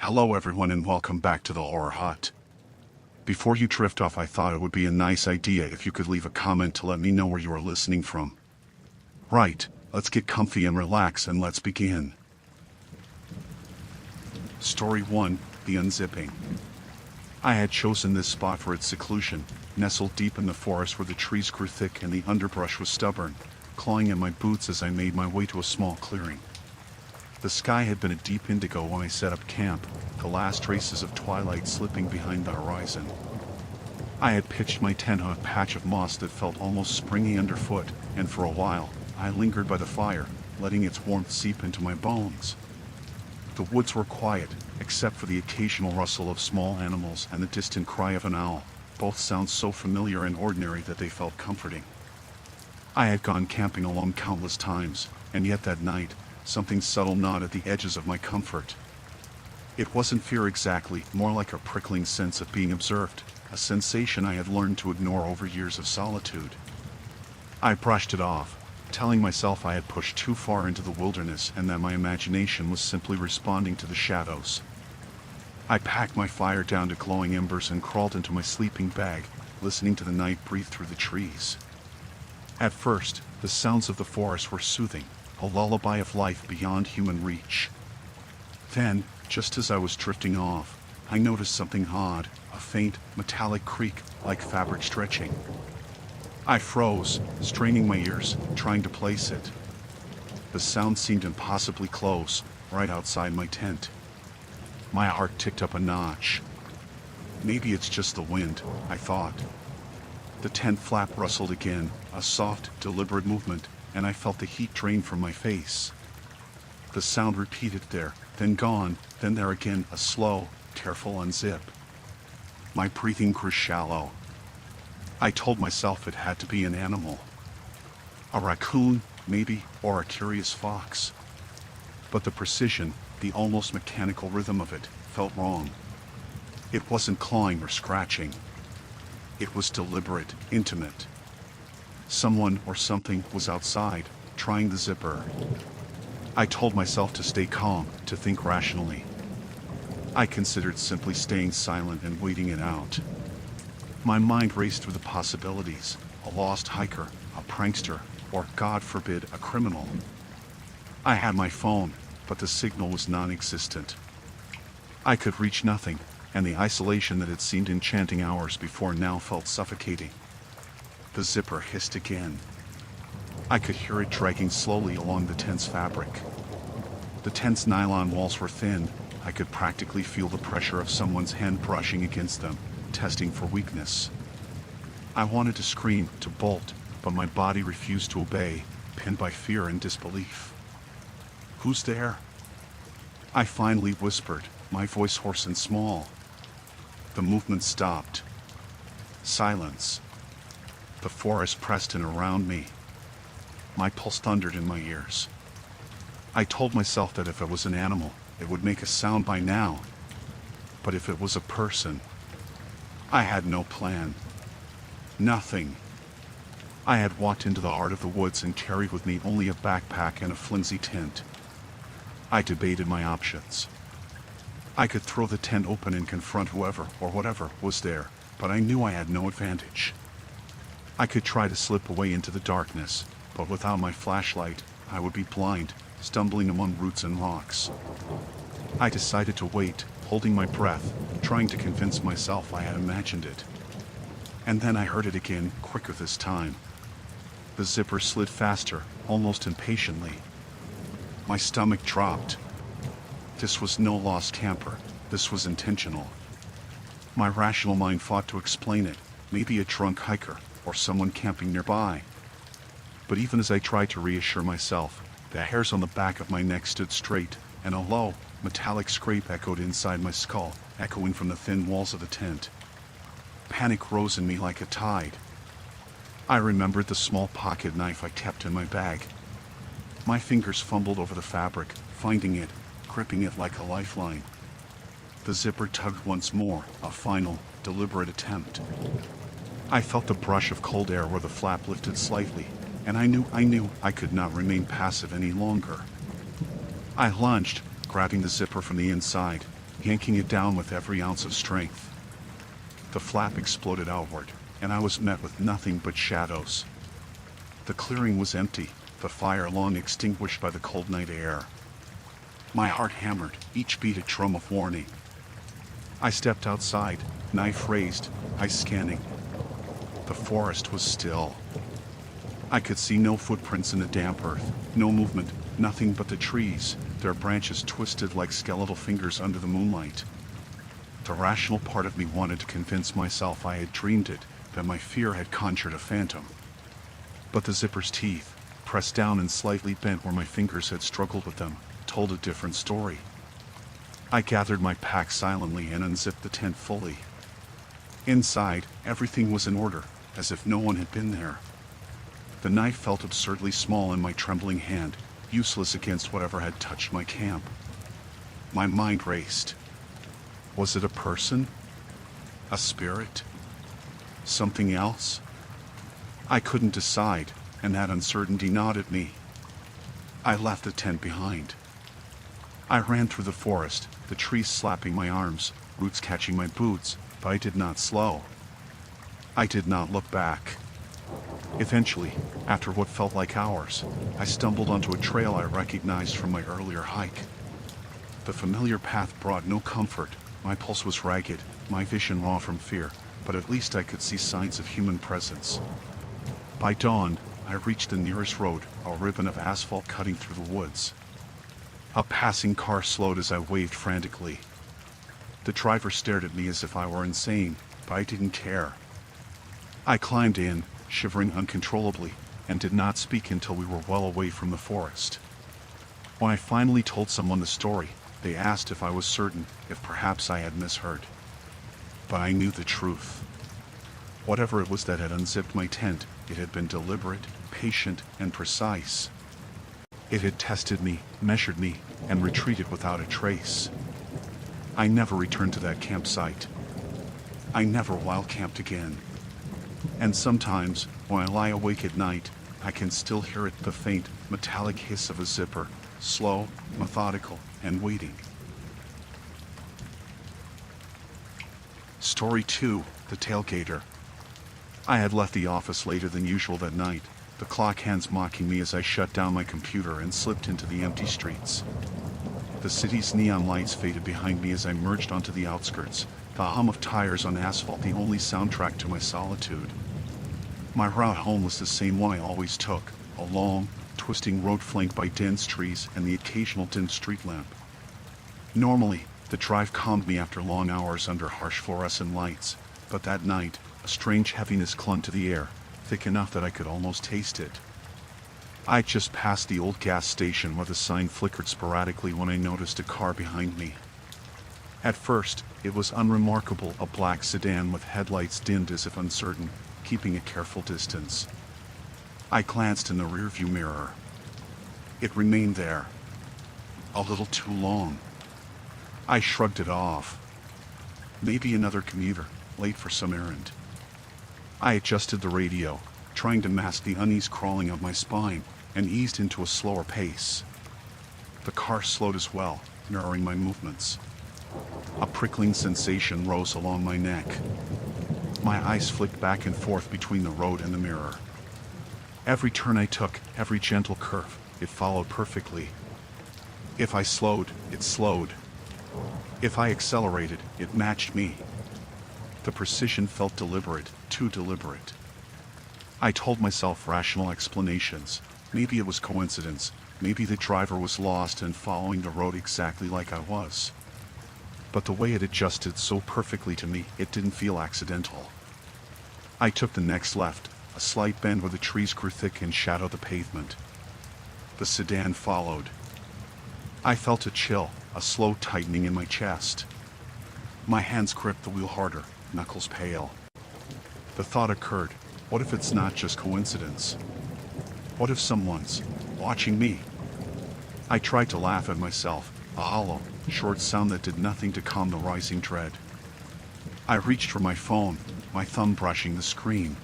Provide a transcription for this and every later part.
Hello everyone and welcome back to the Horror Hut. Before you drift off, I thought it would be a nice idea if you could leave a comment to let me know where you are listening from. Right, let's get comfy and relax and let's begin. Story 1, The Unzipping. I had chosen this spot for its seclusion, nestled deep in the forest where the trees grew thick and the underbrush was stubborn, clawing at my boots as I made my way to a small clearing. The sky had been a deep indigo when I set up camp, the last traces of twilight slipping behind the horizon. I had pitched my tent on a patch of moss that felt almost springy underfoot, and for a while, I lingered by the fire, letting its warmth seep into my bones. The woods were quiet, except for the occasional rustle of small animals and the distant cry of an owl, both sounds so familiar and ordinary that they felt comforting. I had gone camping alone countless times, and yet that night, something subtle gnawed at the edges of my comfort. It wasn't fear exactly, more like a prickling sense of being observed, a sensation I had learned to ignore over years of solitude. I brushed it off, telling myself I had pushed too far into the wilderness and that my imagination was simply responding to the shadows. I packed my fire down to glowing embers and crawled into my sleeping bag, listening to the night breathe through the trees. At first, the sounds of the forest were soothing, a lullaby of life beyond human reach. Then, just as I was drifting off, I noticed something odd, a faint, metallic creak like fabric stretching. I froze, straining my ears, trying to place it. The sound seemed impossibly close, right outside my tent. My heart ticked up a notch. Maybe it's just the wind, I thought. The tent flap rustled again, a soft, deliberate movement, and I felt the heat drain from my face. The sound repeated there, then gone, then there again, a slow, careful unzip. My breathing grew shallow. I told myself it had to be an animal. A raccoon, maybe, or a curious fox. But the precision, the almost mechanical rhythm of it, felt wrong. It wasn't clawing or scratching. It was deliberate, intimate. Someone or something was outside, trying the zipper. I told myself to stay calm, to think rationally. I considered simply staying silent and waiting it out. My mind raced through the possibilities: a lost hiker, a prankster, or, God forbid, a criminal. I had my phone, but the signal was non-existent. I could reach nothing, and the isolation that had seemed enchanting hours before now felt suffocating. The zipper hissed again. I could hear it dragging slowly along the tent's fabric. The tent's nylon walls were thin. I could practically feel the pressure of someone's hand brushing against them, testing for weakness. I wanted to scream, to bolt, but my body refused to obey, pinned by fear and disbelief. "Who's there?" I finally whispered, my voice hoarse and small. The movement stopped. Silence. The forest pressed in around me. My pulse thundered in my ears. I told myself that if it was an animal, it would make a sound by now. But if it was a person, I had no plan. Nothing. I had walked into the heart of the woods and carried with me only a backpack and a flimsy tent. I debated my options. I could throw the tent open and confront whoever or whatever was there, but I knew I had no advantage. I could try to slip away into the darkness, but without my flashlight, I would be blind, stumbling among roots and rocks. I decided to wait, holding my breath, trying to convince myself I had imagined it. And then I heard it again, quicker this time. The zipper slid faster, almost impatiently. My stomach dropped. This was no lost camper. This was intentional. My rational mind fought to explain it, maybe a drunk hiker, or someone camping nearby. But even as I tried to reassure myself, the hairs on the back of my neck stood straight, and a low, metallic scrape echoed inside my skull, echoing from the thin walls of the tent. Panic rose in me like a tide. I remembered the small pocket knife I kept in my bag. My fingers fumbled over the fabric, finding it, gripping it like a lifeline. The zipper tugged once more, a final, deliberate attempt. I felt the brush of cold air where the flap lifted slightly, and I knew I could not remain passive any longer. I lunged, grabbing the zipper from the inside, yanking it down with every ounce of strength. The flap exploded outward, and I was met with nothing but shadows. The clearing was empty, the fire long extinguished by the cold night air. My heart hammered, each beat a drum of warning. I stepped outside, knife raised, eyes scanning. The forest was still. I could see no footprints in the damp earth, no movement, nothing but the trees, their branches twisted like skeletal fingers under the moonlight. The rational part of me wanted to convince myself I had dreamed it, that my fear had conjured a phantom. But the zipper's teeth, pressed down and slightly bent where my fingers had struggled with them, told a different story. I gathered my pack silently and unzipped the tent fully. Inside, everything was in order, as if no one had been there. The knife felt absurdly small in my trembling hand, useless against whatever had touched my camp. My mind raced. Was it a person? A spirit? Something else? I couldn't decide, and that uncertainty gnawed at me. I left the tent behind. I ran through the forest, the trees slapping my arms, roots catching my boots, but I did not slow. I did not look back. Eventually, after what felt like hours, I stumbled onto a trail I recognized from my earlier hike. The familiar path brought no comfort. My pulse was ragged, my vision raw from fear, but at least I could see signs of human presence. By dawn, I reached the nearest road, a ribbon of asphalt cutting through the woods. A passing car slowed as I waved frantically. The driver stared at me as if I were insane, but I didn't care. I climbed in, shivering uncontrollably, and did not speak until we were well away from the forest. When I finally told someone the story, they asked if I was certain, if perhaps I had misheard. But I knew the truth. Whatever it was that had unzipped my tent, it had been deliberate, patient, and precise. It had tested me, measured me, and retreated without a trace. I never returned to that campsite. I never wild camped again. And sometimes, when I lie awake at night, I can still hear it, the faint, metallic hiss of a zipper, slow, methodical, and waiting. Story 2, The Tailgater. I had left the office later than usual that night, the clock hands mocking me as I shut down my computer and slipped into the empty streets. The city's neon lights faded behind me as I merged onto the outskirts, the hum of tires on asphalt the only soundtrack to my solitude. My route home was the same one I always took, a long, twisting road flanked by dense trees and the occasional dim street lamp. Normally, the drive calmed me after long hours under harsh fluorescent lights, but that night, a strange heaviness clung to the air, thick enough that I could almost taste it. I just passed the old gas station where the sign flickered sporadically when I noticed a car behind me. At first, it was unremarkable, a black sedan with headlights dimmed as if uncertain, keeping a careful distance. I glanced in the rearview mirror. It remained there. A little too long. I shrugged it off. Maybe another commuter, late for some errand. I adjusted the radio, trying to mask the unease crawling up my spine, and eased into a slower pace. The car slowed as well, narrowing my movements. A prickling sensation rose along my neck. My eyes flicked back and forth between the road and the mirror. Every turn I took, every gentle curve, it followed perfectly. If I slowed, it slowed. If I accelerated, it matched me. The precision felt deliberate, too deliberate. I told myself rational explanations. Maybe it was coincidence. Maybe the driver was lost and following the road exactly like I was. But the way it adjusted so perfectly to me, it didn't feel accidental. I took the next left, a slight bend where the trees grew thick and shadowed the pavement. The sedan followed. I felt a chill, a slow tightening in my chest. My hands gripped the wheel harder, knuckles pale. The thought occurred, what if it's not just coincidence? What if someone's watching me? I tried to laugh at myself, a hollow, short sound that did nothing to calm the rising dread. I reached for my phone, my thumb brushing the screen.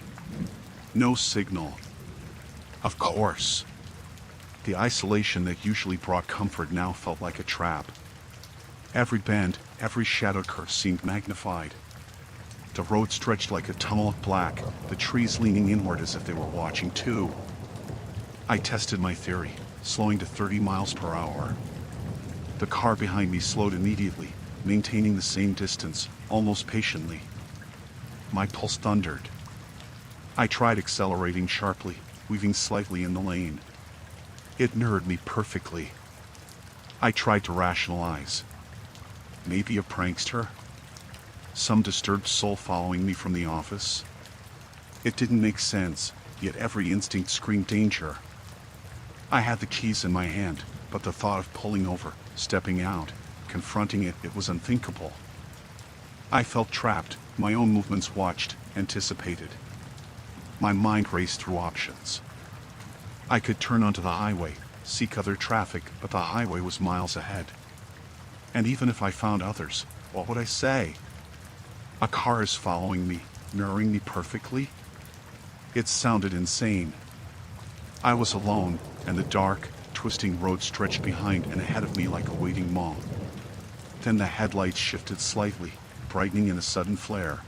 No signal. Of course. The isolation that usually brought comfort now felt like a trap. Every bend, every shadow curve seemed magnified. The road stretched like a tunnel of black, the trees leaning inward as if they were watching too. I tested my theory, slowing to 30 miles per hour. The car behind me slowed immediately, maintaining the same distance, almost patiently. My pulse thundered. I tried accelerating sharply, weaving slightly in the lane. It mirrored me perfectly. I tried to rationalize. Maybe a prankster? Some disturbed soul following me from the office? It didn't make sense, yet every instinct screamed danger. I had the keys in my hand, but the thought of pulling over, stepping out, confronting it was unthinkable. I felt trapped, my own movements watched, anticipated. My mind raced through options. I could turn onto the highway, seek other traffic, but the highway was miles ahead. And even if I found others, what would I say? A car is following me, mirroring me perfectly? It sounded insane. I was alone, and the dark, twisting road stretched behind and ahead of me like a waiting maw. Then the headlights shifted slightly, brightening in a sudden flare.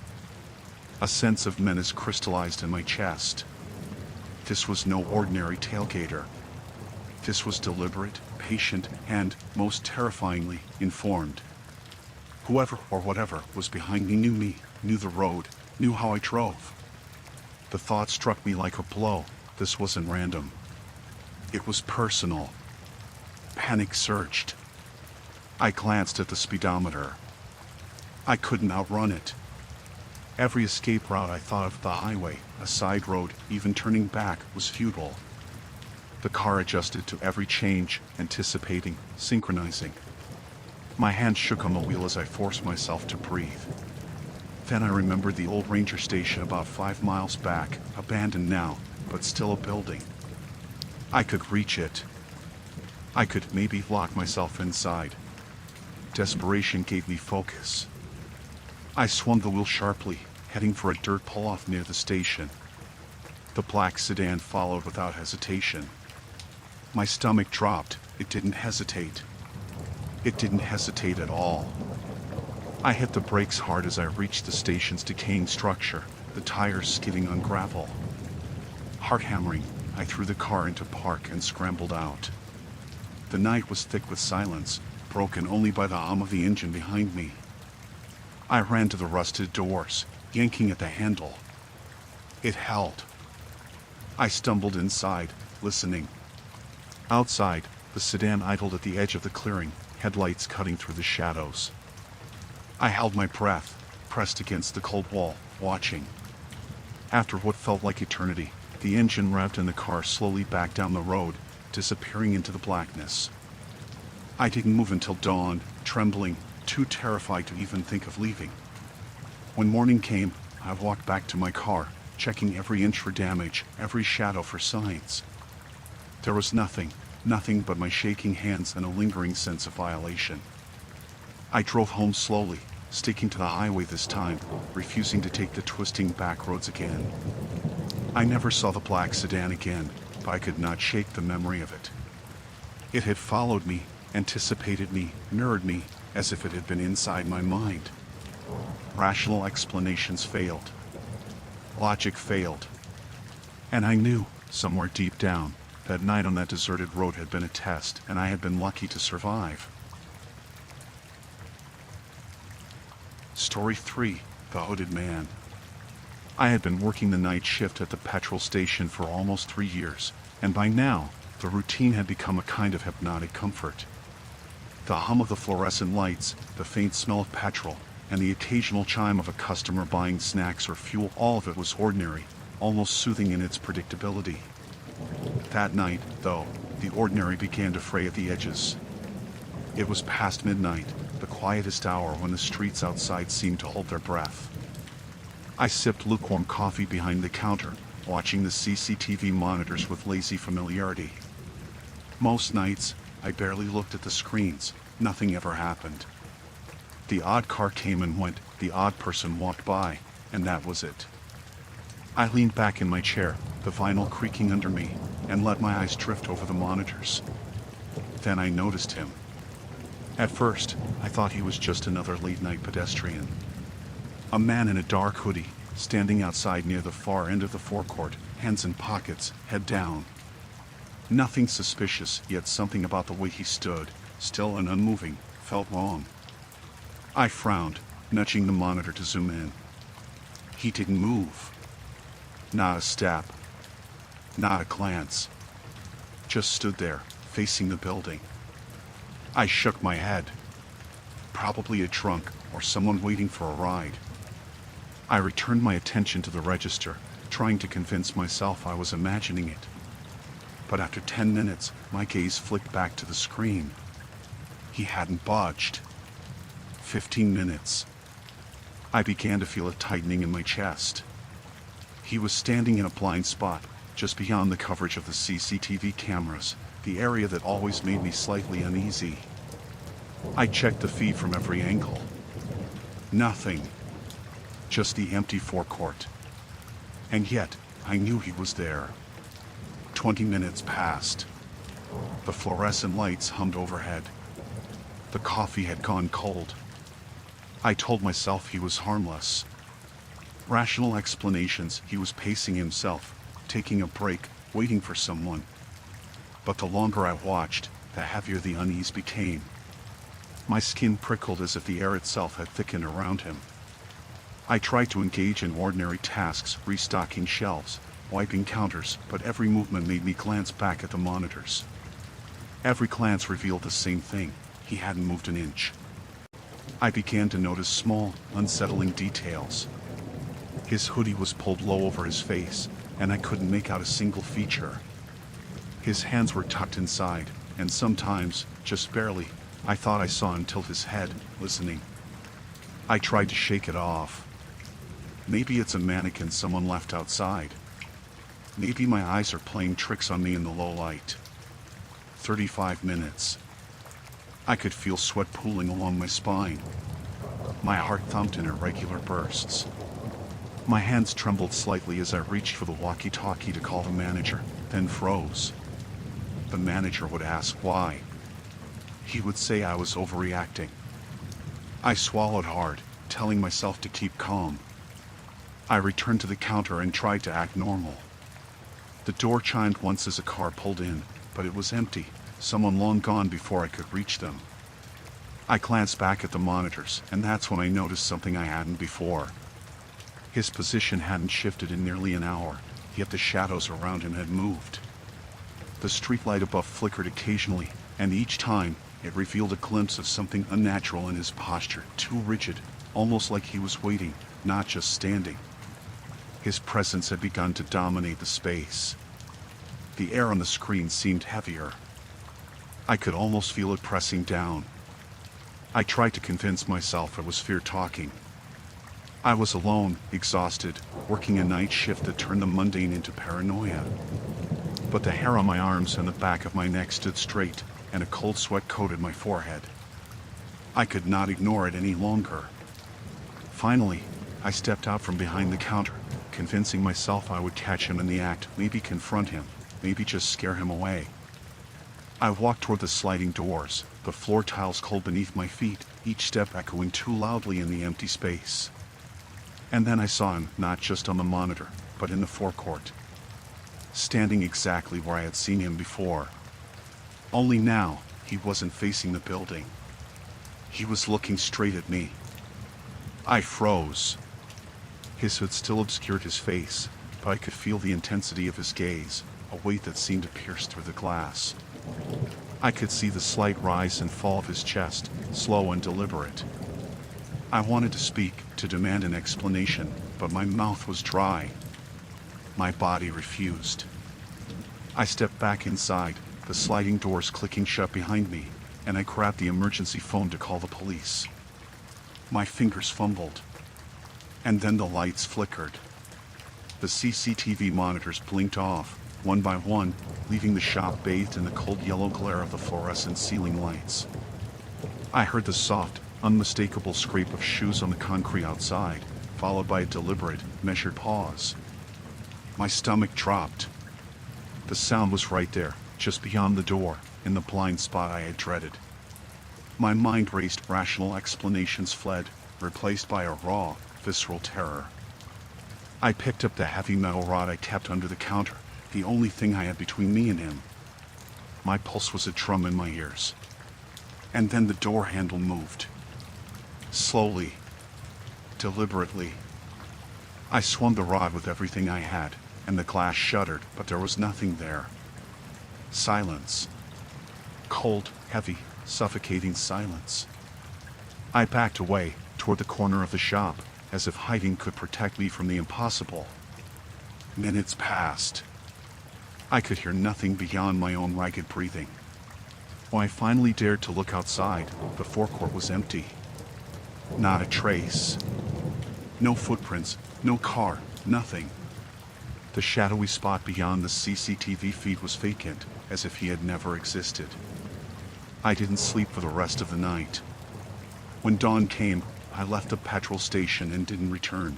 A sense of menace crystallized in my chest. This was no ordinary tailgater. This was deliberate, patient, and, most terrifyingly, informed. Whoever or whatever was behind me, knew the road, knew how I drove. The thought struck me like a blow. This wasn't random. It was personal. Panic surged. I glanced at the speedometer. I couldn't outrun it. Every escape route I thought of, the highway, a side road, even turning back, was futile. The car adjusted to every change, anticipating, synchronizing. My hand shook on the wheel as I forced myself to breathe. Then I remembered the old ranger station about 5 miles back, abandoned now, but still a building. I could reach it. I could maybe lock myself inside. Desperation gave me focus. I swung the wheel sharply, heading for a dirt pull-off near the station. The black sedan followed without hesitation. My stomach dropped. It didn't hesitate. It didn't hesitate at all. I hit the brakes hard as I reached the station's decaying structure, the tires skidding on gravel. Heart hammering, I threw the car into park and scrambled out. The night was thick with silence, broken only by the hum of the engine behind me. I ran to the rusted doors, yanking at the handle. It held. I stumbled inside, listening. Outside, the sedan idled at the edge of the clearing, headlights cutting through the shadows. I held my breath, pressed against the cold wall, watching. After what felt like eternity, the engine revved and the car slowly backed down the road, disappearing into the blackness. I didn't move until dawn, trembling, too terrified to even think of leaving. When morning came, I walked back to my car, checking every inch for damage, every shadow for signs. There was nothing but my shaking hands and a lingering sense of violation. I drove home slowly, sticking to the highway this time, refusing to take the twisting back roads again. I never saw the black sedan again, but I could not shake the memory of it. It had followed me, anticipated me, mirrored me, as if it had been inside my mind. Rational explanations failed. Logic failed. And I knew, somewhere deep down, that night on that deserted road had been a test, and I had been lucky to survive. Story 3, The Hooded Man. I had been working the night shift at the petrol station for almost 3 years, and by now, the routine had become a kind of hypnotic comfort. The hum of the fluorescent lights, the faint smell of petrol, and the occasional chime of a customer buying snacks or fuel, all of it was ordinary, almost soothing in its predictability. That night, though, the ordinary began to fray at the edges. It was past midnight, the quietest hour when the streets outside seemed to hold their breath. I sipped lukewarm coffee behind the counter, watching the CCTV monitors with lazy familiarity. Most nights, I barely looked at the screens. Nothing ever happened. The odd car came and went, the odd person walked by, and that was it. I leaned back in my chair, the vinyl creaking under me, and let my eyes drift over the monitors. Then I noticed him. At first, I thought he was just another late-night pedestrian. A man in a dark hoodie, standing outside near the far end of the forecourt, hands in pockets, head down. Nothing suspicious, yet something about the way he stood, still and unmoving, felt wrong. I frowned, nudging the monitor to zoom in. He didn't move. Not a step. Not a glance. Just stood there, facing the building. I shook my head. Probably a drunk or someone waiting for a ride. I returned my attention to the register, trying to convince myself I was imagining it. But after 10 minutes, my gaze flicked back to the screen. He hadn't budged. 15 minutes. I began to feel a tightening in my chest. He was standing in a blind spot, just beyond the coverage of the CCTV cameras, the area that always made me slightly uneasy. I checked the feed from every angle. Nothing. Just the empty forecourt. And yet, I knew he was there. 20 minutes passed. The fluorescent lights hummed overhead. The coffee had gone cold. I told myself he was harmless. Rational explanations, he was pacing himself, taking a break, waiting for someone. But the longer I watched, the heavier the unease became. My skin prickled as if the air itself had thickened around him. I tried to engage in ordinary tasks, restocking shelves, wiping counters, but every movement made me glance back at the monitors. Every glance revealed the same thing. He hadn't moved an inch. I began to notice small, unsettling details. His hoodie was pulled low over his face, and I couldn't make out a single feature. His hands were tucked inside, and sometimes, just barely, I thought I saw him tilt his head, listening. I tried to shake it off. Maybe it's a mannequin someone left outside. Maybe my eyes are playing tricks on me in the low light. 35 minutes. I could feel sweat pooling along my spine. My heart thumped in irregular bursts. My hands trembled slightly as I reached for the walkie-talkie to call the manager, then froze. The manager would ask why. He would say I was overreacting. I swallowed hard, telling myself to keep calm. I returned to the counter and tried to act normal. The door chimed once as a car pulled in, but it was empty, someone long gone before I could reach them. I glanced back at the monitors, and that's when I noticed something I hadn't before. His position hadn't shifted in nearly an hour, yet the shadows around him had moved. The streetlight above flickered occasionally, and each time, it revealed a glimpse of something unnatural in his posture, too rigid, almost like he was waiting, not just standing. His presence had begun to dominate the space. The air on the screen seemed heavier. I could almost feel it pressing down. I tried to convince myself it was fear talking. I was alone, exhausted, working a night shift that turned the mundane into paranoia. But the hair on my arms and the back of my neck stood straight, and a cold sweat coated my forehead. I could not ignore it any longer. Finally, I stepped out from behind the counter, convincing myself I would catch him in the act, maybe confront him, maybe just scare him away. I walked toward the sliding doors, the floor tiles cold beneath my feet, each step echoing too loudly in the empty space. And then I saw him, not just on the monitor, but in the forecourt. Standing exactly where I had seen him before. Only now, he wasn't facing the building. He was looking straight at me. I froze. His hood still obscured his face, but I could feel the intensity of his gaze, a weight that seemed to pierce through the glass. I could see the slight rise and fall of his chest, slow and deliberate. I wanted to speak, to demand an explanation, but my mouth was dry. My body refused. I stepped back inside, the sliding doors clicking shut behind me, and I grabbed the emergency phone to call the police. My fingers fumbled. And then the lights flickered. The CCTV monitors blinked off, one by one, leaving the shop bathed in the cold yellow glare of the fluorescent ceiling lights. I heard the soft, unmistakable scrape of shoes on the concrete outside, followed by a deliberate, measured pause. My stomach dropped. The sound was right there, just beyond the door, in the blind spot I had dreaded. My mind raced, rational explanations fled, replaced by a raw, visceral terror. I picked up the heavy metal rod I kept under the counter, the only thing I had between me and him. My pulse was a drum in my ears. And then the door handle moved. Slowly. Deliberately. I swung the rod with everything I had, and the glass shuddered, but there was nothing there. Silence. Cold, heavy, suffocating silence. I backed away, toward the corner of the shop, as if hiding could protect me from the impossible. Minutes passed. I could hear nothing beyond my own ragged breathing. When I finally dared to look outside, the forecourt was empty. Not a trace. No footprints, no car, nothing. The shadowy spot beyond the CCTV feed was vacant, as if he had never existed. I didn't sleep for the rest of the night. When dawn came, I left the petrol station and didn't return.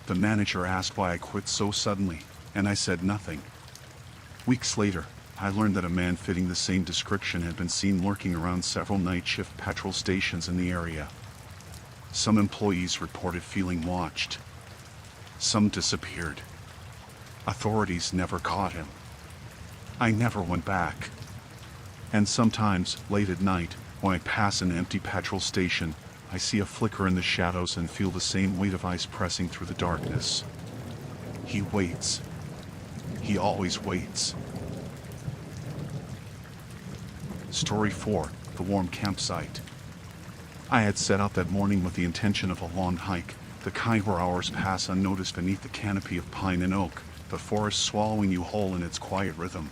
The manager asked why I quit so suddenly, and I said nothing. Weeks later, I learned that a man fitting the same description had been seen lurking around several night shift petrol stations in the area. Some employees reported feeling watched. Some disappeared. Authorities never caught him. I never went back. And sometimes, late at night, when I pass an empty petrol station, I see a flicker in the shadows and feel the same weight of ice pressing through the darkness. He waits. He always waits. Story 4, The Warm Campsite. I had set out that morning with the intention of a long hike, the kind where hours pass unnoticed beneath the canopy of pine and oak, the forest swallowing you whole in its quiet rhythm.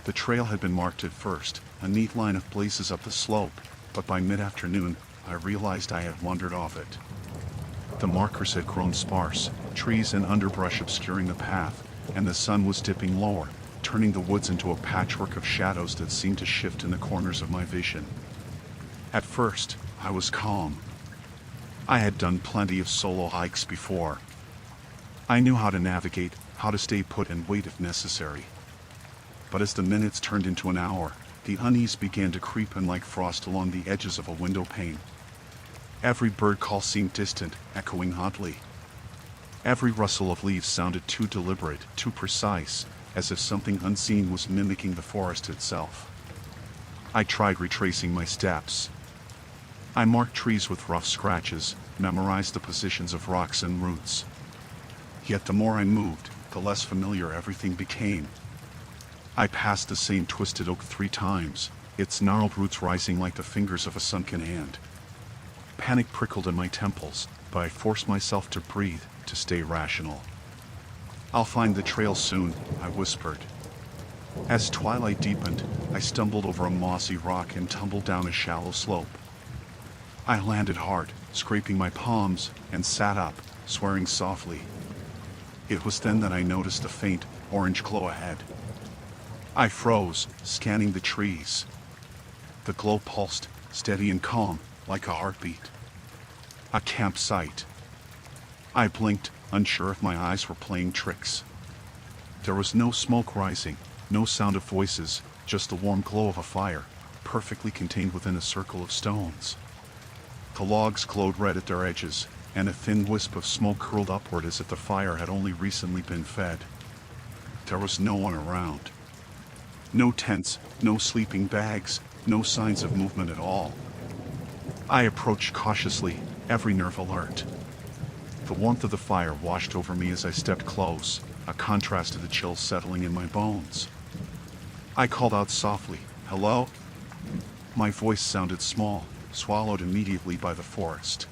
The trail had been marked at first, a neat line of blazes up the slope, but by mid-afternoon, I realized I had wandered off it. The markers had grown sparse, trees and underbrush obscuring the path, and the sun was dipping lower, turning the woods into a patchwork of shadows that seemed to shift in the corners of my vision. At first, I was calm. I had done plenty of solo hikes before. I knew how to navigate, how to stay put and wait if necessary. But as the minutes turned into an hour, the unease began to creep in like frost along the edges of a window pane. Every bird call seemed distant, echoing oddly. Every rustle of leaves sounded too deliberate, too precise, as if something unseen was mimicking the forest itself. I tried retracing my steps. I marked trees with rough scratches, memorized the positions of rocks and roots. Yet the more I moved, the less familiar everything became. I passed the same twisted oak 3 times, its gnarled roots rising like the fingers of a sunken hand. Panic prickled in my temples, but I forced myself to breathe, to stay rational. "I'll find the trail soon," I whispered. As twilight deepened, I stumbled over a mossy rock and tumbled down a shallow slope. I landed hard, scraping my palms, and sat up, swearing softly. It was then that I noticed a faint, orange glow ahead. I froze, scanning the trees. The glow pulsed, steady and calm, like a heartbeat. A campsite. I blinked, unsure if my eyes were playing tricks. There was no smoke rising, no sound of voices, just the warm glow of a fire, perfectly contained within a circle of stones. The logs glowed red at their edges, and a thin wisp of smoke curled upward as if the fire had only recently been fed. There was no one around. No tents, no sleeping bags, no signs of movement at all. I approached cautiously, every nerve alert. The warmth of the fire washed over me as I stepped close, a contrast to the chill settling in my bones. I called out softly, "Hello?" My voice sounded small, swallowed immediately by the forest.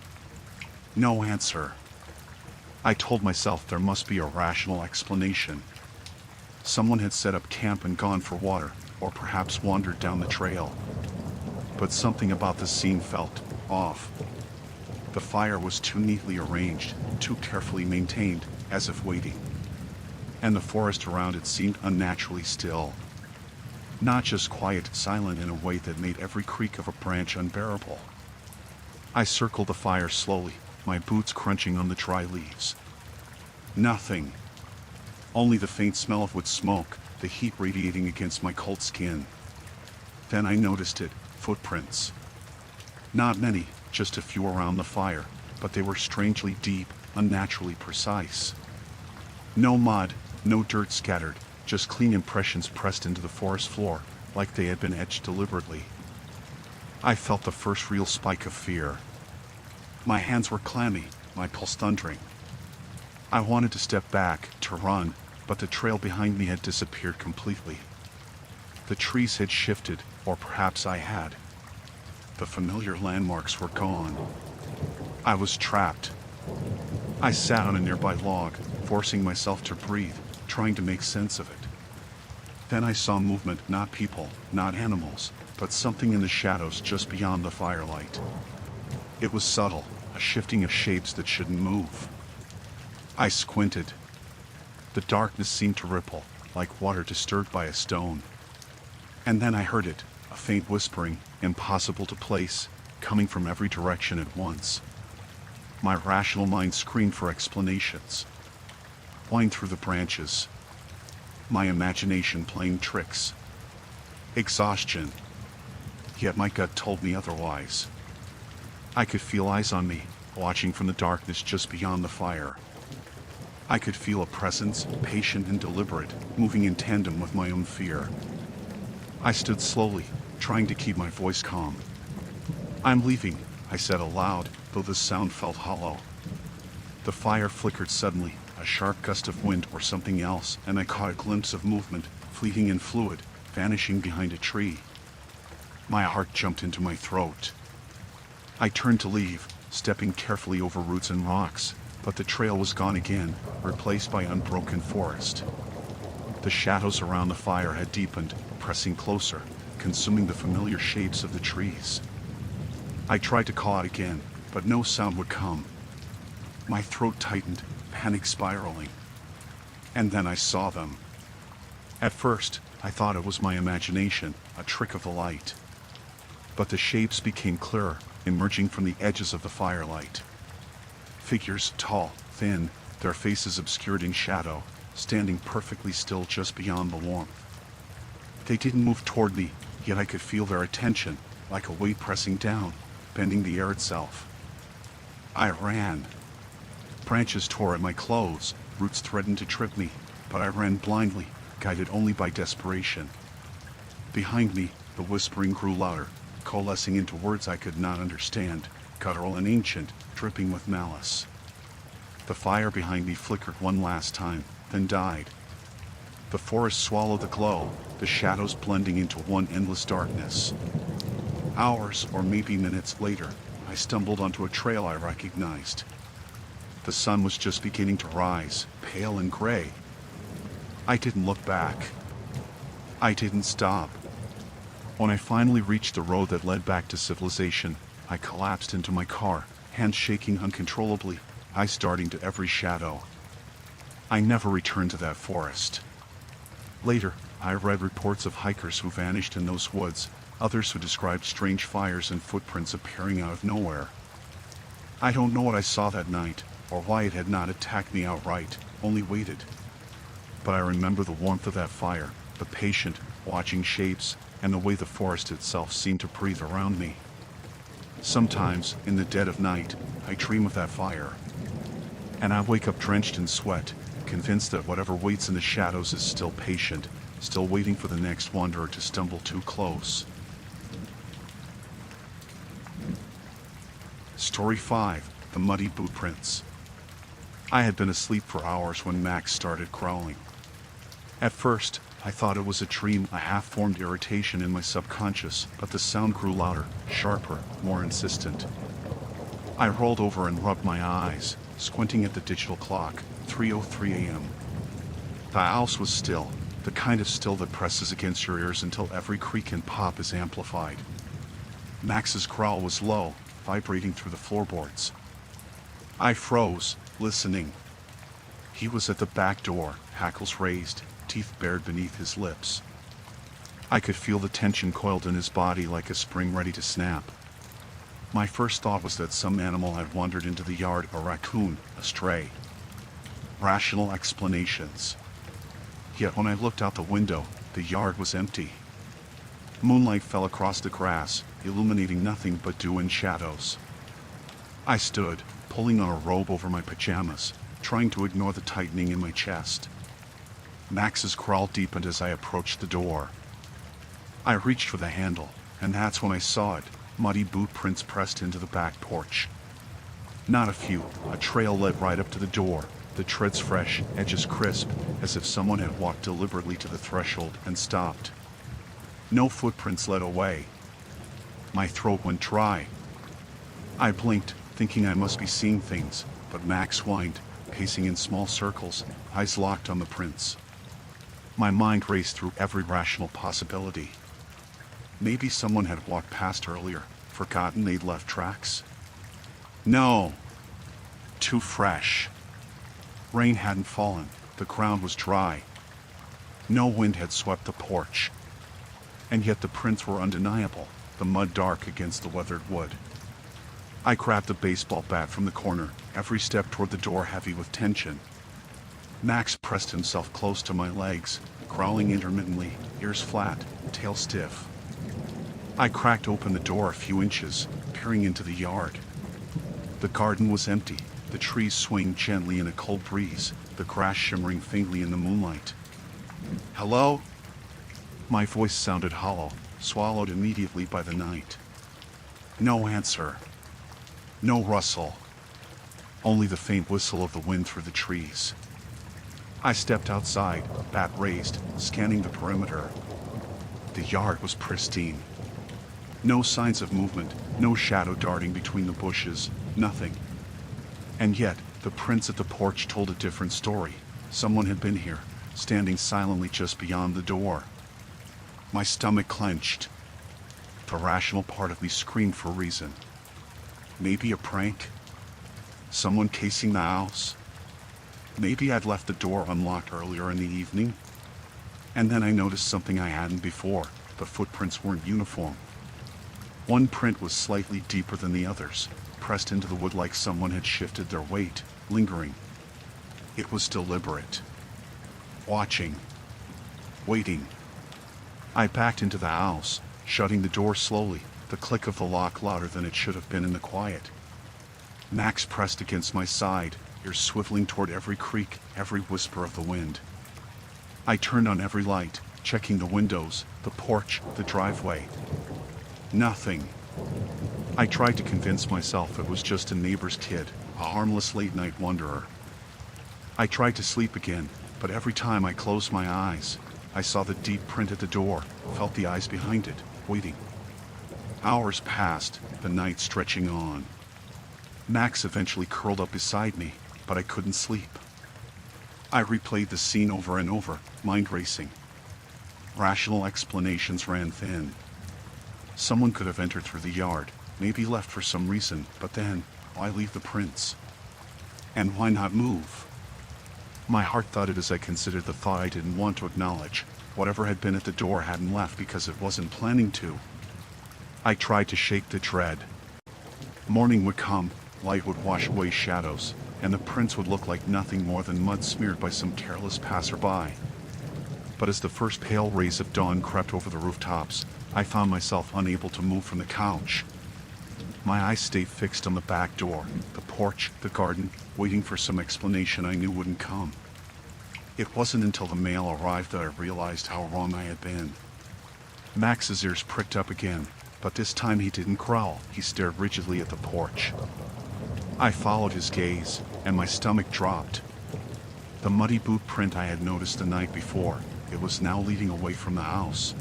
No answer. I told myself there must be a rational explanation. Someone had set up camp and gone for water, or perhaps wandered down the trail. But something about the scene felt off. The fire was too neatly arranged, too carefully maintained, as if waiting. And the forest around it seemed unnaturally still. Not just quiet, silent in a way that made every creak of a branch unbearable. I circled the fire slowly, my boots crunching on the dry leaves. Nothing. Only the faint smell of wood smoke, the heat radiating against my cold skin. Then I noticed it, Footprints. Not many, just a few around the fire, but they were strangely deep, unnaturally precise. No mud, no dirt scattered, just clean impressions pressed into the forest floor, like they had been etched deliberately. I felt the first real spike of fear. My hands were clammy, my pulse thundering. I wanted to step back, to run, but the trail behind me had disappeared completely. The trees had shifted, or perhaps I had. The familiar landmarks were gone. I was trapped. I sat on a nearby log, forcing myself to breathe, trying to make sense of it. Then I saw movement, not people, not animals, but something in the shadows just beyond the firelight. It was subtle, a shifting of shapes that shouldn't move. I squinted. The darkness seemed to ripple, like water disturbed by a stone. And then I heard it, a faint whispering, impossible to place, coming from every direction at once. My rational mind screamed for explanations. Whined through the branches. My imagination playing tricks. Exhaustion. Yet my gut told me otherwise. I could feel eyes on me, watching from the darkness just beyond the fire. I could feel a presence, patient and deliberate, moving in tandem with my own fear. I stood slowly, trying to keep my voice calm. "I'm leaving," I said aloud, though the sound felt hollow. The fire flickered suddenly, a sharp gust of wind or something else, and I caught a glimpse of movement, fleeting and fluid, vanishing behind a tree. My heart jumped into my throat. I turned to leave, stepping carefully over roots and rocks, but the trail was gone again, replaced by unbroken forest. The shadows around the fire had deepened, pressing closer, consuming the familiar shapes of the trees. I tried to call out again, but no sound would come. My throat tightened, panic spiraling. And then I saw them. At first, I thought it was my imagination, a trick of the light. But the shapes became clearer, emerging from the edges of the firelight. Figures tall, thin, their faces obscured in shadow, standing perfectly still just beyond the warmth. They didn't move toward me, yet I could feel their attention, like a weight pressing down, bending the air itself. I ran. Branches tore at my clothes, roots threatened to trip me, but I ran blindly, guided only by desperation. Behind me, the whispering grew louder, coalescing into words I could not understand, guttural and ancient, dripping with malice. The fire behind me flickered one last time, then died. The forest swallowed the glow, the shadows blending into one endless darkness. Hours, or maybe minutes later, I stumbled onto a trail I recognized. The sun was just beginning to rise, pale and gray. I didn't look back. I didn't stop. When I finally reached the road that led back to civilization, I collapsed into my car, hands shaking uncontrollably, eyes darting to every shadow. I never returned to that forest. Later, I read reports of hikers who vanished in those woods, others who described strange fires and footprints appearing out of nowhere. I don't know what I saw that night, or why it had not attacked me outright, only waited. But I remember the warmth of that fire, the patient, watching shapes, and the way the forest itself seemed to breathe around me. Sometimes, in the dead of night, I dream of that fire. And I wake up drenched in sweat, convinced that whatever waits in the shadows is still patient, still waiting for the next wanderer to stumble too close. Story 5. The Muddy Boot Prints. I had been asleep for hours when Max started growling. At first, I thought it was a dream, a half-formed irritation in my subconscious, but the sound grew louder, sharper, more insistent. I rolled over and rubbed my eyes, squinting at the digital clock, 3:03 a.m. The house was still, the kind of still that presses against your ears until every creak and pop is amplified. Max's growl was low, vibrating through the floorboards. I froze, listening. He was at the back door, hackles raised, teeth bared beneath his lips. I could feel the tension coiled in his body like a spring ready to snap. My first thought was that some animal had wandered into the yard, a raccoon, a stray. Rational explanations. Yet when I looked out the window, the yard was empty. Moonlight fell across the grass, illuminating nothing but dew and shadows. I stood, pulling on a robe over my pajamas, trying to ignore the tightening in my chest. Max's growl deepened as I approached the door. I reached for the handle, and that's when I saw it, muddy boot prints pressed into the back porch. Not a few, a trail led right up to the door, the treads fresh, edges crisp, as if someone had walked deliberately to the threshold and stopped. No footprints led away. My throat went dry. I blinked, thinking I must be seeing things, but Max whined, pacing in small circles, eyes locked on the prints. My mind raced through every rational possibility. Maybe someone had walked past earlier, forgotten they'd left tracks. No. Too fresh. Rain hadn't fallen, the ground was dry. No wind had swept the porch. And yet the prints were undeniable, the mud dark against the weathered wood. I grabbed a baseball bat from the corner, every step toward the door heavy with tension. Max pressed himself close to my legs, growling intermittently, ears flat, tail stiff. I cracked open the door a few inches, peering into the yard. The garden was empty, the trees swaying gently in a cold breeze, the grass shimmering faintly in the moonlight. "Hello?" My voice sounded hollow, swallowed immediately by the night. No answer. No rustle. Only the faint whistle of the wind through the trees. I stepped outside, bat raised, scanning the perimeter. The yard was pristine. No signs of movement, no shadow darting between the bushes, nothing. And yet, the prints at the porch told a different story. Someone had been here, standing silently just beyond the door. My stomach clenched. The rational part of me screamed for reason. Maybe a prank? Someone casing the house? Maybe I'd left the door unlocked earlier in the evening? And then I noticed something I hadn't before. The footprints weren't uniform. One print was slightly deeper than the others, pressed into the wood like someone had shifted their weight, lingering. It was deliberate. Watching. Waiting. I backed into the house, shutting the door slowly, the click of the lock louder than it should have been in the quiet. Max pressed against my side, ears swiveling toward every creak, every whisper of the wind. I turned on every light, checking the windows, the porch, the driveway. Nothing. I tried to convince myself it was just a neighbor's kid, a harmless late-night wanderer. I tried to sleep again, but every time I closed my eyes, I saw the deep print at the door, felt the eyes behind it, waiting. Hours passed, the night stretching on. Max eventually curled up beside me, but I couldn't sleep. I replayed the scene over and over, mind racing. Rational explanations ran thin. Someone could have entered through the yard, maybe left for some reason, but then, why leave the prints? And why not move? My heart thudded as I considered the thought I didn't want to acknowledge. Whatever had been at the door hadn't left because it wasn't planning to. I tried to shake the dread. Morning would come, light would wash away shadows, and the prints would look like nothing more than mud smeared by some careless passerby. But as the first pale rays of dawn crept over the rooftops, I found myself unable to move from the couch. My eyes stayed fixed on the back door, the porch, the garden, waiting for some explanation I knew wouldn't come. It wasn't until the mail arrived that I realized how wrong I had been. Max's ears pricked up again, but this time he didn't growl, he stared rigidly at the porch. I followed his gaze, and my stomach dropped. The muddy boot print I had noticed the night before, it was now leading away from the house.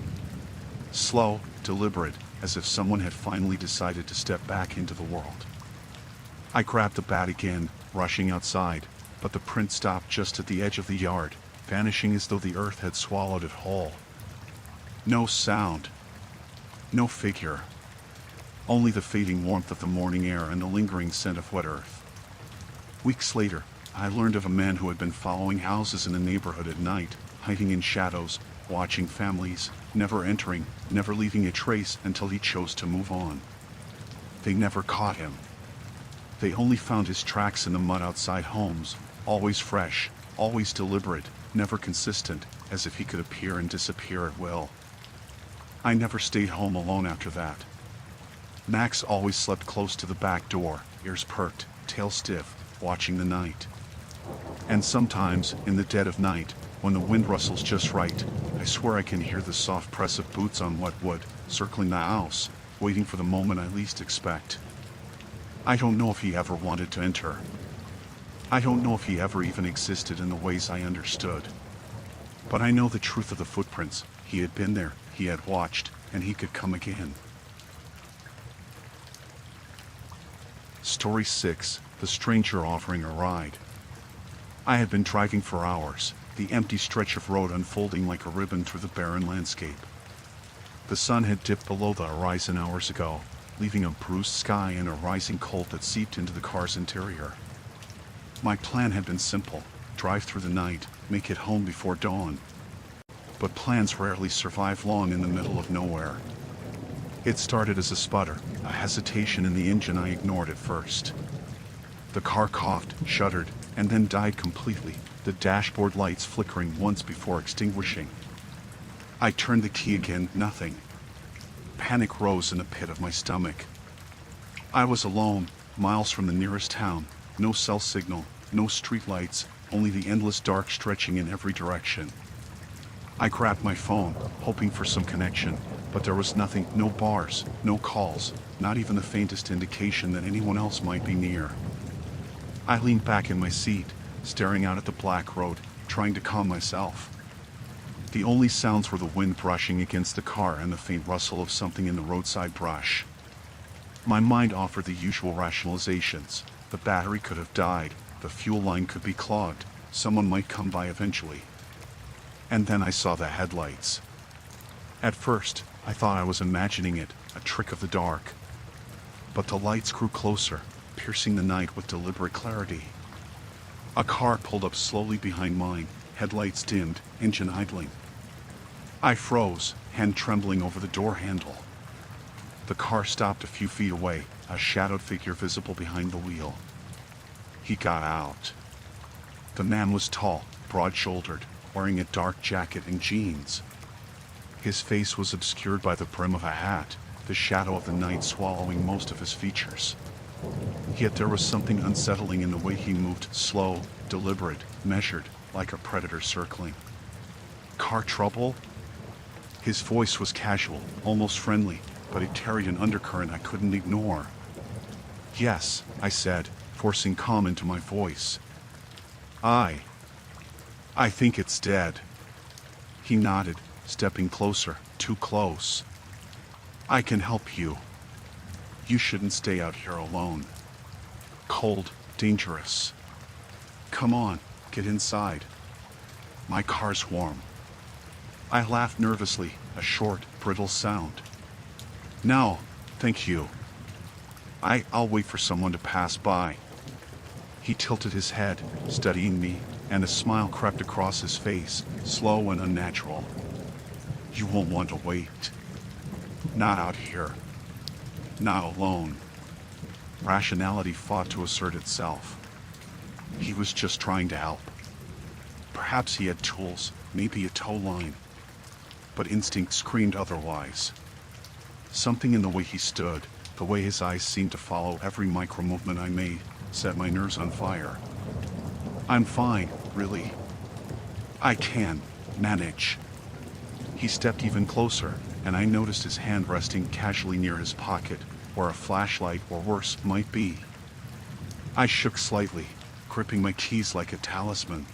Slow, deliberate, as if someone had finally decided to step back into the world. I grabbed the bat again, rushing outside, but the print stopped just at the edge of the yard, vanishing as though the earth had swallowed it whole. No sound. No figure. Only the fading warmth of the morning air and the lingering scent of wet earth. Weeks later, I learned of a man who had been following houses in the neighborhood at night, hiding in shadows, watching families, never entering, never leaving a trace until he chose to move on. They never caught him. They only found his tracks in the mud outside homes, always fresh, always deliberate, never consistent, as if he could appear and disappear at will. I never stayed home alone after that. Max always slept close to the back door, ears perked, tail stiff, watching the night. And sometimes, in the dead of night, when the wind rustles just right, I swear I can hear the soft press of boots on wet wood, circling the house, waiting for the moment I least expect. I don't know if he ever wanted to enter. I don't know if he ever even existed in the ways I understood. But I know the truth of the footprints. He had been there, he had watched, and he could come again. Story 6, The Stranger Offering a Ride. I had been driving for hours, the empty stretch of road unfolding like a ribbon through the barren landscape. The sun had dipped below the horizon hours ago, leaving a bruised sky and a rising cold that seeped into the car's interior. My plan had been simple: drive through the night, make it home before dawn. But plans rarely survive long in the middle of nowhere. It started as a sputter, a hesitation in the engine I ignored at first. The car coughed, shuddered, and then died completely, the dashboard lights flickering once before extinguishing. I turned the key again, nothing. Panic rose in the pit of my stomach. I was alone, miles from the nearest town, no cell signal, no street lights, only the endless dark stretching in every direction. I grabbed my phone, hoping for some connection, but there was nothing, no bars, no calls, not even the faintest indication that anyone else might be near. I leaned back in my seat, staring out at the black road, trying to calm myself. The only sounds were the wind brushing against the car and the faint rustle of something in the roadside brush. My mind offered the usual rationalizations. The battery could have died, the fuel line could be clogged, someone might come by eventually. And then I saw the headlights. At first, I thought I was imagining it, a trick of the dark. But the lights grew closer, piercing the night with deliberate clarity. A car pulled up slowly behind mine, headlights dimmed, engine idling. I froze, hand trembling over the door handle. The car stopped a few feet away, a shadowed figure visible behind the wheel. He got out. The man was tall, broad-shouldered, wearing a dark jacket and jeans. His face was obscured by the brim of a hat, the shadow of the night swallowing most of his features. Yet there was something unsettling in the way he moved, slow, deliberate, measured, like a predator circling. Car trouble? His voice was casual, almost friendly, but it carried an undercurrent I couldn't ignore. "Yes," I said, forcing calm into my voice. I think it's dead." He nodded, stepping closer, too close. "I can help you. You shouldn't stay out here alone. Cold, dangerous. Come on, get inside. My car's warm." I laughed nervously, a short, brittle sound. "No, thank you. I'll wait for someone to pass by." He tilted his head, studying me, and a smile crept across his face, slow and unnatural. "You won't want to wait. Not out here. Not alone." Rationality fought to assert itself. He was just trying to help. Perhaps he had tools, maybe a tow line. But instinct screamed otherwise. Something in the way he stood, the way his eyes seemed to follow every micro-movement I made, set my nerves on fire. "I'm fine, really. I can manage." He stepped even closer, and I noticed his hand resting casually near his pocket, where a flashlight or worse might be. I shook slightly, gripping my keys like a talisman.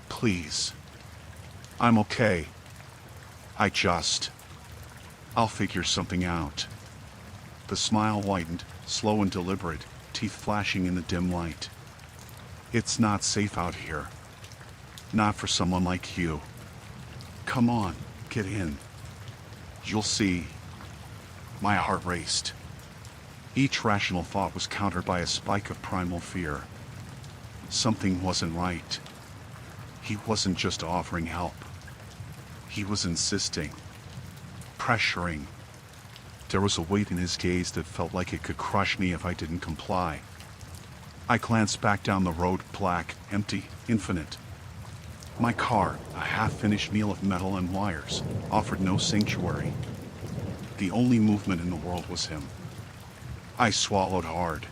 "Please. I'm okay. I'll figure something out." The smile widened, slow and deliberate, teeth flashing in the dim light. "It's not safe out here. Not for someone like you. Come on, get in. You'll see." My heart raced. Each rational thought was countered by a spike of primal fear. Something wasn't right. He wasn't just offering help. He was insisting, pressuring. There was a weight in his gaze that felt like it could crush me if I didn't comply. I glanced back down the road, black, empty, infinite. My car, a half-finished meal of metal and wires, offered no sanctuary. The only movement in the world was him. I swallowed hard.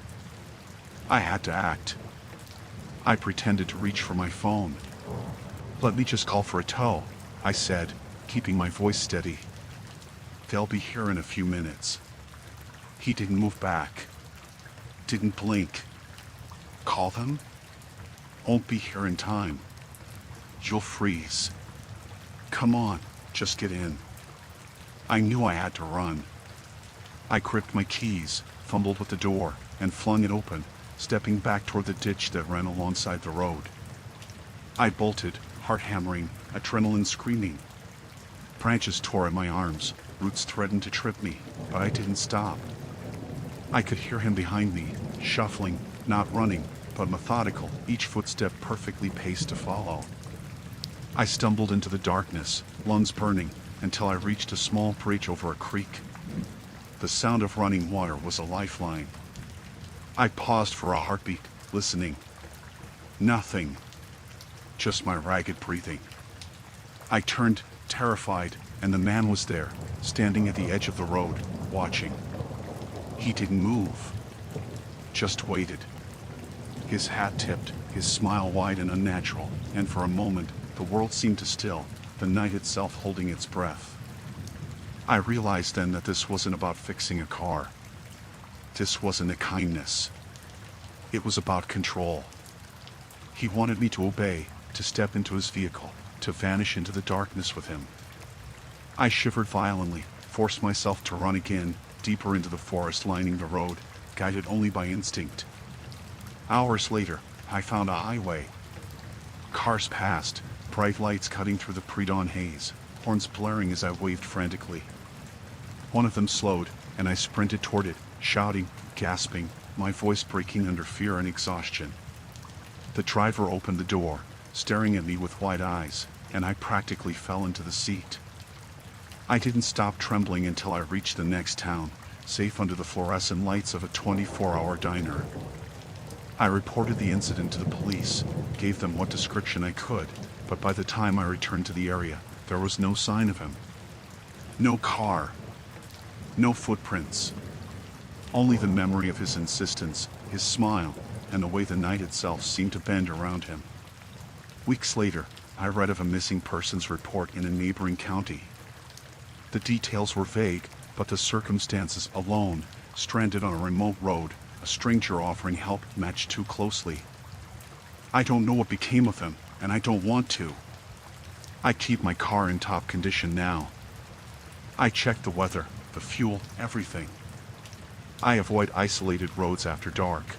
I had to act. I pretended to reach for my phone. "Let me just call for a tow," I said, keeping my voice steady. "They'll be here in a few minutes." He didn't move back. Didn't blink. "Call them? Won't be here in time. You'll freeze. Come on, just get in." I knew I had to run. I gripped my keys, fumbled with the door, and flung it open, stepping back toward the ditch that ran alongside the road. I bolted, heart hammering, adrenaline screaming. Branches tore at my arms, roots threatened to trip me, but I didn't stop. I could hear him behind me, shuffling, not running, but methodical, each footstep perfectly paced to follow. I stumbled into the darkness, lungs burning, until I reached a small bridge over a creek. The sound of running water was a lifeline. I paused for a heartbeat, listening. Nothing. Just my ragged breathing. I turned, terrified, and the man was there, standing at the edge of the road, watching. He didn't move. Just waited. His hat tipped, his smile wide and unnatural, and for a moment, the world seemed to still, the night itself holding its breath. I realized then that this wasn't about fixing a car. This wasn't a kindness. It was about control. He wanted me to obey, to step into his vehicle, to vanish into the darkness with him. I shivered violently, forced myself to run again, deeper into the forest lining the road, guided only by instinct. Hours later, I found a highway. Cars passed, bright lights cutting through the pre-dawn haze, horns blaring as I waved frantically. One of them slowed, and I sprinted toward it, shouting, gasping, my voice breaking under fear and exhaustion. The driver opened the door, staring at me with wide eyes, and I practically fell into the seat. I didn't stop trembling until I reached the next town, safe under the fluorescent lights of a 24-hour diner. I reported the incident to the police, gave them what description I could, but by the time I returned to the area, there was no sign of him. No car. No footprints. Only the memory of his insistence, his smile, and the way the night itself seemed to bend around him. Weeks later, I read of a missing persons report in a neighboring county. The details were vague, but the circumstances alone, stranded on a remote road, a stranger offering help, matched too closely. I don't know what became of him, and I don't want to. I keep my car in top condition now. I check the weather, the fuel, everything. I avoid isolated roads after dark.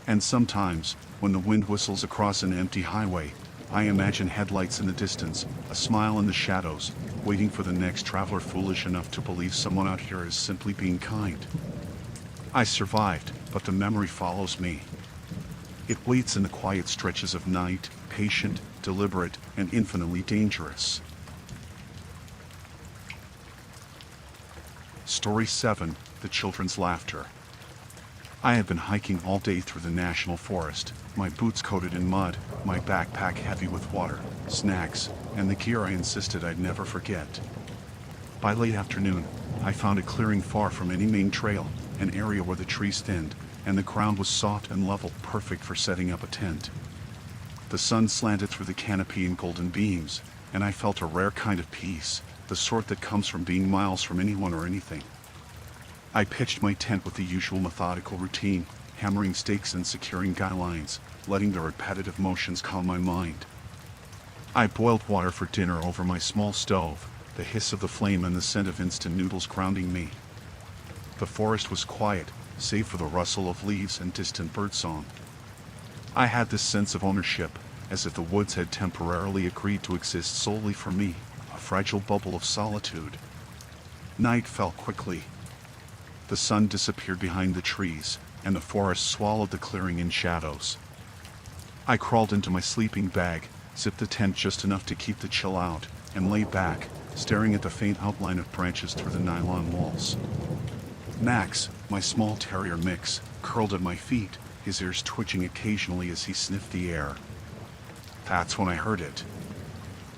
And sometimes, when the wind whistles across an empty highway, I imagine headlights in the distance, a smile in the shadows, waiting for the next traveler foolish enough to believe someone out here is simply being kind. I survived, but the memory follows me. It waits in the quiet stretches of night, patient, deliberate, and infinitely dangerous. Story 7, The Children's Laughter. I had been hiking all day through the national forest, my boots coated in mud, my backpack heavy with water, snacks, and the gear I insisted I'd never forget. By late afternoon, I found a clearing far from any main trail, an area where the trees thinned, and the ground was soft and level, perfect for setting up a tent. The sun slanted through the canopy in golden beams, and I felt a rare kind of peace, the sort that comes from being miles from anyone or anything. I pitched my tent with the usual methodical routine, hammering stakes and securing guy lines, letting the repetitive motions calm my mind. I boiled water for dinner over my small stove, the hiss of the flame and the scent of instant noodles grounding me. The forest was quiet, save for the rustle of leaves and distant birdsong. I had this sense of ownership, as if the woods had temporarily agreed to exist solely for me, a fragile bubble of solitude. Night fell quickly. The sun disappeared behind the trees, and the forest swallowed the clearing in shadows. I crawled into my sleeping bag, zipped the tent just enough to keep the chill out, and lay back, staring at the faint outline of branches through the nylon walls. Max, my small terrier mix, curled at my feet, his ears twitching occasionally as he sniffed the air. That's when I heard it.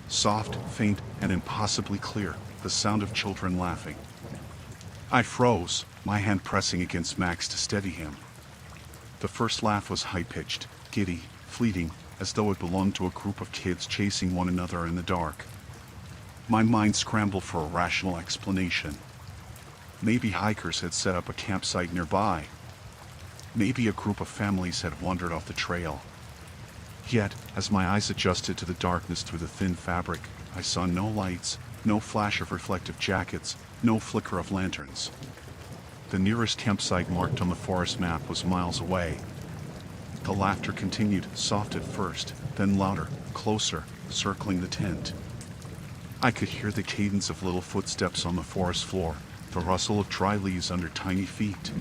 Soft, faint, and impossibly clear, the sound of children laughing. I froze, my hand pressing against Max to steady him. The first laugh was high-pitched, giddy, fleeting, as though it belonged to a group of kids chasing one another in the dark. My mind scrambled for a rational explanation. Maybe hikers had set up a campsite nearby. Maybe a group of families had wandered off the trail. Yet, as my eyes adjusted to the darkness through the thin fabric, I saw no lights, no flash of reflective jackets, no flicker of lanterns. The nearest campsite marked on the forest map was miles away. The laughter continued, soft at first, then louder, closer, circling the tent. I could hear the cadence of little footsteps on the forest floor, the rustle of dry leaves under tiny feet.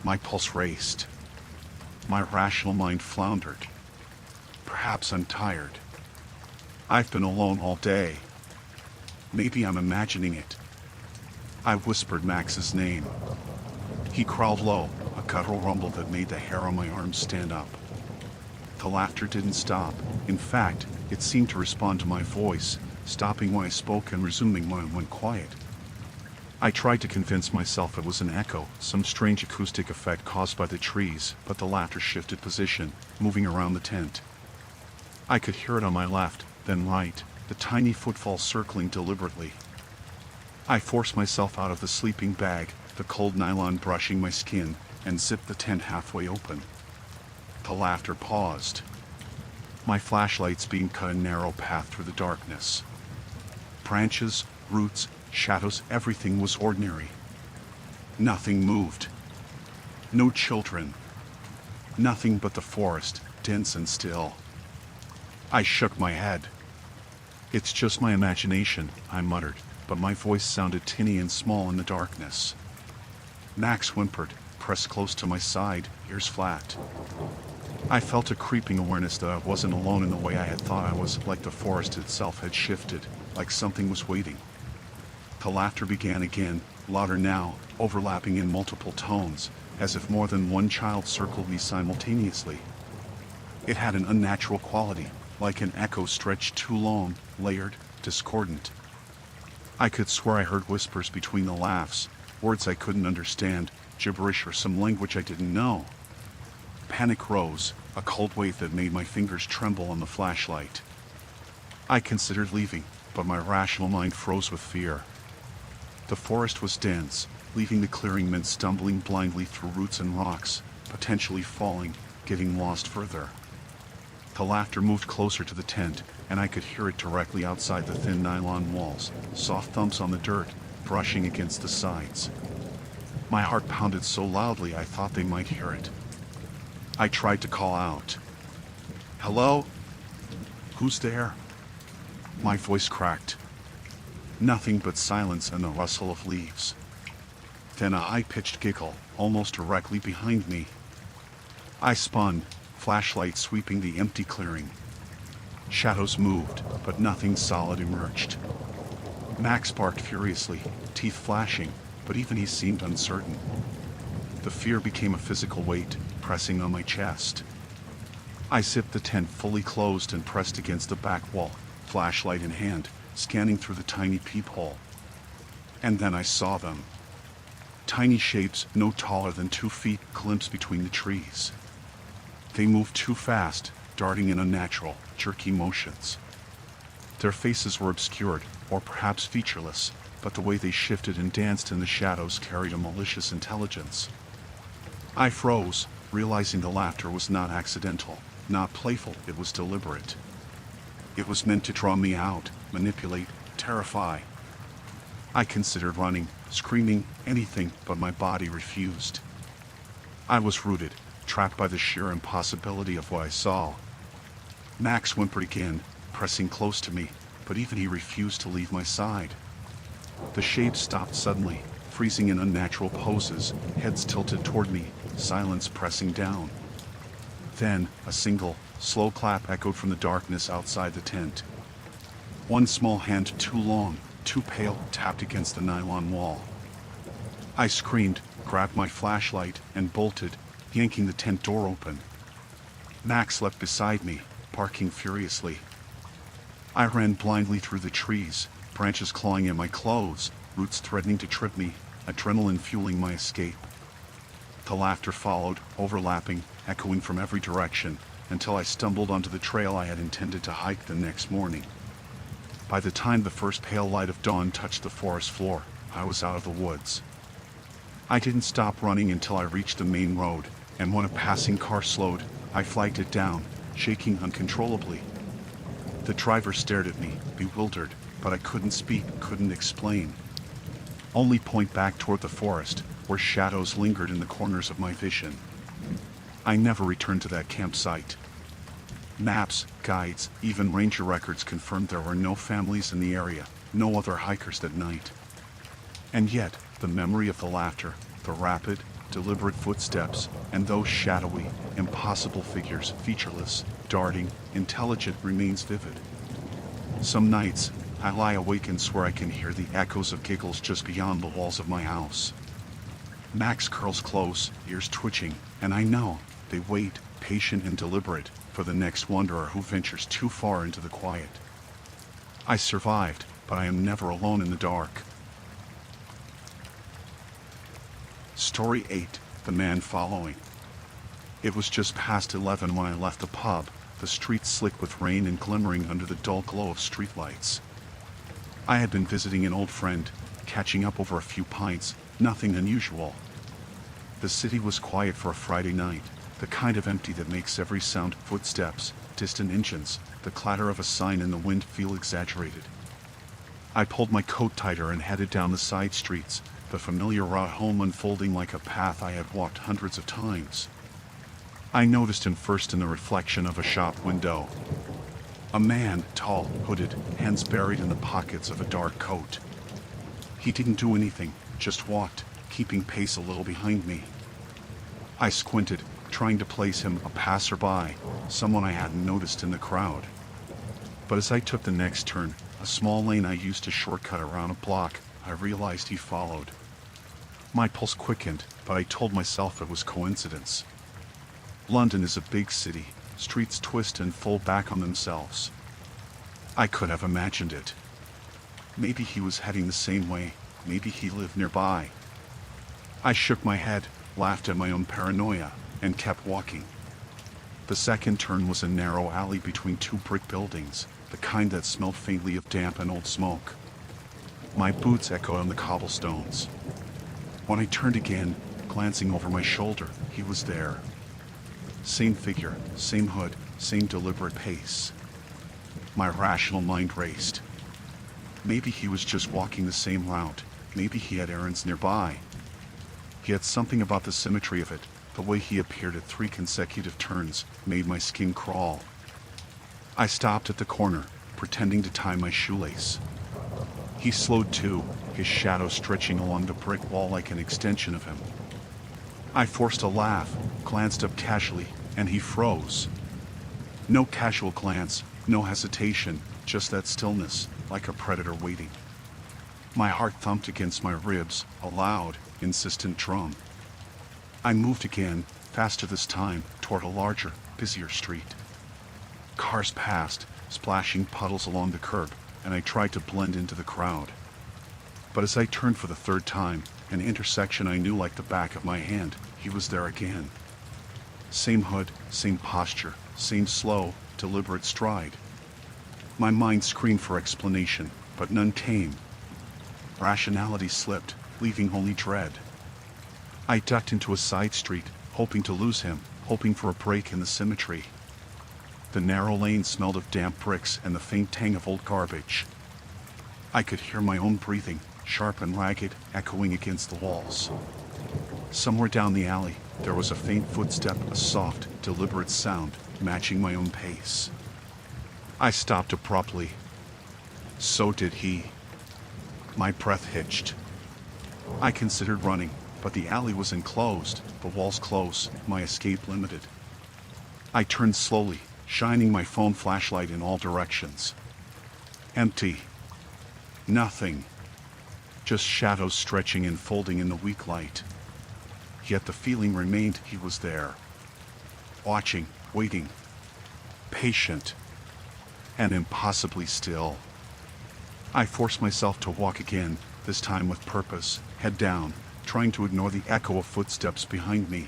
My pulse raced. My rational mind floundered. Perhaps I'm tired. I've been alone all day. Maybe I'm imagining it. I whispered Max's name. He crawled low, a guttural rumble that made the hair on my arms stand up. The laughter didn't stop. In fact, it seemed to respond to my voice, stopping when I spoke and resuming when I went quiet. I tried to convince myself it was an echo, some strange acoustic effect caused by the trees, but the laughter shifted position, moving around the tent. I could hear it on my left, then right, the tiny footfalls circling deliberately. I forced myself out of the sleeping bag, the cold nylon brushing my skin, and zipped the tent halfway open. The laughter paused. My flashlight's being cut a narrow path through the darkness. Branches, roots, shadows, everything was ordinary. Nothing moved. No children. Nothing but the forest, dense and still. I shook my head. It's just my imagination, I muttered, but my voice sounded tinny and small in the darkness. Max whimpered, pressed close to my side, ears flat. I felt a creeping awareness that I wasn't alone in the way I had thought I was, like the forest itself had shifted, like something was waiting. The laughter began again, louder now, overlapping in multiple tones, as if more than one child circled me simultaneously. It had an unnatural quality, like an echo stretched too long, layered, discordant. I could swear I heard whispers between the laughs, words I couldn't understand, gibberish or some language I didn't know. Panic rose, a cold wave that made my fingers tremble on the flashlight. I considered leaving, but my rational mind froze with fear. The forest was dense, leaving the clearing meant stumbling blindly through roots and rocks, potentially falling, getting lost further. The laughter moved closer to the tent, and I could hear it directly outside the thin nylon walls, soft thumps on the dirt, brushing against the sides. My heart pounded so loudly I thought they might hear it. I tried to call out. "Hello? Who's there?" My voice cracked. Nothing but silence and the rustle of leaves. Then a high-pitched giggle, almost directly behind me. I spun, flashlight sweeping the empty clearing. Shadows moved, but nothing solid emerged. Max barked furiously, teeth flashing, but even he seemed uncertain. The fear became a physical weight, pressing on my chest. I zipped the tent fully closed and pressed against the back wall, flashlight in hand, scanning through the tiny peephole. And then I saw them. Tiny shapes no taller than 2 feet glimpsed between the trees. They moved too fast, darting in unnatural, jerky motions. Their faces were obscured, or perhaps featureless, but the way they shifted and danced in the shadows carried a malicious intelligence. I froze, realizing the laughter was not accidental, not playful, it was deliberate. It was meant to draw me out, manipulate, terrify. I considered running, screaming, anything, but my body refused. I was rooted, trapped by the sheer impossibility of what I saw. Max whimpered again, pressing close to me, but even he refused to leave my side. The shapes stopped suddenly, freezing in unnatural poses, heads tilted toward me, silence pressing down. Then, a single, slow clap echoed from the darkness outside the tent. One small hand, too long, too pale, tapped against the nylon wall. I screamed, grabbed my flashlight, and bolted, yanking the tent door open. Max leapt beside me, barking furiously. I ran blindly through the trees, branches clawing at my clothes, roots threatening to trip me, adrenaline fueling my escape. The laughter followed, overlapping, echoing from every direction, until I stumbled onto the trail I had intended to hike the next morning. By the time the first pale light of dawn touched the forest floor, I was out of the woods. I didn't stop running until I reached the main road, and when a passing car slowed, I flagged it down, shaking uncontrollably. The driver stared at me, bewildered, but I couldn't speak, couldn't explain. Only point back toward the forest, where shadows lingered in the corners of my vision. I never returned to that campsite. Maps, guides, even ranger records confirmed there were no families in the area, no other hikers that night. And yet, the memory of the laughter, the rapid, deliberate footsteps, and those shadowy, impossible figures, featureless, darting, intelligent, remains vivid. Some nights, I lie awake and swear I can hear the echoes of giggles just beyond the walls of my house. Max curls close, ears twitching, and I know they wait, patient and deliberate, for the next wanderer who ventures too far into the quiet. I survived, but I am never alone in the dark. Story 8. The Man Following. It was just past 11 when I left the pub, the streets slick with rain and glimmering under the dull glow of streetlights. I had been visiting an old friend, catching up over a few pints, nothing unusual. The city was quiet for a Friday night, the kind of empty that makes every sound, footsteps, distant engines, the clatter of a sign in the wind feel exaggerated. I pulled my coat tighter and headed down the side streets, the familiar route home unfolding like a path I had walked hundreds of times. I noticed him first in the reflection of a shop window. A man, tall, hooded, hands buried in the pockets of a dark coat. He didn't do anything, just walked, keeping pace a little behind me. I squinted, trying to place him, a passerby, someone I hadn't noticed in the crowd. But as I took the next turn, a small lane I used to shortcut around a block, I realized he followed. My pulse quickened, but I told myself it was coincidence. London is a big city, streets twist and fold back on themselves. I could have imagined it. Maybe he was heading the same way, maybe he lived nearby. I shook my head, laughed at my own paranoia, and kept walking. The second turn was a narrow alley between two brick buildings, the kind that smelled faintly of damp and old smoke. My boots echoed on the cobblestones. When I turned again, glancing over my shoulder, he was there. Same figure, same hood, same deliberate pace. My rational mind raced. Maybe he was just walking the same route. Maybe he had errands nearby. Yet something about the symmetry of it, the way he appeared at 3 consecutive turns, made my skin crawl. I stopped at the corner, pretending to tie my shoelace. He slowed too, his shadow stretching along the brick wall like an extension of him. I forced a laugh, glanced up casually, and he froze. No casual glance, no hesitation, just that stillness, like a predator waiting. My heart thumped against my ribs, a loud, insistent drum. I moved again, faster this time, toward a larger, busier street. Cars passed, splashing puddles along the curb, and I tried to blend into the crowd. But as I turned for the third time, an intersection I knew like the back of my hand, he was there again. Same hood, same posture, same slow, deliberate stride. My mind screamed for explanation, but none came. Rationality slipped, leaving only dread. I ducked into a side street, hoping to lose him, hoping for a break in the symmetry. The narrow lane smelled of damp bricks and the faint tang of old garbage. I could hear my own breathing, sharp and ragged, echoing against the walls. Somewhere down the alley, there was a faint footstep, a soft, deliberate sound, matching my own pace. I stopped abruptly. So did he. My breath hitched. I considered running, but the alley was enclosed, the walls close, my escape limited. I turned slowly, shining my phone flashlight in all directions. Empty. Nothing. Just shadows stretching and folding in the weak light. Yet the feeling remained he was there. Watching, waiting. Patient. And impossibly still. I forced myself to walk again, this time with purpose, head down, trying to ignore the echo of footsteps behind me.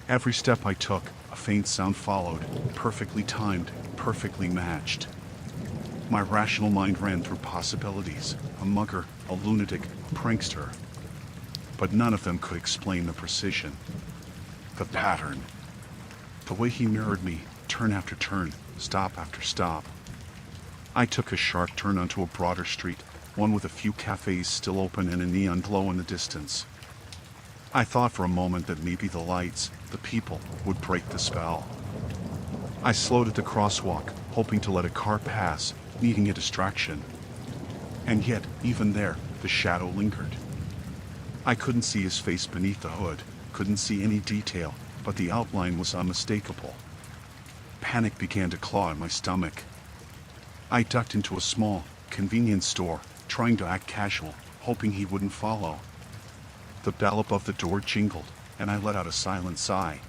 Every step I took, a faint sound followed, perfectly timed, perfectly matched. My rational mind ran through possibilities: a mugger, a lunatic, a prankster. But none of them could explain the precision. The pattern. The way he mirrored me, turn after turn, stop after stop. I took a sharp turn onto a broader street, one with a few cafes still open and a neon glow in the distance. I thought for a moment that maybe the lights, the people, would break the spell. I slowed at the crosswalk, hoping to let a car pass, needing a distraction. And yet, even there, the shadow lingered. I couldn't see his face beneath the hood, couldn't see any detail, but the outline was unmistakable. Panic began to claw at my stomach. I ducked into a small, convenience store, trying to act casual, hoping he wouldn't follow. The bell above the door jingled, and I let out a silent sigh.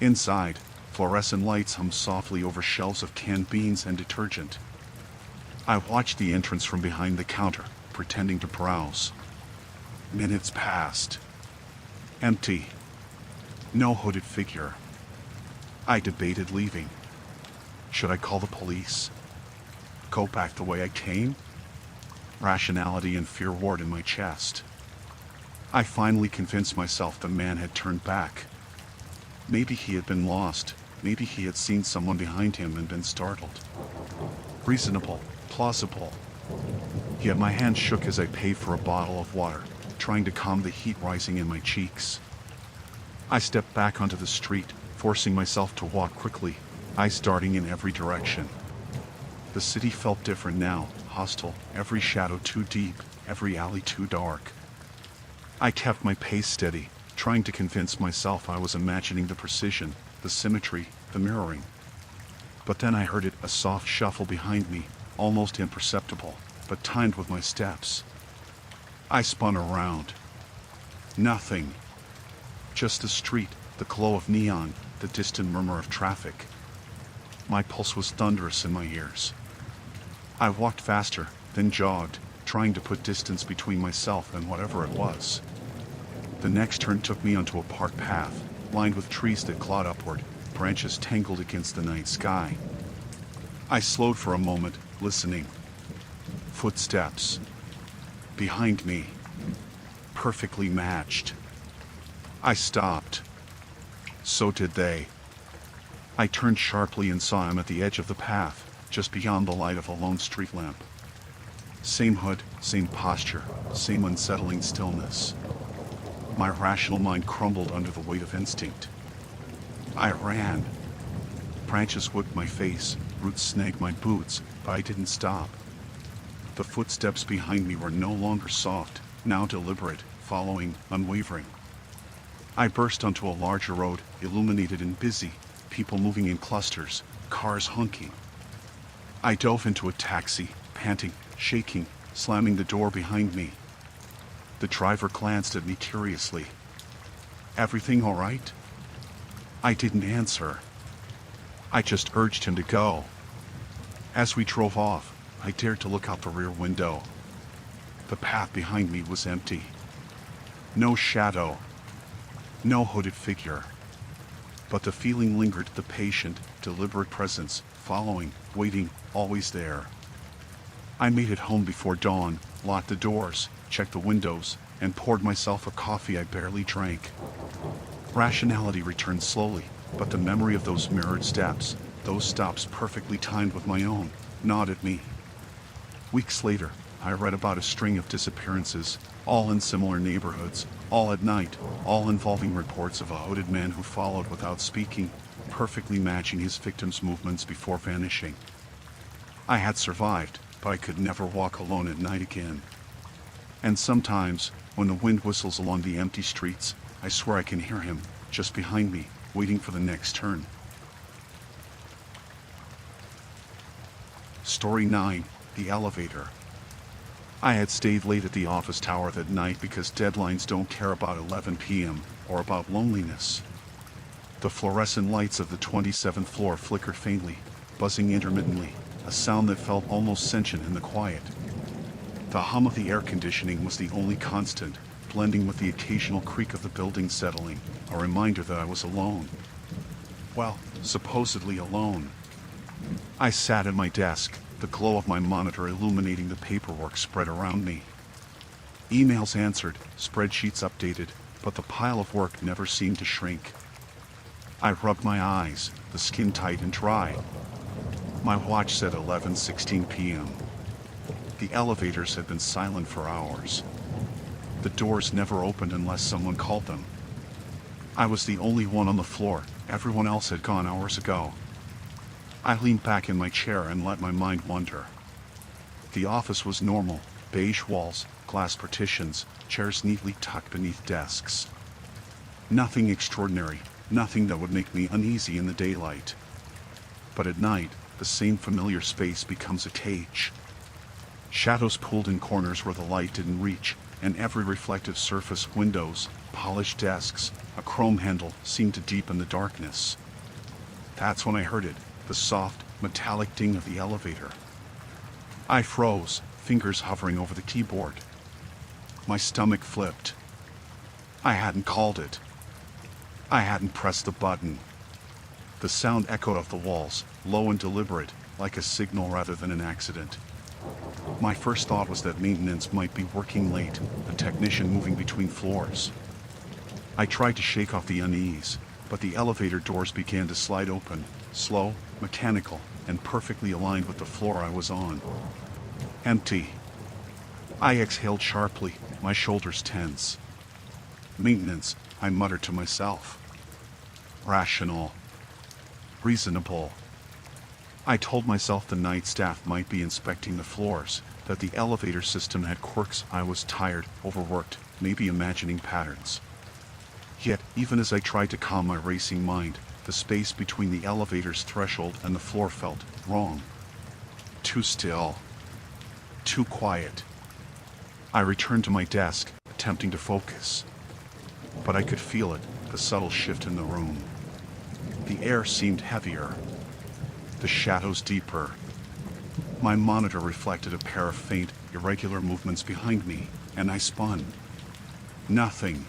Inside, fluorescent lights hummed softly over shelves of canned beans and detergent. I watched the entrance from behind the counter, pretending to browse. Minutes passed. Empty. No hooded figure. I debated leaving. Should I call the police? Go back the way I came? Rationality and fear warred in my chest. I finally convinced myself the man had turned back. Maybe he had been lost. Maybe he had seen someone behind him and been startled. Reasonable, plausible. Yet my hand shook as I paid for a bottle of water, trying to calm the heat rising in my cheeks. I stepped back onto the street, forcing myself to walk quickly, eyes darting in every direction. The city felt different now, hostile, every shadow too deep, every alley too dark. I kept my pace steady, trying to convince myself I was imagining the precision, the symmetry, the mirroring. But then I heard it, a soft shuffle behind me, almost imperceptible, but timed with my steps. I spun around. Nothing. Just the street, the glow of neon, the distant murmur of traffic. My pulse was thunderous in my ears. I walked faster, then jogged, trying to put distance between myself and whatever it was. The next turn took me onto a park path, lined with trees that clawed upward, branches tangled against the night sky. I slowed for a moment, listening. Footsteps. Behind me. Perfectly matched. I stopped. So did they. I turned sharply and saw him at the edge of the path, just beyond the light of a lone street lamp. Same hood, same posture, same unsettling stillness. My rational mind crumbled under the weight of instinct. I ran. Branches whipped my face, roots snagged my boots, but I didn't stop. The footsteps behind me were no longer soft, now deliberate, following, unwavering. I burst onto a larger road, illuminated and busy, people moving in clusters, cars honking. I dove into a taxi, panting, shaking, slamming the door behind me. The driver glanced at me curiously. Everything all right? I didn't answer. I just urged him to go. As we drove off, I dared to look out the rear window. The path behind me was empty. No shadow. No hooded figure. But the feeling lingered, the patient, deliberate presence, following, waiting, always there. I made it home before dawn, locked the doors, checked the windows, and poured myself a coffee I barely drank. Rationality returned slowly, but the memory of those mirrored steps, those stops perfectly timed with my own, gnawed at me. Weeks later, I read about a string of disappearances, all in similar neighborhoods, all at night, all involving reports of a hooded man who followed without speaking, perfectly matching his victim's movements before vanishing. I had survived, but I could never walk alone at night again. And sometimes, when the wind whistles along the empty streets, I swear I can hear him, just behind me, waiting for the next turn. Story 9, The Elevator. I had stayed late at the office tower that night because deadlines don't care about 11 p.m. or about loneliness. The fluorescent lights of the 27th floor flickered faintly, buzzing intermittently, a sound that felt almost sentient in the quiet. The hum of the air conditioning was the only constant, blending with the occasional creak of the building settling, a reminder that I was alone. Well, supposedly alone. I sat at my desk, the glow of my monitor illuminating the paperwork spread around me. Emails answered, spreadsheets updated, but the pile of work never seemed to shrink. I rubbed my eyes, the skin tight and dry. My watch said 11:16 p.m. The elevators had been silent for hours. The doors never opened unless someone called them. I was the only one on the floor, everyone else had gone hours ago. I leaned back in my chair and let my mind wander. The office was normal, beige walls, glass partitions, chairs neatly tucked beneath desks. Nothing extraordinary, nothing that would make me uneasy in the daylight. But at night, the same familiar space becomes a cage. Shadows pooled in corners where the light didn't reach, and every reflective surface, windows, polished desks, a chrome handle, seemed to deepen the darkness. That's when I heard it, the soft, metallic ding of the elevator. I froze, fingers hovering over the keyboard. My stomach flipped. I hadn't called it. I hadn't pressed the button. The sound echoed off the walls, low and deliberate, like a signal rather than an accident. My first thought was that maintenance might be working late, a technician moving between floors. I tried to shake off the unease, but the elevator doors began to slide open, slow, mechanical, and perfectly aligned with the floor I was on. Empty. I exhaled sharply, my shoulders tense. Maintenance, I muttered to myself. Rational. Reasonable. I told myself the night staff might be inspecting the floors, that the elevator system had quirks. I was tired, overworked, maybe imagining patterns. Yet, even as I tried to calm my racing mind, the space between the elevator's threshold and the floor felt wrong. Too still. Too quiet. I returned to my desk, attempting to focus. But I could feel it, the subtle shift in the room. The air seemed heavier. The shadows deeper. My monitor reflected a pair of faint, irregular movements behind me, and I spun. Nothing.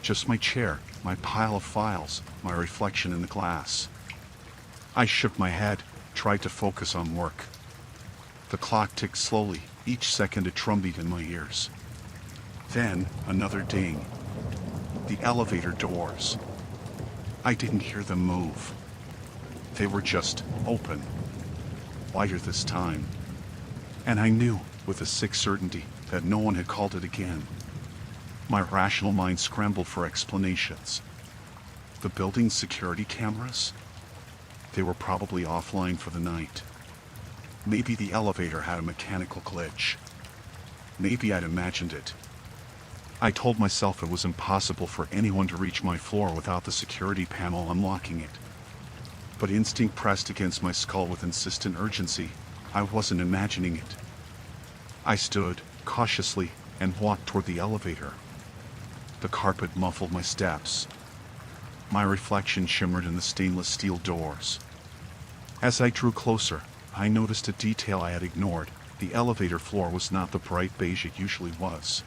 Just my chair, my pile of files, my reflection in the glass. I shook my head, tried to focus on work. The clock ticked slowly, each second a drumbeat in my ears. Then, another ding. The elevator doors. I didn't hear them move. They were just open. Wider this time. And I knew, with a sick certainty, that no one had called it again. My rational mind scrambled for explanations. The building's security cameras? They were probably offline for the night. Maybe the elevator had a mechanical glitch. Maybe I'd imagined it. I told myself it was impossible for anyone to reach my floor without the security panel unlocking it. But instinct pressed against my skull with insistent urgency. I wasn't imagining it. I stood, cautiously, and walked toward the elevator. The carpet muffled my steps. My reflection shimmered in the stainless steel doors. As I drew closer, I noticed a detail I had ignored. The elevator floor was not the bright beige it usually was.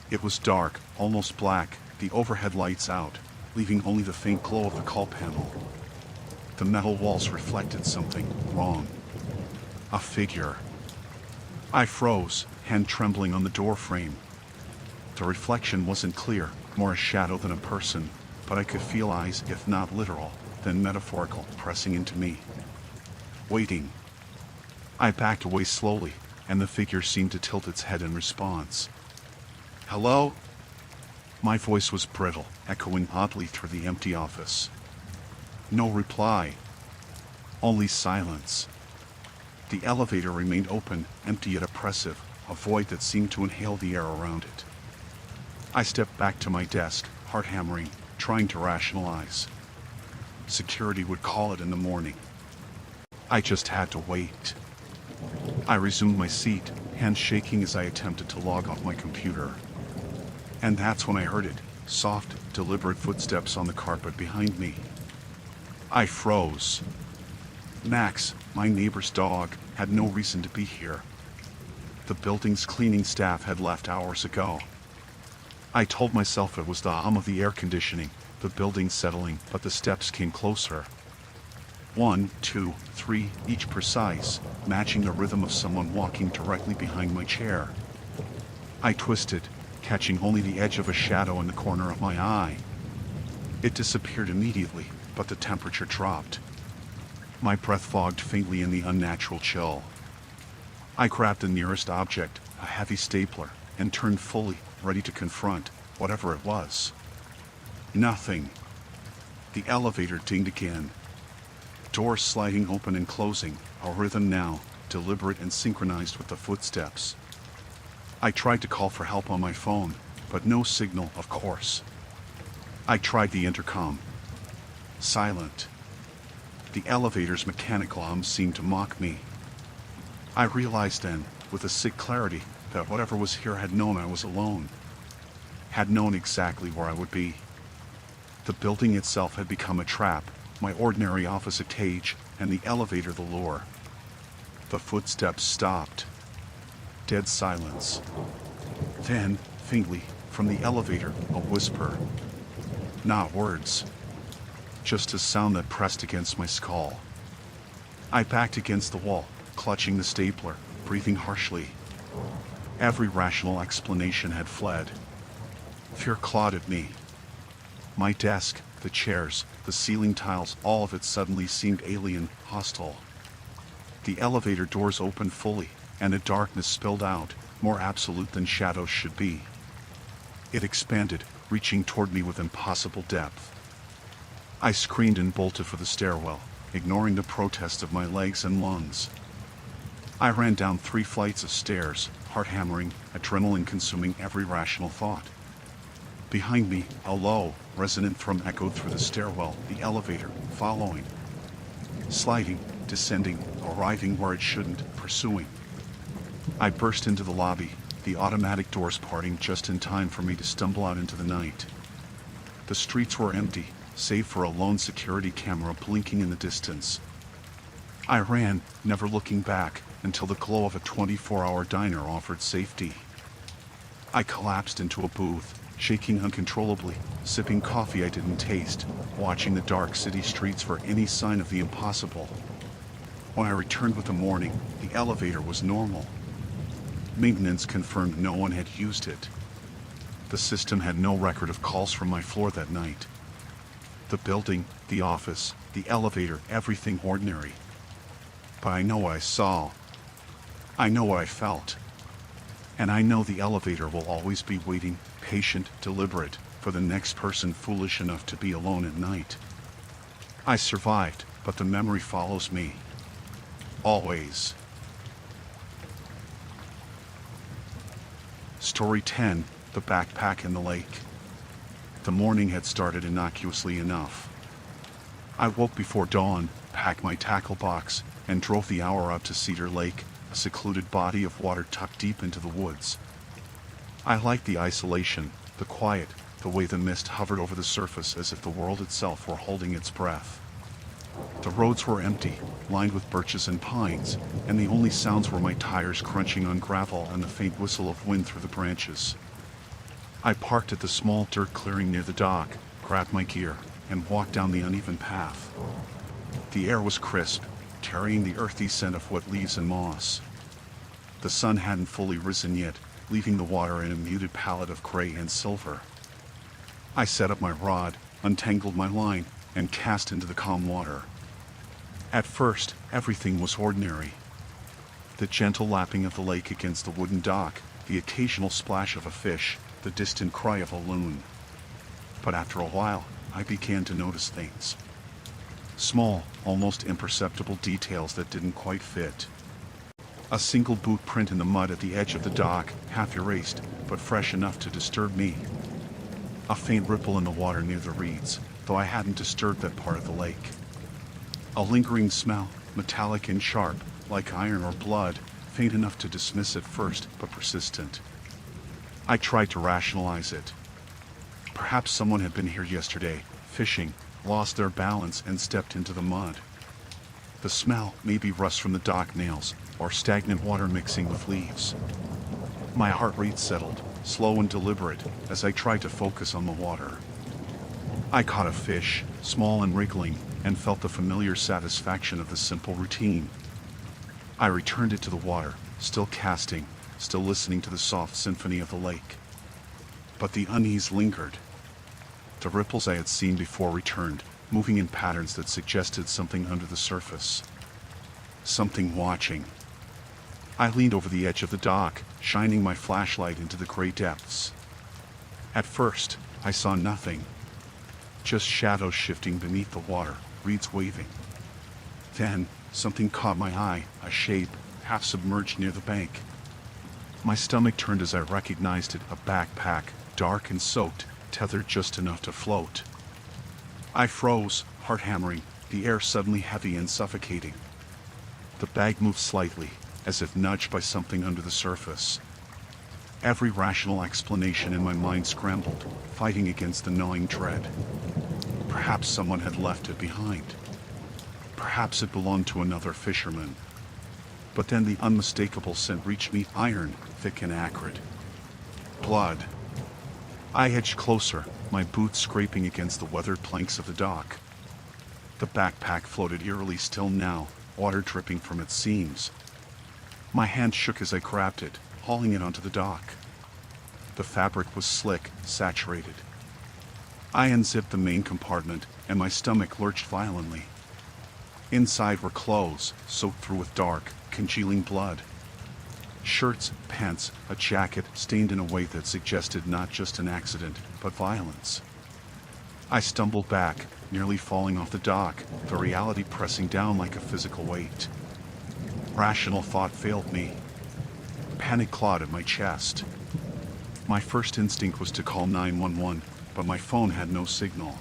It was dark, almost black, the overhead lights out, leaving only the faint glow of the call panel. The metal walls reflected something wrong. A figure. I froze, hand trembling on the door frame. The reflection wasn't clear, more a shadow than a person, but I could feel eyes, if not literal, then metaphorical, pressing into me. Waiting. I backed away slowly, and the figure seemed to tilt its head in response. Hello? My voice was brittle, echoing oddly through the empty office. No reply. Only silence. The elevator remained open, empty yet oppressive, a void that seemed to inhale the air around it. I stepped back to my desk, heart hammering, trying to rationalize. Security would call it in the morning. I just had to wait. I resumed my seat, hands shaking as I attempted to log off my computer. And that's when I heard it, soft, deliberate footsteps on the carpet behind me. I froze. Max, my neighbor's dog, had no reason to be here. The building's cleaning staff had left hours ago. I told myself it was the hum of the air conditioning, the building settling, but the steps came closer. 1, 2, 3, each precise, matching the rhythm of someone walking directly behind my chair. I twisted, catching only the edge of a shadow in the corner of my eye. It disappeared immediately, but the temperature dropped. My breath fogged faintly in the unnatural chill. I grabbed the nearest object, a heavy stapler, and turned fully, ready to confront whatever it was. Nothing. The elevator dinged again. Doors sliding open and closing, a rhythm now, deliberate and synchronized with the footsteps. I tried to call for help on my phone, but no signal, of course. I tried the intercom. Silent. The elevator's mechanical hum seemed to mock me. I realized then, with a sick clarity, that whatever was here had known I was alone. Had known exactly where I would be. The building itself had become a trap, my ordinary office a cage, and the elevator the lure. The footsteps stopped. Dead silence. Then, faintly, from the elevator, a whisper. Not words. Just a sound that pressed against my skull. I backed against the wall, clutching the stapler, breathing harshly. Every rational explanation had fled. Fear clawed at me. My desk, the chairs, the ceiling tiles, all of it suddenly seemed alien, hostile. The elevator doors opened fully, and a darkness spilled out, more absolute than shadows should be. It expanded, reaching toward me with impossible depth. I screamed and bolted for the stairwell, ignoring the protest of my legs and lungs. I ran down 3 flights of stairs, heart hammering, adrenaline consuming every rational thought. Behind me, a low, resonant thrum echoed through the stairwell, the elevator, following. Sliding, descending, arriving where it shouldn't, pursuing. I burst into the lobby, the automatic doors parting just in time for me to stumble out into the night. The streets were empty, save for a lone security camera blinking in the distance. I ran, never looking back, until the glow of a 24-hour diner offered safety. I collapsed into a booth, shaking uncontrollably, sipping coffee I didn't taste, watching the dark city streets for any sign of the impossible. When I returned with the morning, the elevator was normal. Maintenance confirmed no one had used it. The system had no record of calls from my floor that night. The building, the office, the elevator, everything ordinary. But I know what I saw. I know what I felt. And I know the elevator will always be waiting, patient, deliberate, for the next person foolish enough to be alone at night. I survived, but the memory follows me. Always. Story 10, The Backpack in the Lake. The morning had started innocuously enough. I woke before dawn, packed my tackle box, and drove the hour up to Cedar Lake, a secluded body of water tucked deep into the woods. I liked the isolation, the quiet, the way the mist hovered over the surface as if the world itself were holding its breath. The roads were empty, lined with birches and pines, and the only sounds were my tires crunching on gravel and the faint whistle of wind through the branches. I parked at the small dirt clearing near the dock, grabbed my gear, and walked down the uneven path. The air was crisp, carrying the earthy scent of wet leaves and moss. The sun hadn't fully risen yet, leaving the water in a muted palette of gray and silver. I set up my rod, untangled my line, and cast into the calm water. At first, everything was ordinary. The gentle lapping of the lake against the wooden dock, the occasional splash of a fish, the distant cry of a loon. But after a while, I began to notice things. Small, almost imperceptible details that didn't quite fit. A single boot print in the mud at the edge of the dock, half erased, but fresh enough to disturb me. A faint ripple in the water near the reeds, though I hadn't disturbed that part of the lake. A lingering smell, metallic and sharp, like iron or blood, faint enough to dismiss at first, but persistent. I tried to rationalize it. Perhaps someone had been here yesterday, fishing, lost their balance and stepped into the mud. The smell may be rust from the dock nails, or stagnant water mixing with leaves. My heart rate settled, slow and deliberate, as I tried to focus on the water. I caught a fish, small and wriggling, and felt the familiar satisfaction of the simple routine. I returned it to the water, still casting, still listening to the soft symphony of the lake. But the unease lingered. The ripples I had seen before returned, moving in patterns that suggested something under the surface. Something watching. I leaned over the edge of the dock, shining my flashlight into the gray depths. At first, I saw nothing. Just shadows shifting beneath the water, reeds waving. Then, something caught my eye, a shape, half submerged near the bank. My stomach turned as I recognized it, a backpack, dark and soaked, tethered just enough to float. I froze, heart hammering, the air suddenly heavy and suffocating. The bag moved slightly, as if nudged by something under the surface. Every rational explanation in my mind scrambled, fighting against the gnawing dread. Perhaps someone had left it behind. Perhaps it belonged to another fisherman. But then the unmistakable scent reached me, iron, thick and acrid. Blood. I edged closer, my boots scraping against the weathered planks of the dock. The backpack floated eerily still now, water dripping from its seams. My hand shook as I grabbed it, hauling it onto the dock. The fabric was slick, saturated. I unzipped the main compartment, and my stomach lurched violently. Inside were clothes, soaked through with dark, congealing blood. Shirts, pants, a jacket stained in a way that suggested not just an accident, but violence. I stumbled back, nearly falling off the dock, the reality pressing down like a physical weight. Rational thought failed me. Panic clawed at my chest. My first instinct was to call 911, but my phone had no signal.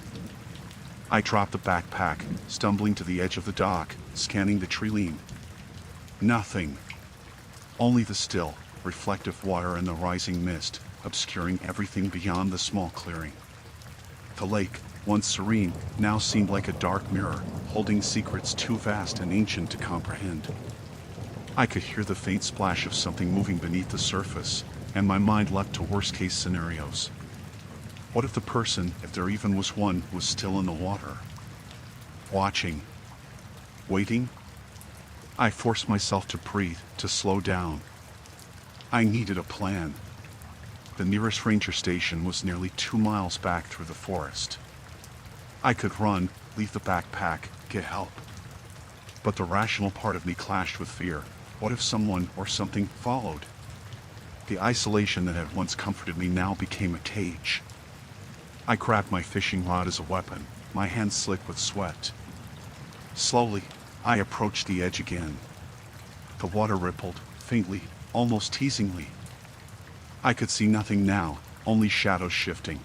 I dropped the backpack, stumbling to the edge of the dock, scanning the treeline. Nothing. Only the still, reflective water and the rising mist, obscuring everything beyond the small clearing. The lake, once serene, now seemed like a dark mirror, holding secrets too vast and ancient to comprehend. I could hear the faint splash of something moving beneath the surface, and my mind leapt to worst-case scenarios. What if the person, if there even was one, was still in the water? Watching. Waiting? I forced myself to breathe, to slow down. I needed a plan. The nearest ranger station was nearly 2 miles back through the forest. I could run, leave the backpack, get help. But the rational part of me clashed with fear. What if someone or something followed? The isolation that had once comforted me now became a cage. I grabbed my fishing rod as a weapon, my hands slick with sweat. Slowly, I approached the edge again. The water rippled, faintly, almost teasingly. I could see nothing now, only shadows shifting.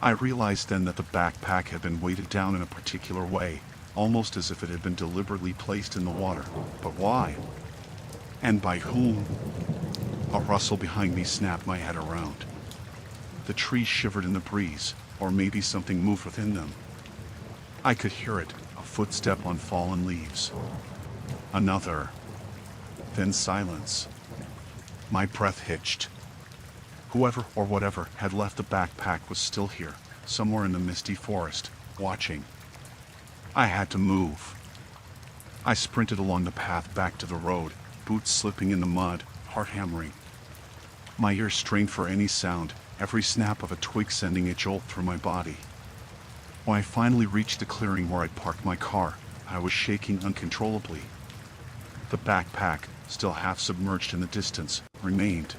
I realized then that the backpack had been weighted down in a particular way, almost as if it had been deliberately placed in the water. But why? And by whom? A rustle behind me snapped my head around. The trees shivered in the breeze, or maybe something moved within them. I could hear it, a footstep on fallen leaves. Another. Then silence. My breath hitched. Whoever or whatever had left the backpack was still here, somewhere in the misty forest, watching. I had to move. I sprinted along the path back to the road, boots slipping in the mud, heart hammering. My ears strained for any sound, every snap of a twig sending a jolt through my body. When I finally reached the clearing where I'd parked my car, I was shaking uncontrollably. The backpack, still half submerged in the distance, remained.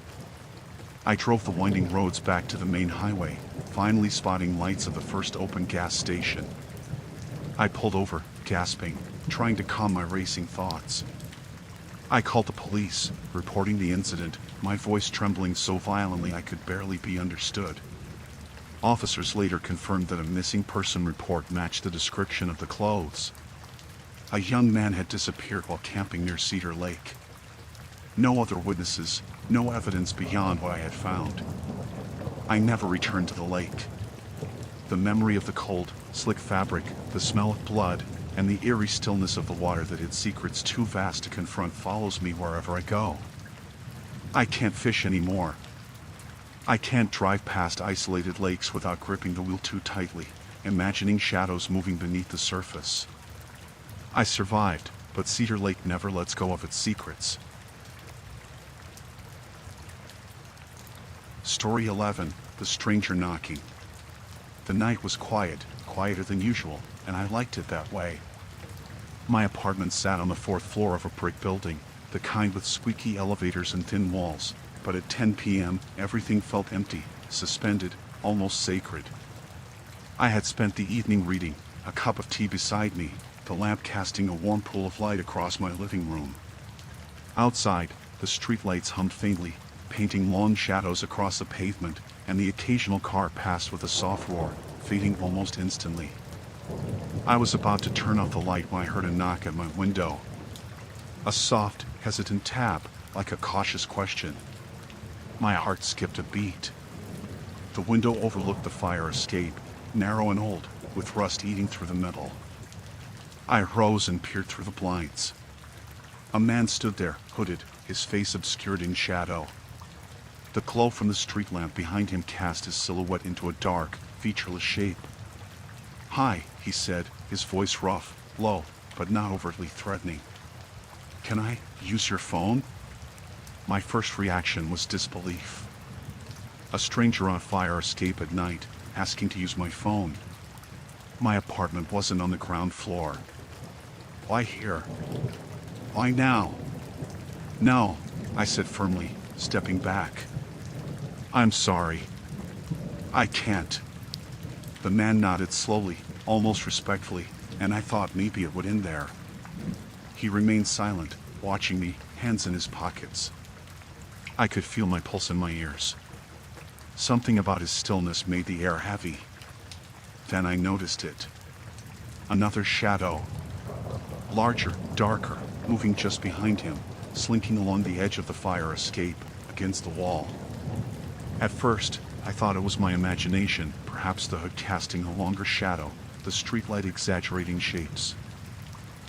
I drove the winding roads back to the main highway, finally spotting lights of the first open gas station. I pulled over, gasping, trying to calm my racing thoughts. I called the police, reporting the incident, my voice trembling so violently I could barely be understood. Officers later confirmed that a missing person report matched the description of the clothes. A young man had disappeared while camping near Cedar Lake. No other witnesses, no evidence beyond what I had found. I never returned to the lake. The memory of the cold, slick fabric, the smell of blood, and the eerie stillness of the water that hid secrets too vast to confront follows me wherever I go. I can't fish anymore. I can't drive past isolated lakes without gripping the wheel too tightly, imagining shadows moving beneath the surface. I survived, but Cedar Lake never lets go of its secrets. Story 11, The Stranger Knocking. The night was quiet, quieter than usual, and I liked it that way. My apartment sat on the 4th floor of a brick building, the kind with squeaky elevators and thin walls, but at 10 p.m. everything felt empty, suspended, almost sacred. I had spent the evening reading, a cup of tea beside me, the lamp casting a warm pool of light across my living room. Outside, the streetlights hummed faintly, painting long shadows across the pavement, and the occasional car passed with a soft roar, fading almost instantly. I was about to turn off the light when I heard a knock at my window. A soft, hesitant tap, like a cautious question. My heart skipped a beat. The window overlooked the fire escape, narrow and old, with rust eating through the metal. I rose and peered through the blinds. A man stood there, hooded, his face obscured in shadow. The glow from the street lamp behind him cast his silhouette into a dark, featureless shape. "Hi," he said, his voice rough, low, but not overtly threatening. "Can I use your phone?" My first reaction was disbelief. A stranger on a fire escape at night, asking to use my phone. My apartment wasn't on the ground floor. Why here? Why now? "No," I said firmly, stepping back. "I'm sorry. I can't." The man nodded slowly, almost respectfully, and I thought maybe it would end there. He remained silent, watching me, hands in his pockets. I could feel my pulse in my ears. Something about his stillness made the air heavy. Then I noticed it. Another shadow. Larger, darker, moving just behind him, slinking along the edge of the fire escape, against the wall. At first, I thought it was my imagination, perhaps the hood casting a longer shadow, the streetlight exaggerating shapes.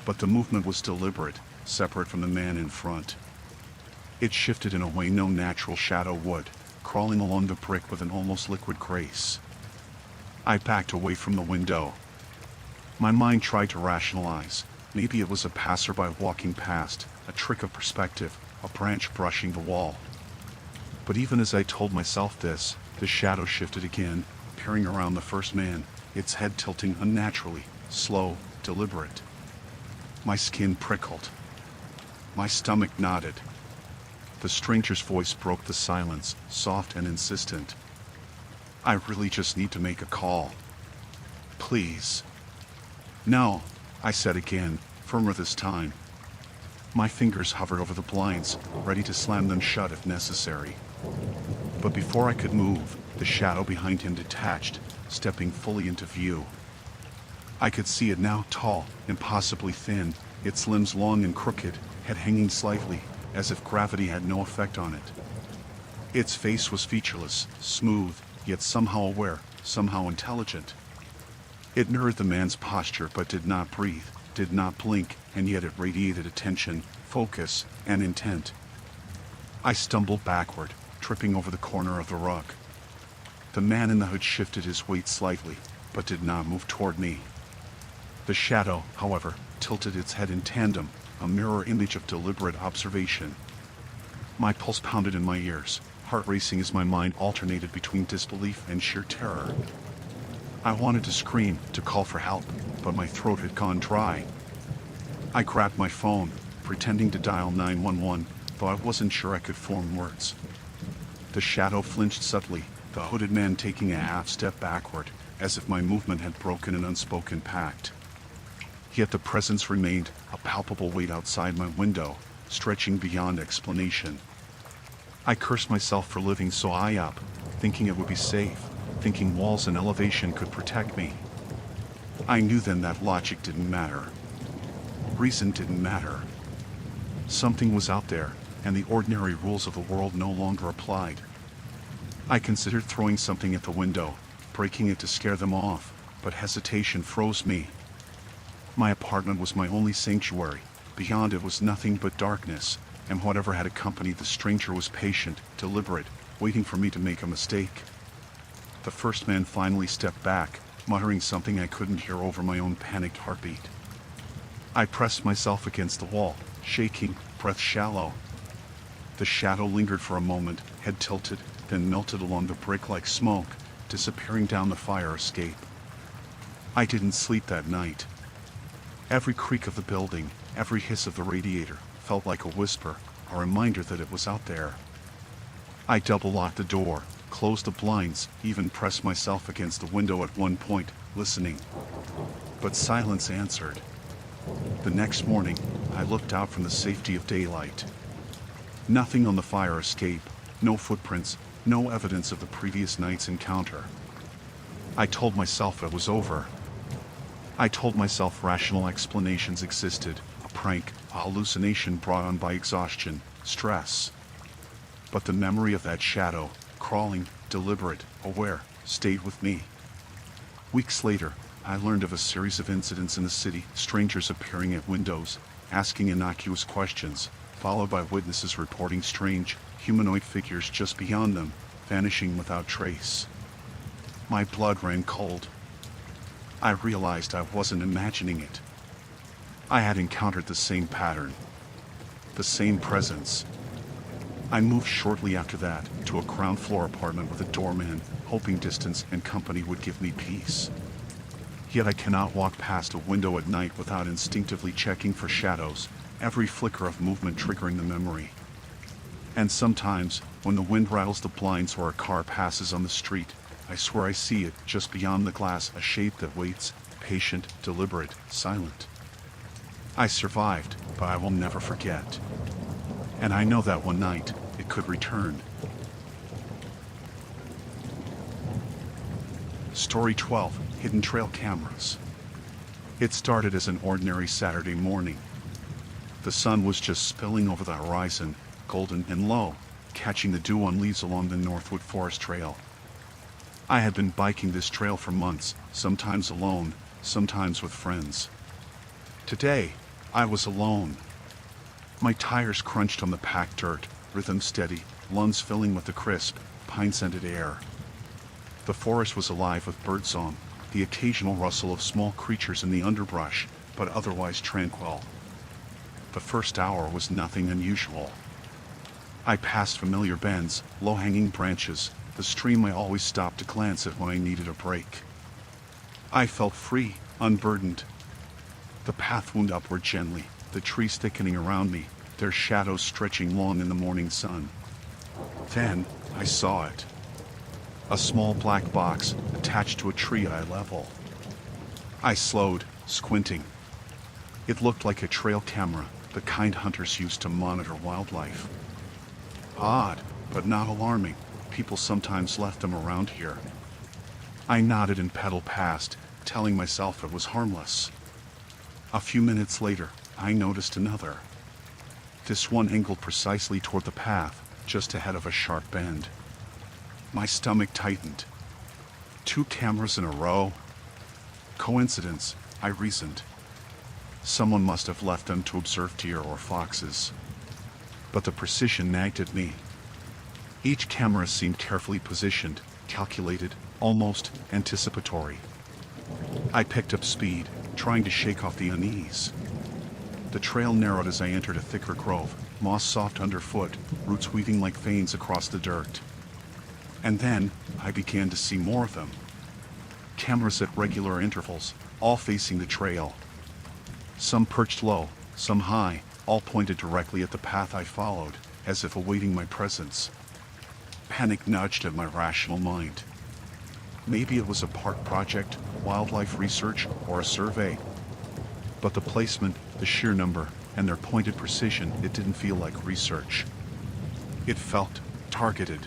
But the movement was deliberate, separate from the man in front. It shifted in a way no natural shadow would, crawling along the brick with an almost liquid grace. I backed away from the window. My mind tried to rationalize. Maybe it was a passerby walking past, a trick of perspective, a branch brushing the wall. But even as I told myself this, the shadow shifted again, peering around the first man, its head tilting unnaturally, slow, deliberate. My skin prickled. My stomach knotted. The stranger's voice broke the silence, soft and insistent. "I really just need to make a call. Please." "No," I said again, firmer this time. My fingers hovered over the blinds, ready to slam them shut if necessary. But before I could move, the shadow behind him detached, stepping fully into view. I could see it now, tall, impossibly thin, its limbs long and crooked, head hanging slightly, as if gravity had no effect on it. Its face was featureless, smooth, yet somehow aware, somehow intelligent. It mirrored the man's posture but did not breathe, did not blink, and yet it radiated attention, focus, and intent. I stumbled backward, tripping over the corner of the rug. The man in the hood shifted his weight slightly, but did not move toward me. The shadow, however, tilted its head in tandem, a mirror image of deliberate observation. My pulse pounded in my ears, heart racing as my mind alternated between disbelief and sheer terror. I wanted to scream, to call for help, but my throat had gone dry. I grabbed my phone, pretending to dial 911, though I wasn't sure I could form words. The shadow flinched subtly, the hooded man taking a half step backward, as if my movement had broken an unspoken pact. Yet the presence remained, a palpable weight outside my window, stretching beyond explanation. I cursed myself for living so high up, thinking it would be safe, thinking walls and elevation could protect me. I knew then that logic didn't matter. Reason didn't matter. Something was out there, and the ordinary rules of the world no longer applied. I considered throwing something at the window, breaking it to scare them off, but hesitation froze me. My apartment was my only sanctuary. Beyond it was nothing but darkness, and whatever had accompanied the stranger was patient, deliberate, waiting for me to make a mistake. The first man finally stepped back, muttering something I couldn't hear over my own panicked heartbeat. I pressed myself against the wall, shaking, breath shallow. The shadow lingered for a moment, head tilted, then melted along the brick like smoke, disappearing down the fire escape. I didn't sleep that night. Every creak of the building, every hiss of the radiator, felt like a whisper, a reminder that it was out there. I double-locked the door, closed the blinds, even pressed myself against the window at one point, listening. But silence answered. The next morning, I looked out from the safety of daylight. Nothing on the fire escape, no footprints, no evidence of the previous night's encounter. I told myself it was over. I told myself rational explanations existed, a prank, a hallucination brought on by exhaustion, stress. But the memory of that shadow, crawling, deliberate, aware, stayed with me. Weeks later, I learned of a series of incidents in the city, strangers appearing at windows, asking innocuous questions, followed by witnesses reporting strange, humanoid figures just beyond them, vanishing without trace. My blood ran cold. I realized I wasn't imagining it. I had encountered the same pattern, the same presence. I moved shortly after that to a ground floor apartment with a doorman, hoping distance and company would give me peace. Yet I cannot walk past a window at night without instinctively checking for shadows, every flicker of movement triggering the memory. And sometimes, when the wind rattles the blinds or a car passes on the street, I swear I see it, just beyond the glass, a shape that waits, patient, deliberate, silent. I survived, but I will never forget. And I know that one night, it could return. Story 12, Hidden Trail Cameras. It started as an ordinary Saturday morning. The sun was just spilling over the horizon, golden and low, catching the dew on leaves along the Northwood Forest Trail. I had been biking this trail for months, sometimes alone, sometimes with friends. Today, I was alone. My tires crunched on the packed dirt, rhythm steady, lungs filling with the crisp, pine-scented air. The forest was alive with birdsong, the occasional rustle of small creatures in the underbrush, but otherwise tranquil. The first hour was nothing unusual. I passed familiar bends, low-hanging branches, the stream I always stopped to glance at when I needed a break. I felt free, unburdened. The path wound upward gently, the trees thickening around me, their shadows stretching long in the morning sun. Then, I saw it. A small black box attached to a tree eye level. I slowed, squinting. It looked like a trail camera, the kind hunters use to monitor wildlife. Odd, but not alarming. People sometimes left them around here. I nodded and pedaled past, telling myself it was harmless. A few minutes later, I noticed another. This one angled precisely toward the path, just ahead of a sharp bend. My stomach tightened. 2 cameras in a row? Coincidence, I reasoned. Someone must have left them to observe deer or foxes. But the precision nagged at me. Each camera seemed carefully positioned, calculated, almost anticipatory. I picked up speed, trying to shake off the unease. The trail narrowed as I entered a thicker grove, moss soft underfoot, roots weaving like veins across the dirt. And then, I began to see more of them. Cameras at regular intervals, all facing the trail. Some perched low, some high, all pointed directly at the path I followed, as if awaiting my presence. Panic nudged at my rational mind. Maybe it was a park project, wildlife research, or a survey. But the placement, the sheer number, and their pointed precision, it didn't feel like research. It felt targeted.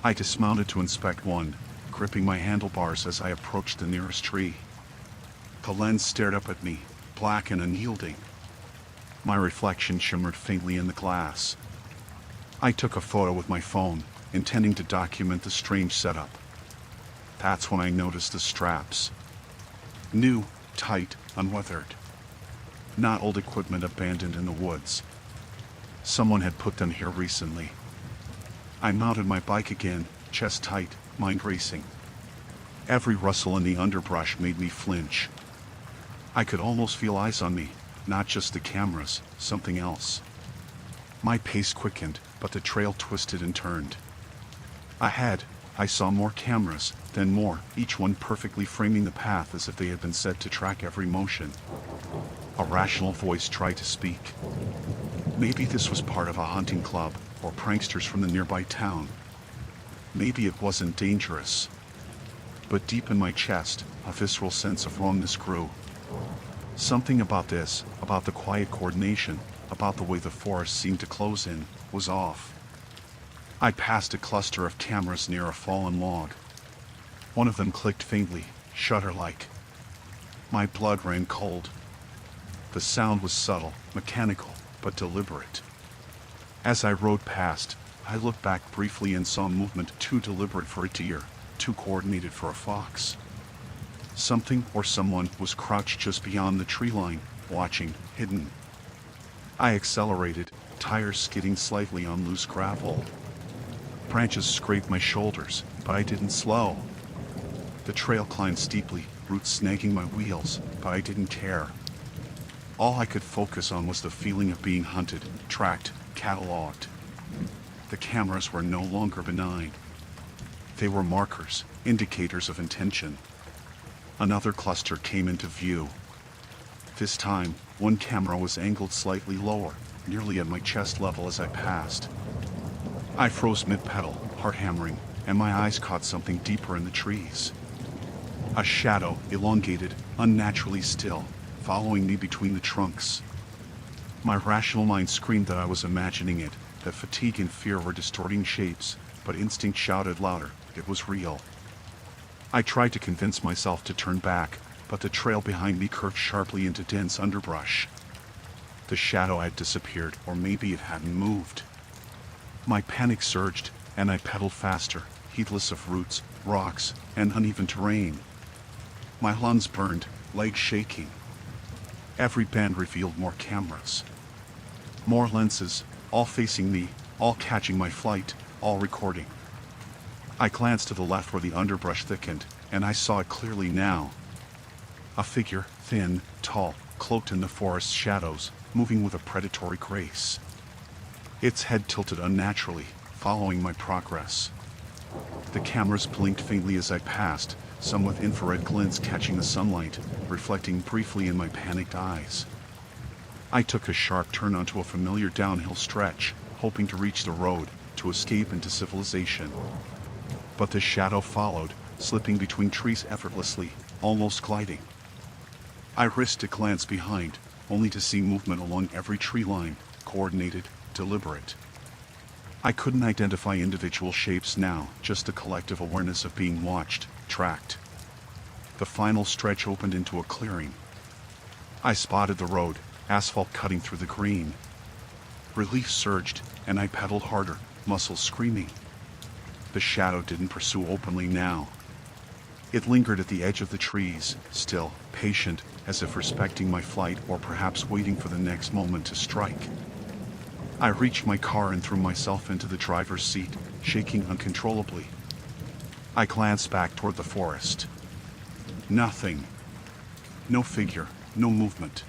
I dismounted to inspect one, gripping my handlebars as I approached the nearest tree. The lens stared up at me, black and unyielding. My reflection shimmered faintly in the glass. I took a photo with my phone, intending to document the strange setup. That's when I noticed the straps. New, tight, unweathered. Not old equipment abandoned in the woods. Someone had put them here recently. I mounted my bike again, chest tight, mind racing. Every rustle in the underbrush made me flinch. I could almost feel eyes on me, not just the cameras, something else. My pace quickened, but the trail twisted and turned. Ahead, I saw more cameras, then more, each one perfectly framing the path as if they had been set to track every motion. A rational voice tried to speak. Maybe this was part of a hunting club, or pranksters from the nearby town. Maybe it wasn't dangerous. But deep in my chest, a visceral sense of wrongness grew. Something about this, about the quiet coordination, about the way the forest seemed to close in, was off. I passed a cluster of cameras near a fallen log. One of them clicked faintly, shutter-like. My blood ran cold. The sound was subtle, mechanical, but deliberate. As I rode past, I looked back briefly and saw movement too deliberate for a deer, too coordinated for a fox. Something or someone was crouched just beyond the tree line, watching, hidden. I accelerated, tires skidding slightly on loose gravel. Branches scraped my shoulders, but I didn't slow. The trail climbed steeply, roots snagging my wheels, but I didn't care. All I could focus on was the feeling of being hunted, tracked, cataloged. The cameras were no longer benign. They were markers, indicators of intention. Another cluster came into view. This time, one camera was angled slightly lower, nearly at my chest level as I passed. I froze mid-pedal, heart hammering, and my eyes caught something deeper in the trees. A shadow, elongated, unnaturally still, following me between the trunks. My rational mind screamed that I was imagining it, that fatigue and fear were distorting shapes, but instinct shouted louder, it was real. I tried to convince myself to turn back, but the trail behind me curved sharply into dense underbrush. The shadow had disappeared, or maybe it hadn't moved. My panic surged, and I pedaled faster, heedless of roots, rocks, and uneven terrain. My lungs burned, legs shaking. Every bend revealed more cameras. More lenses, all facing me, all catching my flight, all recording. I glanced to the left where the underbrush thickened, and I saw it clearly now. A figure, thin, tall, cloaked in the forest's shadows, moving with a predatory grace. Its head tilted unnaturally, following my progress. The cameras blinked faintly as I passed, some with infrared glints catching the sunlight, reflecting briefly in my panicked eyes. I took a sharp turn onto a familiar downhill stretch, hoping to reach the road, to escape into civilization. But the shadow followed, slipping between trees effortlessly, almost gliding. I risked a glance behind, only to see movement along every tree line, coordinated, deliberate. I couldn't identify individual shapes now, just the collective awareness of being watched, tracked. The final stretch opened into a clearing. I spotted the road, asphalt cutting through the green. Relief surged, and I pedaled harder, muscles screaming. The shadow didn't pursue openly now. It lingered at the edge of the trees, still, patient, as if respecting my flight or perhaps waiting for the next moment to strike. I reached my car and threw myself into the driver's seat, shaking uncontrollably. I glanced back toward the forest. Nothing. No figure, no movement.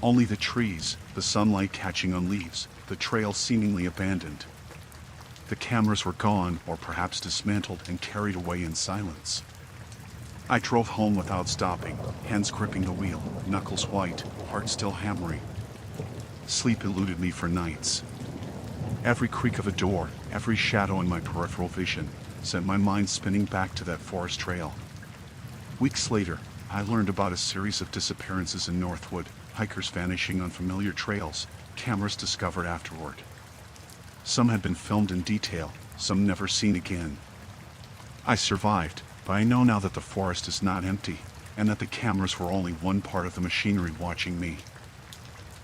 Only the trees, the sunlight catching on leaves, the trail seemingly abandoned. The cameras were gone, or perhaps dismantled and carried away in silence. I drove home without stopping, hands gripping the wheel, knuckles white, heart still hammering. Sleep eluded me for nights. Every creak of a door, every shadow in my peripheral vision, sent my mind spinning back to that forest trail. Weeks later, I learned about a series of disappearances in Northwood, hikers vanishing on familiar trails, cameras discovered afterward. Some had been filmed in detail, some never seen again. I survived, but I know now that the forest is not empty, and that the cameras were only one part of the machinery watching me.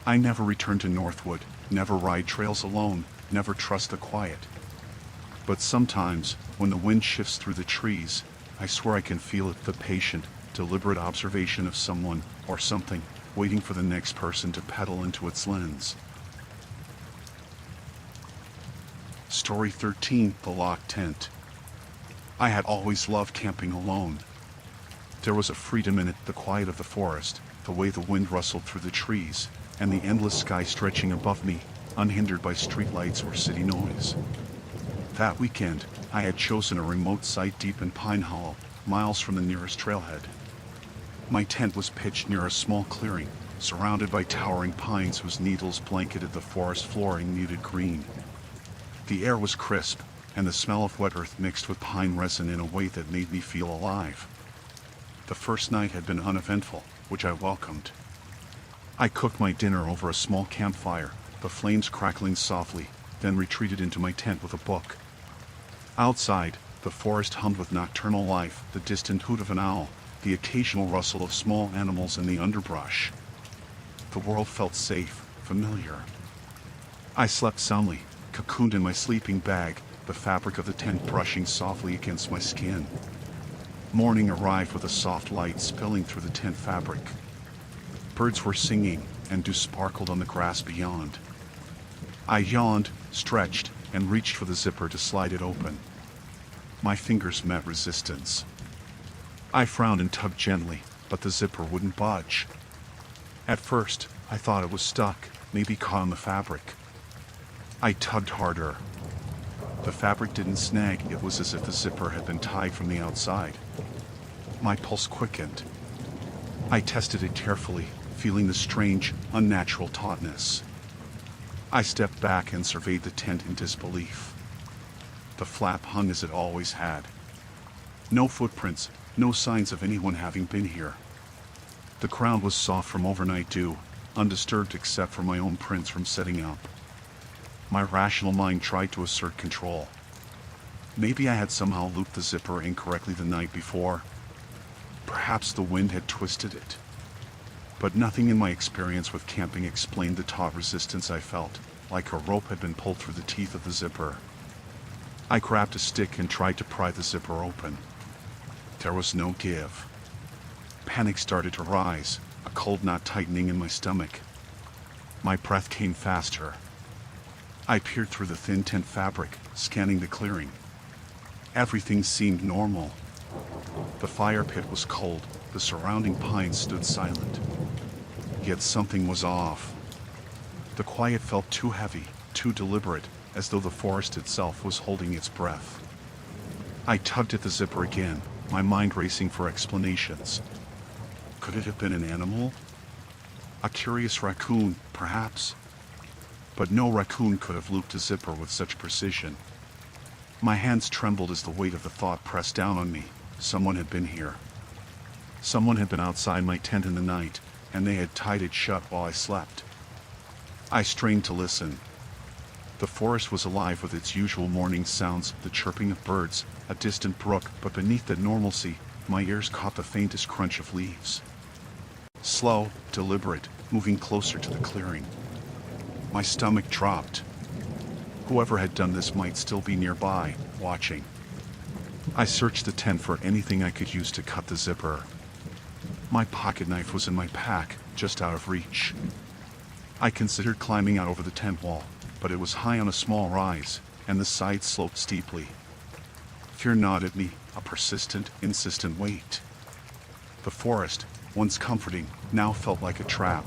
I never return to Northwood, never ride trails alone, never trust the quiet. But sometimes, when the wind shifts through the trees, I swear I can feel it, the patient, deliberate observation of someone or something, waiting for the next person to peddle into its lens. Story 13: The Locked Tent. I had always loved camping alone. There was a freedom in it, the quiet of the forest, the way the wind rustled through the trees, and the endless sky stretching above me, unhindered by streetlights or city noise. That weekend, I had chosen a remote site deep in Pine Hollow, miles from the nearest trailhead. My tent was pitched near a small clearing, surrounded by towering pines whose needles blanketed the forest floor in muted green. The air was crisp, and the smell of wet earth mixed with pine resin in a way that made me feel alive. The first night had been uneventful, which I welcomed. I cooked my dinner over a small campfire, the flames crackling softly, then retreated into my tent with a book. Outside, the forest hummed with nocturnal life, the distant hoot of an owl, the occasional rustle of small animals in the underbrush. The world felt safe, familiar. I slept soundly, cocooned in my sleeping bag, the fabric of the tent brushing softly against my skin. Morning arrived with a soft light spilling through the tent fabric. Birds were singing, and dew sparkled on the grass beyond. I yawned, stretched, and reached for the zipper to slide it open. My fingers met resistance. I frowned and tugged gently, but the zipper wouldn't budge. At first, I thought it was stuck, maybe caught on the fabric. I tugged harder. The fabric didn't snag, it was as if the zipper had been tied from the outside. My pulse quickened. I tested it carefully, feeling the strange, unnatural tautness. I stepped back and surveyed the tent in disbelief. The flap hung as it always had. No footprints, no signs of anyone having been here. The ground was soft from overnight dew, undisturbed except for my own prints from setting up. My rational mind tried to assert control. Maybe I had somehow looped the zipper incorrectly the night before. Perhaps the wind had twisted it. But nothing in my experience with camping explained the taut resistance I felt, like a rope had been pulled through the teeth of the zipper. I grabbed a stick and tried to pry the zipper open. There was no give. Panic started to rise, a cold knot tightening in my stomach. My breath came faster. I peered through the thin tent fabric, scanning the clearing. Everything seemed normal. The fire pit was cold, the surrounding pines stood silent. Yet something was off. The quiet felt too heavy, too deliberate, as though the forest itself was holding its breath. I tugged at the zipper again, my mind racing for explanations. Could it have been an animal? A curious raccoon, perhaps? But no raccoon could have looped a zipper with such precision. My hands trembled as the weight of the thought pressed down on me. Someone had been here. Someone had been outside my tent in the night, and they had tied it shut while I slept. I strained to listen. The forest was alive with its usual morning sounds, the chirping of birds, a distant brook, but beneath that normalcy, my ears caught the faintest crunch of leaves. Slow, deliberate, moving closer to the clearing. My stomach dropped. Whoever had done this might still be nearby, watching. I searched the tent for anything I could use to cut the zipper. My pocket knife was in my pack, just out of reach. I considered climbing out over the tent wall, but it was high on a small rise, and the sides sloped steeply. Fear gnawed at me, a persistent, insistent weight. The forest, once comforting, now felt like a trap.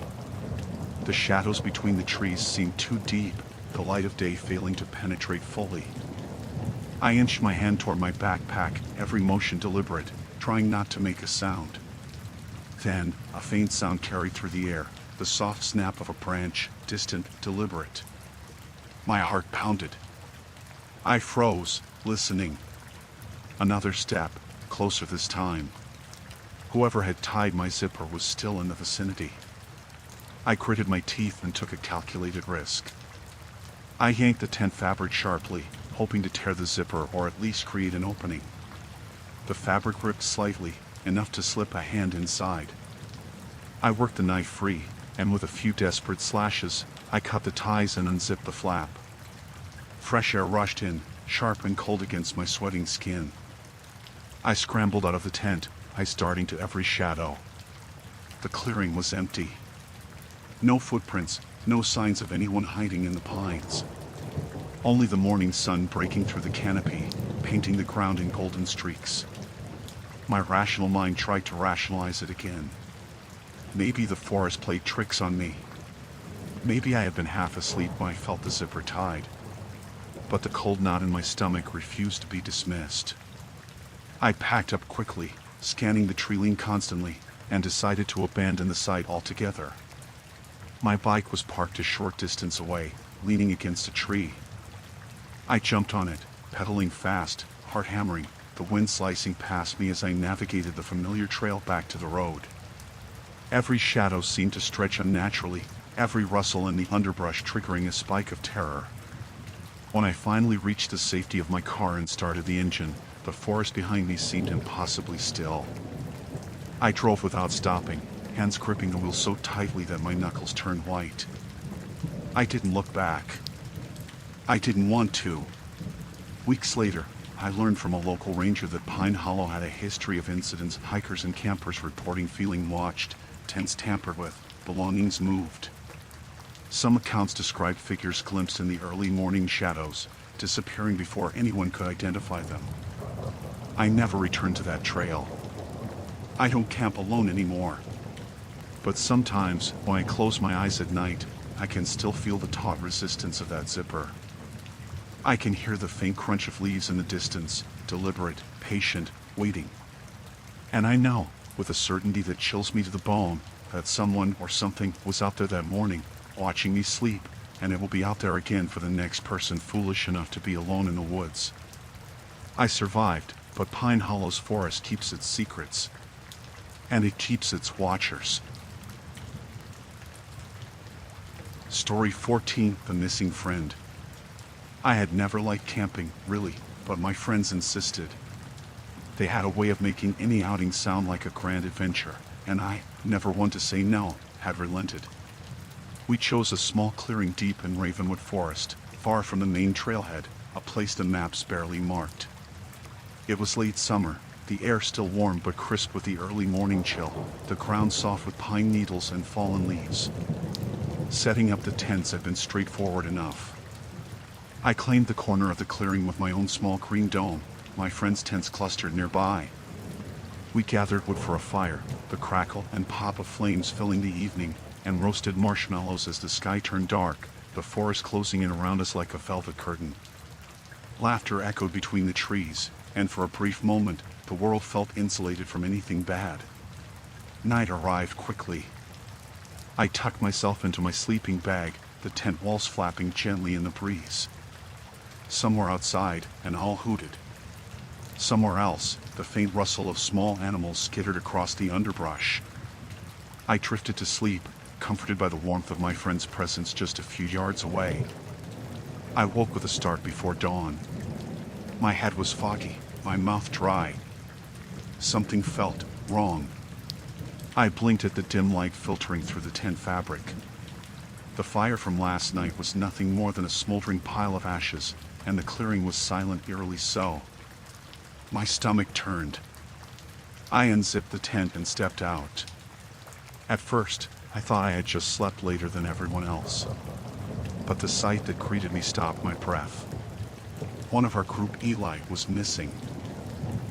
The shadows between the trees seemed too deep, the light of day failing to penetrate fully. I inched my hand toward my backpack, every motion deliberate, trying not to make a sound. Then, a faint sound carried through the air, the soft snap of a branch, distant, deliberate. My heart pounded. I froze, listening. Another step, closer this time. Whoever had tied my zipper was still in the vicinity. I gritted my teeth and took a calculated risk. I yanked the tent fabric sharply, hoping to tear the zipper or at least create an opening. The fabric ripped slightly, enough to slip a hand inside. I worked the knife free, and with a few desperate slashes, I cut the ties and unzipped the flap. Fresh air rushed in, sharp and cold against my sweating skin. I scrambled out of the tent, I stared into every shadow. The clearing was empty. No footprints, no signs of anyone hiding in the pines. Only the morning sun breaking through the canopy, painting the ground in golden streaks. My rational mind tried to rationalize it again. Maybe the forest played tricks on me. Maybe I had been half asleep when I felt the zipper tied. But the cold knot in my stomach refused to be dismissed. I packed up quickly, scanning the tree line constantly, and decided to abandon the site altogether. My bike was parked a short distance away, leaning against a tree. I jumped on it, pedaling fast, heart hammering, the wind slicing past me as I navigated the familiar trail back to the road. Every shadow seemed to stretch unnaturally, every rustle in the underbrush triggering a spike of terror. When I finally reached the safety of my car and started the engine, the forest behind me seemed impossibly still. I drove without stopping, hands gripping the wheel so tightly that my knuckles turned white. I didn't look back. I didn't want to. Weeks later, I learned from a local ranger that Pine Hollow had a history of incidents, hikers and campers reporting feeling watched, tents tampered with, belongings moved. Some accounts described figures glimpsed in the early morning shadows, disappearing before anyone could identify them. I never returned to that trail. I don't camp alone anymore. But sometimes, when I close my eyes at night, I can still feel the taut resistance of that zipper. I can hear the faint crunch of leaves in the distance, deliberate, patient, waiting. And I know, with a certainty that chills me to the bone, that someone or something was out there that morning, watching me sleep, and it will be out there again for the next person foolish enough to be alone in the woods. I survived, but Pine Hollow's forest keeps its secrets. And it keeps its watchers. Story 14, The Missing Friend. I had never liked camping, really, but my friends insisted. They had a way of making any outing sound like a grand adventure, and I, never one to say no, had relented. We chose a small clearing deep in Ravenwood Forest, far from the main trailhead, a place the maps barely marked. It was late summer, the air still warm but crisp with the early morning chill, the ground soft with pine needles and fallen leaves. Setting up the tents had been straightforward enough. I claimed the corner of the clearing with my own small green dome, my friends' tents clustered nearby. We gathered wood for a fire, the crackle and pop of flames filling the evening, and roasted marshmallows as the sky turned dark, the forest closing in around us like a velvet curtain. Laughter echoed between the trees, and for a brief moment, the world felt insulated from anything bad. Night arrived quickly. I tucked myself into my sleeping bag, the tent walls flapping gently in the breeze. Somewhere outside, an owl hooted. Somewhere else, the faint rustle of small animals skittered across the underbrush. I drifted to sleep, comforted by the warmth of my friend's presence just a few yards away. I woke with a start before dawn. My head was foggy, my mouth dry. Something felt wrong. I blinked at the dim light filtering through the tent fabric. The fire from last night was nothing more than a smoldering pile of ashes, and the clearing was silent, eerily so. My stomach turned. I unzipped the tent and stepped out. At first, I thought I had just slept later than everyone else. But the sight that greeted me stopped my breath. One of our group, Eli, was missing.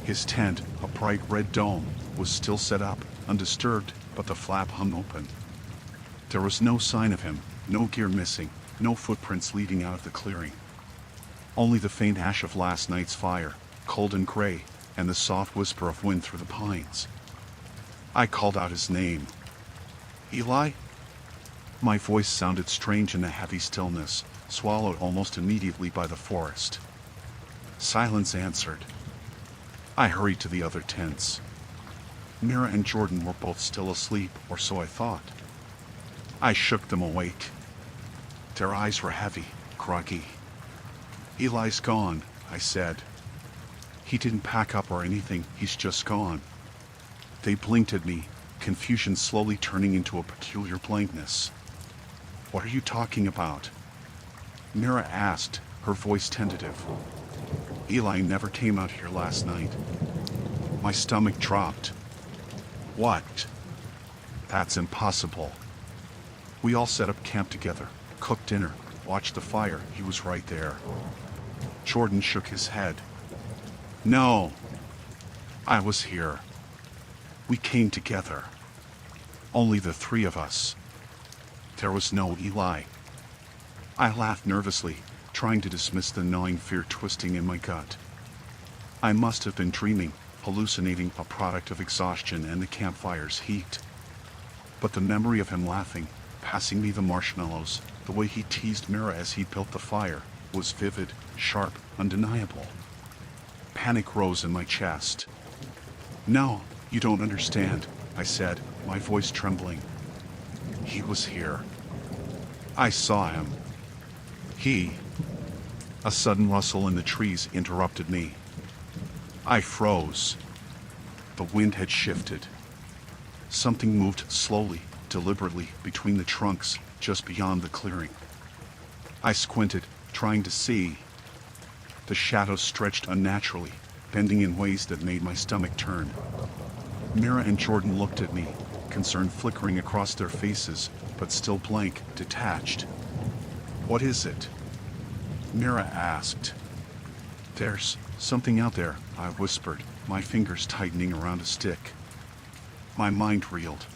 His tent, a bright red dome, was still set up, undisturbed, but the flap hung open. There was no sign of him, no gear missing, no footprints leading out of the clearing. Only the faint ash of last night's fire, cold and gray, and the soft whisper of wind through the pines. I called out his name. Eli? My voice sounded strange in the heavy stillness, swallowed almost immediately by the forest. Silence answered. I hurried to the other tents. Mira and Jordan were both still asleep, or so I thought. I shook them awake. Their eyes were heavy, groggy. Eli's gone, I said. He didn't pack up or anything, he's just gone. They blinked at me, confusion slowly turning into a peculiar blankness. What are you talking about? Mira asked, her voice tentative. Eli never came out here last night. My stomach dropped. What? That's impossible. We all set up camp together, cooked dinner, watched the fire. He was right there. Jordan shook his head. No. I was here. We came together. Only the three of us. There was no Eli. I laughed nervously, trying to dismiss the gnawing fear twisting in my gut. I must have been dreaming, hallucinating, a product of exhaustion and the campfire's heat. But the memory of him laughing, passing me the marshmallows, the way he teased Mira as he built the fire, was vivid, sharp, undeniable. Panic rose in my chest. No, you don't understand, I said, my voice trembling. He was here. I saw him. A sudden rustle in the trees interrupted me. I froze. The wind had shifted. Something moved slowly, deliberately, between the trunks, just beyond the clearing. I squinted, trying to see. The shadows stretched unnaturally, bending in ways that made my stomach turn. Mira and Jordan looked at me, concern flickering across their faces, but still blank, detached. What is it? Mira asked. There's something out there, I whispered, my fingers tightening around a stick. My mind reeled.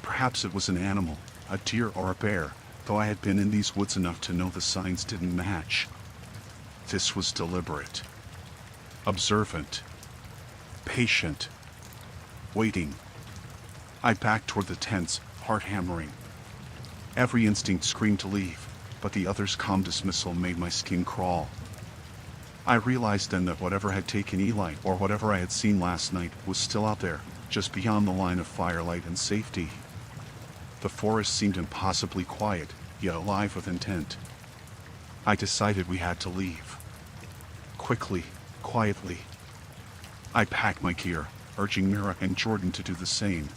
Perhaps it was an animal, a deer or a bear, though I had been in these woods enough to know the signs didn't match. This was deliberate. Observant. Patient. Waiting. I backed toward the tents, heart hammering. Every instinct screamed to leave, but the other's calm dismissal made my skin crawl. I realized then that whatever had taken Eli, or whatever I had seen last night, was still out there, just beyond the line of firelight and safety. The forest seemed impossibly quiet, yet alive with intent. I decided we had to leave. Quickly, quietly. I packed my gear, urging Mira and Jordan to do the same.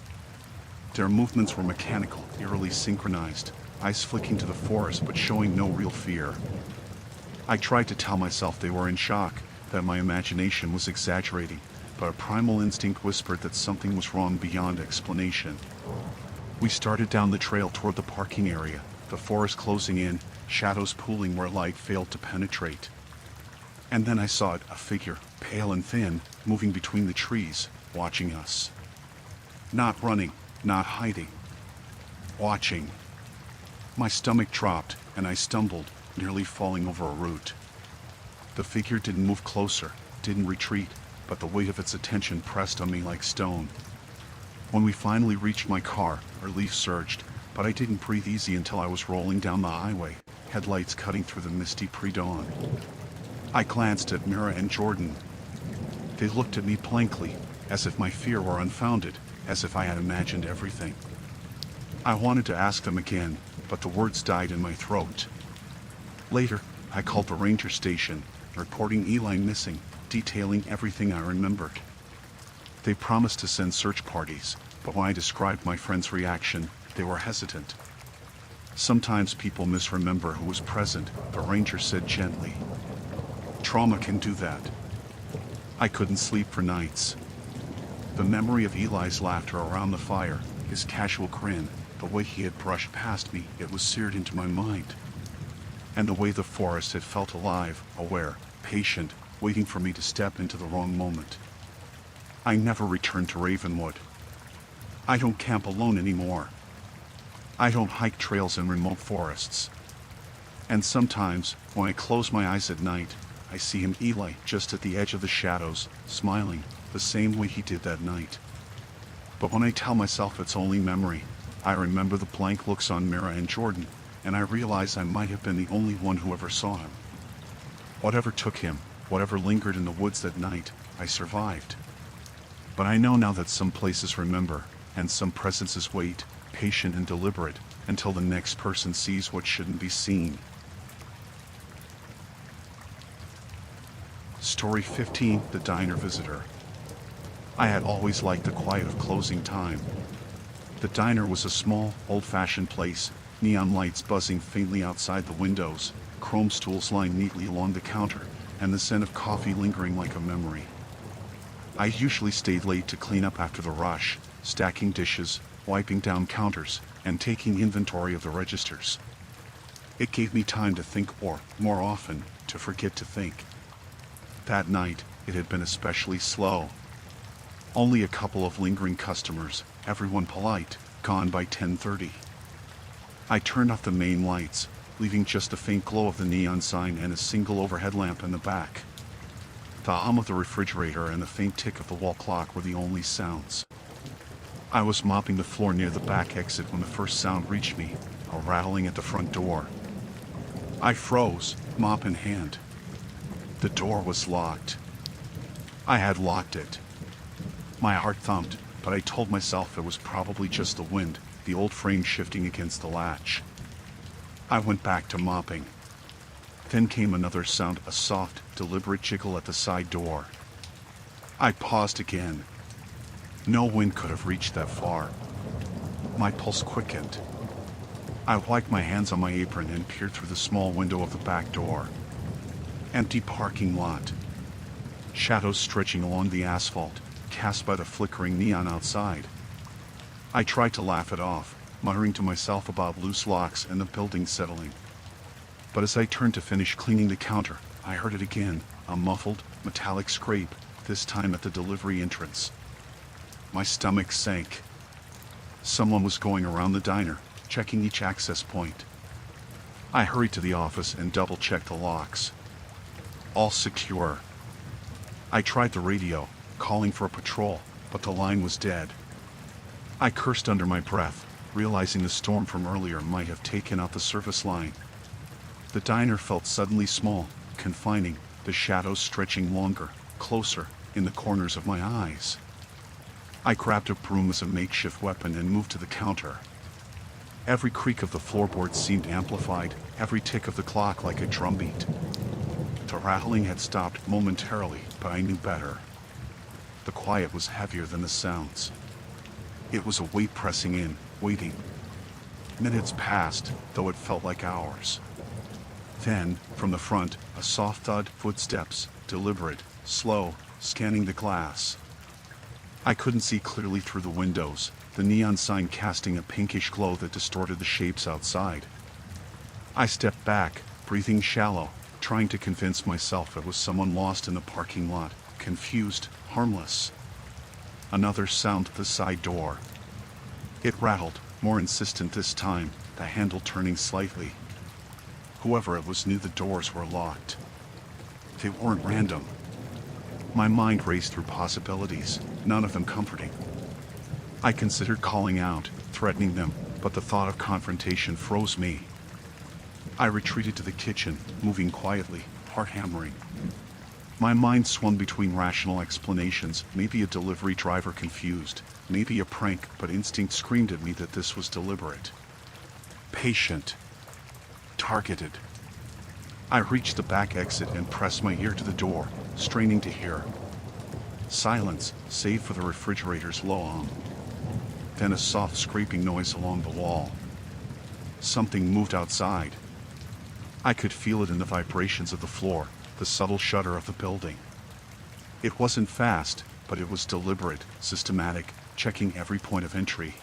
Their movements were mechanical, eerily synchronized, eyes flicking to the forest but showing no real fear. I tried to tell myself they were in shock, that my imagination was exaggerating, but a primal instinct whispered that something was wrong beyond explanation. We started down the trail toward the parking area, the forest closing in, shadows pooling where light failed to penetrate. And then I saw it, a figure, pale and thin, moving between the trees, watching us. Not running, not hiding. Watching. My stomach dropped, and I stumbled, nearly falling over a root. The figure didn't move closer, didn't retreat, but the weight of its attention pressed on me like stone. When we finally reached my car, relief surged, but I didn't breathe easy until I was rolling down the highway, headlights cutting through the misty pre-dawn. I glanced at Mira and Jordan. They looked at me blankly, as if my fear were unfounded, as if I had imagined everything. I wanted to ask them again, but the words died in my throat. Later, I called the ranger station, reporting Eli missing, detailing everything I remembered. They promised to send search parties, but when I described my friend's reaction, they were hesitant. Sometimes people misremember who was present, the ranger said gently. Trauma can do that. I couldn't sleep for nights. The memory of Eli's laughter around the fire, his casual grin, the way he had brushed past me, it was seared into my mind. And the way the forest had felt alive, aware, patient, waiting for me to step into the wrong moment. I never returned to Ravenwood. I don't camp alone anymore. I don't hike trails in remote forests. And sometimes, when I close my eyes at night, I see him, Eli, just at the edge of the shadows, smiling, the same way he did that night. But when I tell myself it's only memory, I remember the blank looks on Mira and Jordan, and I realize I might have been the only one who ever saw him. Whatever took him, whatever lingered in the woods that night, I survived. But I know now that some places remember, and some presences wait, patient and deliberate, until the next person sees what shouldn't be seen. Story 15, The Diner Visitor. I had always liked the quiet of closing time. The diner was a small, old-fashioned place, neon lights buzzing faintly outside the windows, chrome stools lined neatly along the counter, and the scent of coffee lingering like a memory. I usually stayed late to clean up after the rush, stacking dishes, wiping down counters, and taking inventory of the registers. It gave me time to think, or, more often, to forget to think. That night, it had been especially slow. Only a couple of lingering customers, everyone polite, gone by 10:30. I turned off the main lights, leaving just a faint glow of the neon sign and a single overhead lamp in the back. The hum of the refrigerator and the faint tick of the wall clock were the only sounds. I was mopping the floor near the back exit when the first sound reached me, a rattling at the front door. I froze, mop in hand. The door was locked. I had locked it. My heart thumped, but I told myself it was probably just the wind, the old frame shifting against the latch. I went back to mopping. Then came another sound, a soft, deliberate jiggle at the side door. I paused again. No wind could have reached that far. My pulse quickened. I wiped my hands on my apron and peered through the small window of the back door. Empty parking lot. Shadows stretching along the asphalt, cast by the flickering neon outside. I tried to laugh it off, muttering to myself about loose locks and the building settling. But as I turned to finish cleaning the counter, I heard it again, a muffled, metallic scrape, this time at the delivery entrance. My stomach sank. Someone was going around the diner, checking each access point. I hurried to the office and double-checked the locks. All secure. I tried the radio, calling for a patrol, but the line was dead. I cursed under my breath, realizing the storm from earlier might have taken out the service line. The diner felt suddenly small, confining, the shadows stretching longer, closer, in the corners of my eyes. I grabbed a broom as a makeshift weapon and moved to the counter. Every creak of the floorboards seemed amplified, every tick of the clock like a drumbeat. The rattling had stopped momentarily, but I knew better. The quiet was heavier than the sounds. It was a weight pressing in, waiting. Minutes passed, though it felt like hours. Then, from the front, a soft thud, footsteps, deliberate, slow, scanning the glass. I couldn't see clearly through the windows, the neon sign casting a pinkish glow that distorted the shapes outside. I stepped back, breathing shallow, trying to convince myself it was someone lost in the parking lot, confused, harmless. Another sound at the side door. It rattled, more insistent this time, the handle turning slightly. Whoever it was knew the doors were locked. They weren't random. My mind raced through possibilities, none of them comforting. I considered calling out, threatening them, but the thought of confrontation froze me. I retreated to the kitchen, moving quietly, heart hammering. My mind swung between rational explanations, maybe a delivery driver confused, maybe a prank, but instinct screamed at me that this was deliberate. Patient. Targeted. I reached the back exit and pressed my ear to the door, straining to hear. Silence, save for the refrigerator's low hum. Then a soft scraping noise along the wall. Something moved outside. I could feel it in the vibrations of the floor, the subtle shudder of the building. It wasn't fast, but it was deliberate, systematic, checking every point of entry.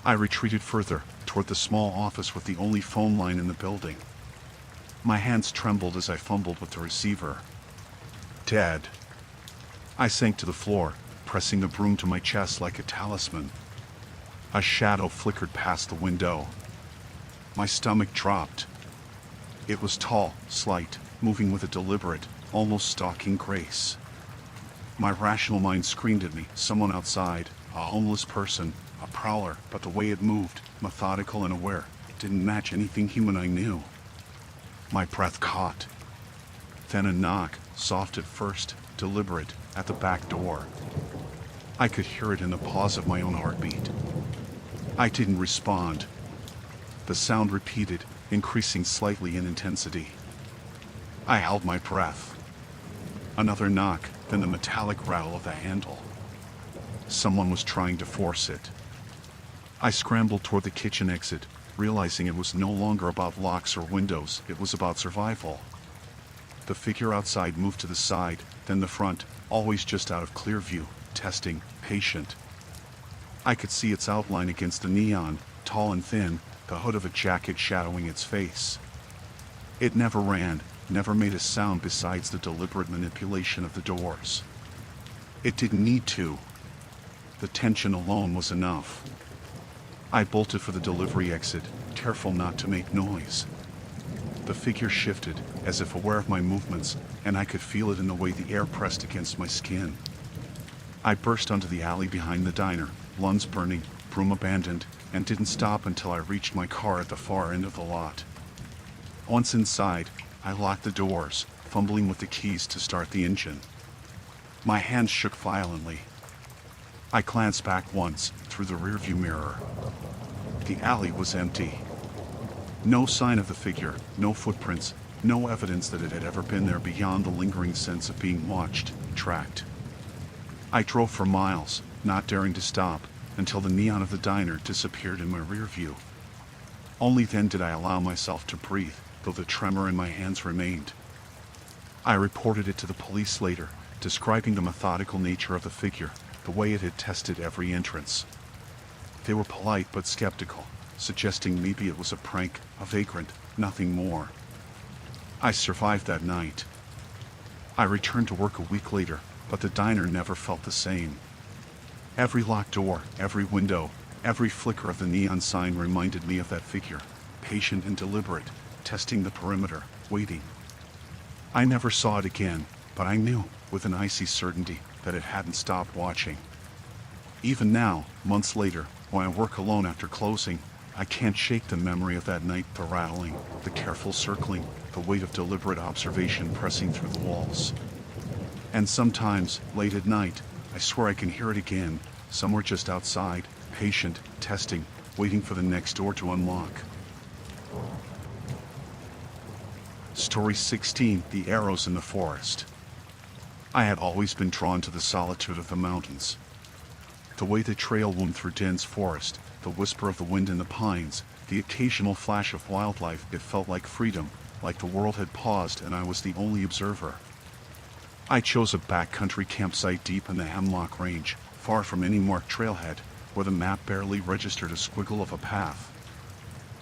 I retreated further, toward the small office with the only phone line in the building. My hands trembled as I fumbled with the receiver. Dead. I sank to the floor, pressing the broom to my chest like a talisman. A shadow flickered past the window. My stomach dropped. It was tall, slight, moving with a deliberate, almost stalking grace. My rational mind screamed at me, someone outside, a homeless person, a prowler, but the way it moved, methodical and aware, didn't match anything human I knew. My breath caught. Then a knock, soft at first, deliberate, at the back door. I could hear it in the pause of my own heartbeat. I didn't respond. The sound repeated, increasing slightly in intensity. I held my breath. Another knock, then the metallic rattle of the handle. Someone was trying to force it. I scrambled toward the kitchen exit, realizing it was no longer about locks or windows, it was about survival. The figure outside moved to the side, then the front, always just out of clear view, testing, patient. I could see its outline against the neon, tall and thin, the hood of a jacket shadowing its face. It never ran, never made a sound besides the deliberate manipulation of the doors. It didn't need to. The tension alone was enough. I bolted for the delivery exit, careful not to make noise. The figure shifted, as if aware of my movements, and I could feel it in the way the air pressed against my skin. I burst onto the alley behind the diner, lungs burning, broom abandoned, and didn't stop until I reached my car at the far end of the lot. Once inside, I locked the doors, fumbling with the keys to start the engine. My hands shook violently. I glanced back once, through the rearview mirror. The alley was empty. No sign of the figure, no footprints, no evidence that it had ever been there beyond the lingering sense of being watched, tracked. I drove for miles, not daring to stop, until the neon of the diner disappeared in my rear view. Only then did I allow myself to breathe, though the tremor in my hands remained. I reported it to the police later, describing the methodical nature of the figure, the way it had tested every entrance. They were polite but skeptical, suggesting maybe it was a prank, a vagrant, nothing more. I survived that night. I returned to work a week later, but the diner never felt the same. Every locked door, every window, every flicker of the neon sign reminded me of that figure, patient and deliberate, testing the perimeter, waiting. I never saw it again, but I knew, with an icy certainty, that it hadn't stopped watching. Even now, months later, when I work alone after closing, I can't shake the memory of that night, the rattling, the careful circling, the weight of deliberate observation pressing through the walls. And sometimes, late at night, I swear I can hear it again, somewhere just outside, patient, testing, waiting for the next door to unlock. Story 16, The Arrows in the Forest. I had always been drawn to the solitude of the mountains. The way the trail wound through dense forest, the whisper of the wind in the pines, the occasional flash of wildlife, it felt like freedom, like the world had paused and I was the only observer. I chose a backcountry campsite deep in the Hemlock Range, far from any marked trailhead, where the map barely registered a squiggle of a path.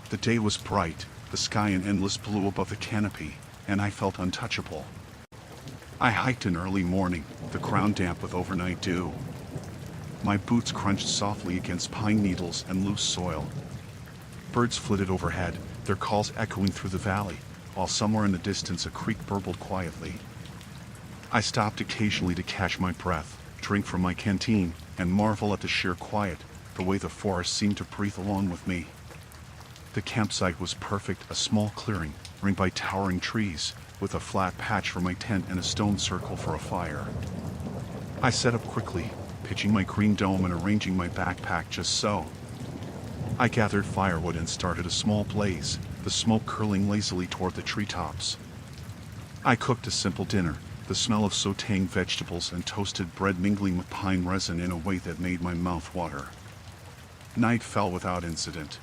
The day was bright, the sky in endless blue above the canopy, and I felt untouchable. I hiked in early morning, the ground damp with overnight dew. My boots crunched softly against pine needles and loose soil. Birds flitted overhead, their calls echoing through the valley, while somewhere in the distance a creek burbled quietly. I stopped occasionally to catch my breath, drink from my canteen, and marvel at the sheer quiet, the way the forest seemed to breathe along with me. The campsite was perfect, a small clearing, ringed by towering trees, with a flat patch for my tent and a stone circle for a fire. I set up quickly, pitching my green dome and arranging my backpack just so. I gathered firewood and started a small blaze, the smoke curling lazily toward the treetops. I cooked a simple dinner, the smell of sautéing vegetables and toasted bread mingling with pine resin in a way that made my mouth water. Night fell without incident.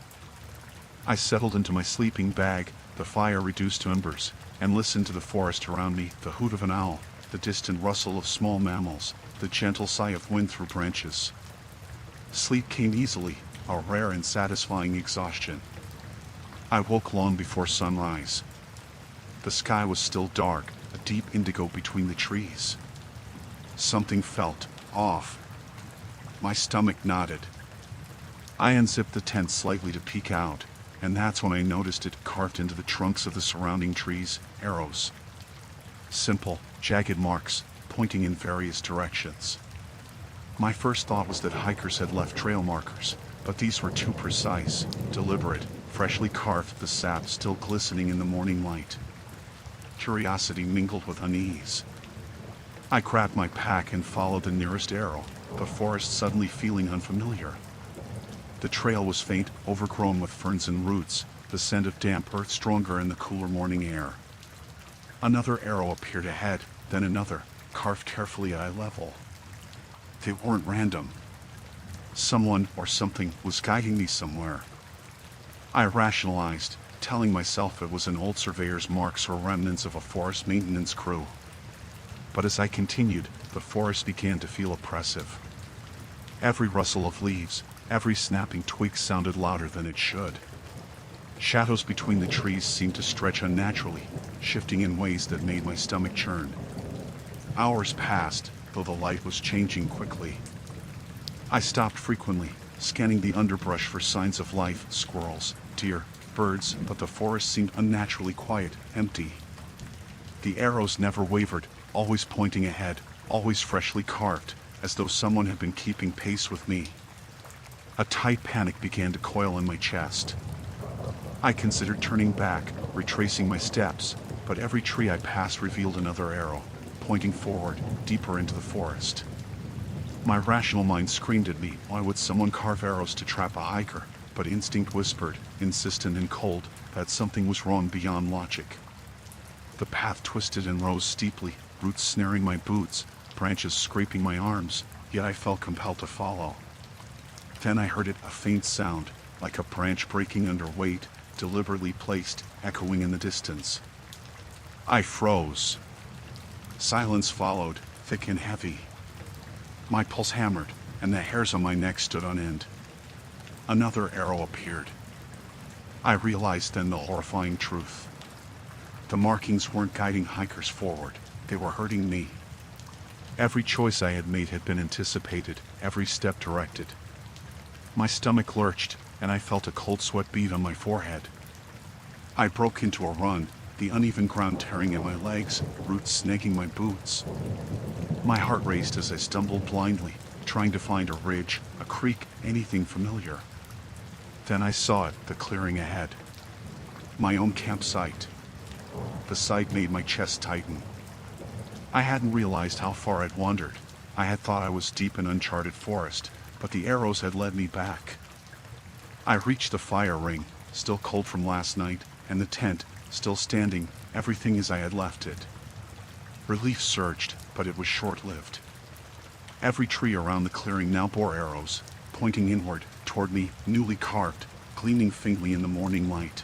I settled into my sleeping bag, the fire reduced to embers, and listened to the forest around me, the hoot of an owl, the distant rustle of small mammals, the gentle sigh of wind through branches. Sleep came easily, a rare and satisfying exhaustion. I woke long before sunrise. The sky was still dark, a deep indigo between the trees. Something felt off. My stomach nodded. I unzipped the tent slightly to peek out, and that's when I noticed it carved into the trunks of the surrounding trees, arrows. Simple, jagged marks, pointing in various directions. My first thought was that hikers had left trail markers, but these were too precise, deliberate, freshly carved, the sap still glistening in the morning light. Curiosity mingled with unease. I grabbed my pack and followed the nearest arrow, the forest suddenly feeling unfamiliar. The trail was faint, overgrown with ferns and roots, the scent of damp earth stronger in the cooler morning air. Another arrow appeared ahead, then another, carved carefully at eye level. They weren't random. Someone or something was guiding me somewhere. I rationalized, telling myself it was an old surveyor's marks or remnants of a forest maintenance crew. But as I continued, the forest began to feel oppressive. Every rustle of leaves, Every snapping twig sounded louder than it should. Shadows between the trees seemed to stretch unnaturally, shifting in ways that made my stomach churn. Hours passed, though the light was changing quickly. I stopped frequently, scanning the underbrush for signs of life, squirrels, deer, birds, but the forest seemed unnaturally quiet, empty. The arrows never wavered, always pointing ahead, always freshly carved, as though someone had been keeping pace with me. A tight panic began to coil in my chest. I considered turning back, retracing my steps, but every tree I passed revealed another arrow, pointing forward, deeper into the forest. My rational mind screamed at me, why would someone carve arrows to trap a hiker? But instinct whispered, insistent and cold, that something was wrong beyond logic. The path twisted and rose steeply, roots snaring my boots, branches scraping my arms, yet I felt compelled to follow. Then I heard it, a faint sound, like a branch breaking under weight, deliberately placed, echoing in the distance. I froze. Silence followed, thick and heavy. My pulse hammered, and the hairs on my neck stood on end. Another arrow appeared. I realized then the horrifying truth. The markings weren't guiding hikers forward, they were hurting me. Every choice I had made had been anticipated, every step directed. My stomach lurched, and I felt a cold sweat bead on my forehead. I broke into a run, the uneven ground tearing at my legs, roots snagging my boots. My heart raced as I stumbled blindly, trying to find a ridge, a creek, anything familiar. Then I saw it, the clearing ahead. My own campsite. The sight made my chest tighten. I hadn't realized how far I'd wandered. I had thought I was deep in uncharted forest, but the arrows had led me back. I reached the fire ring, still cold from last night, and the tent, still standing, everything as I had left it. Relief surged, but it was short-lived. Every tree around the clearing now bore arrows, pointing inward, toward me, newly carved, gleaming faintly in the morning light.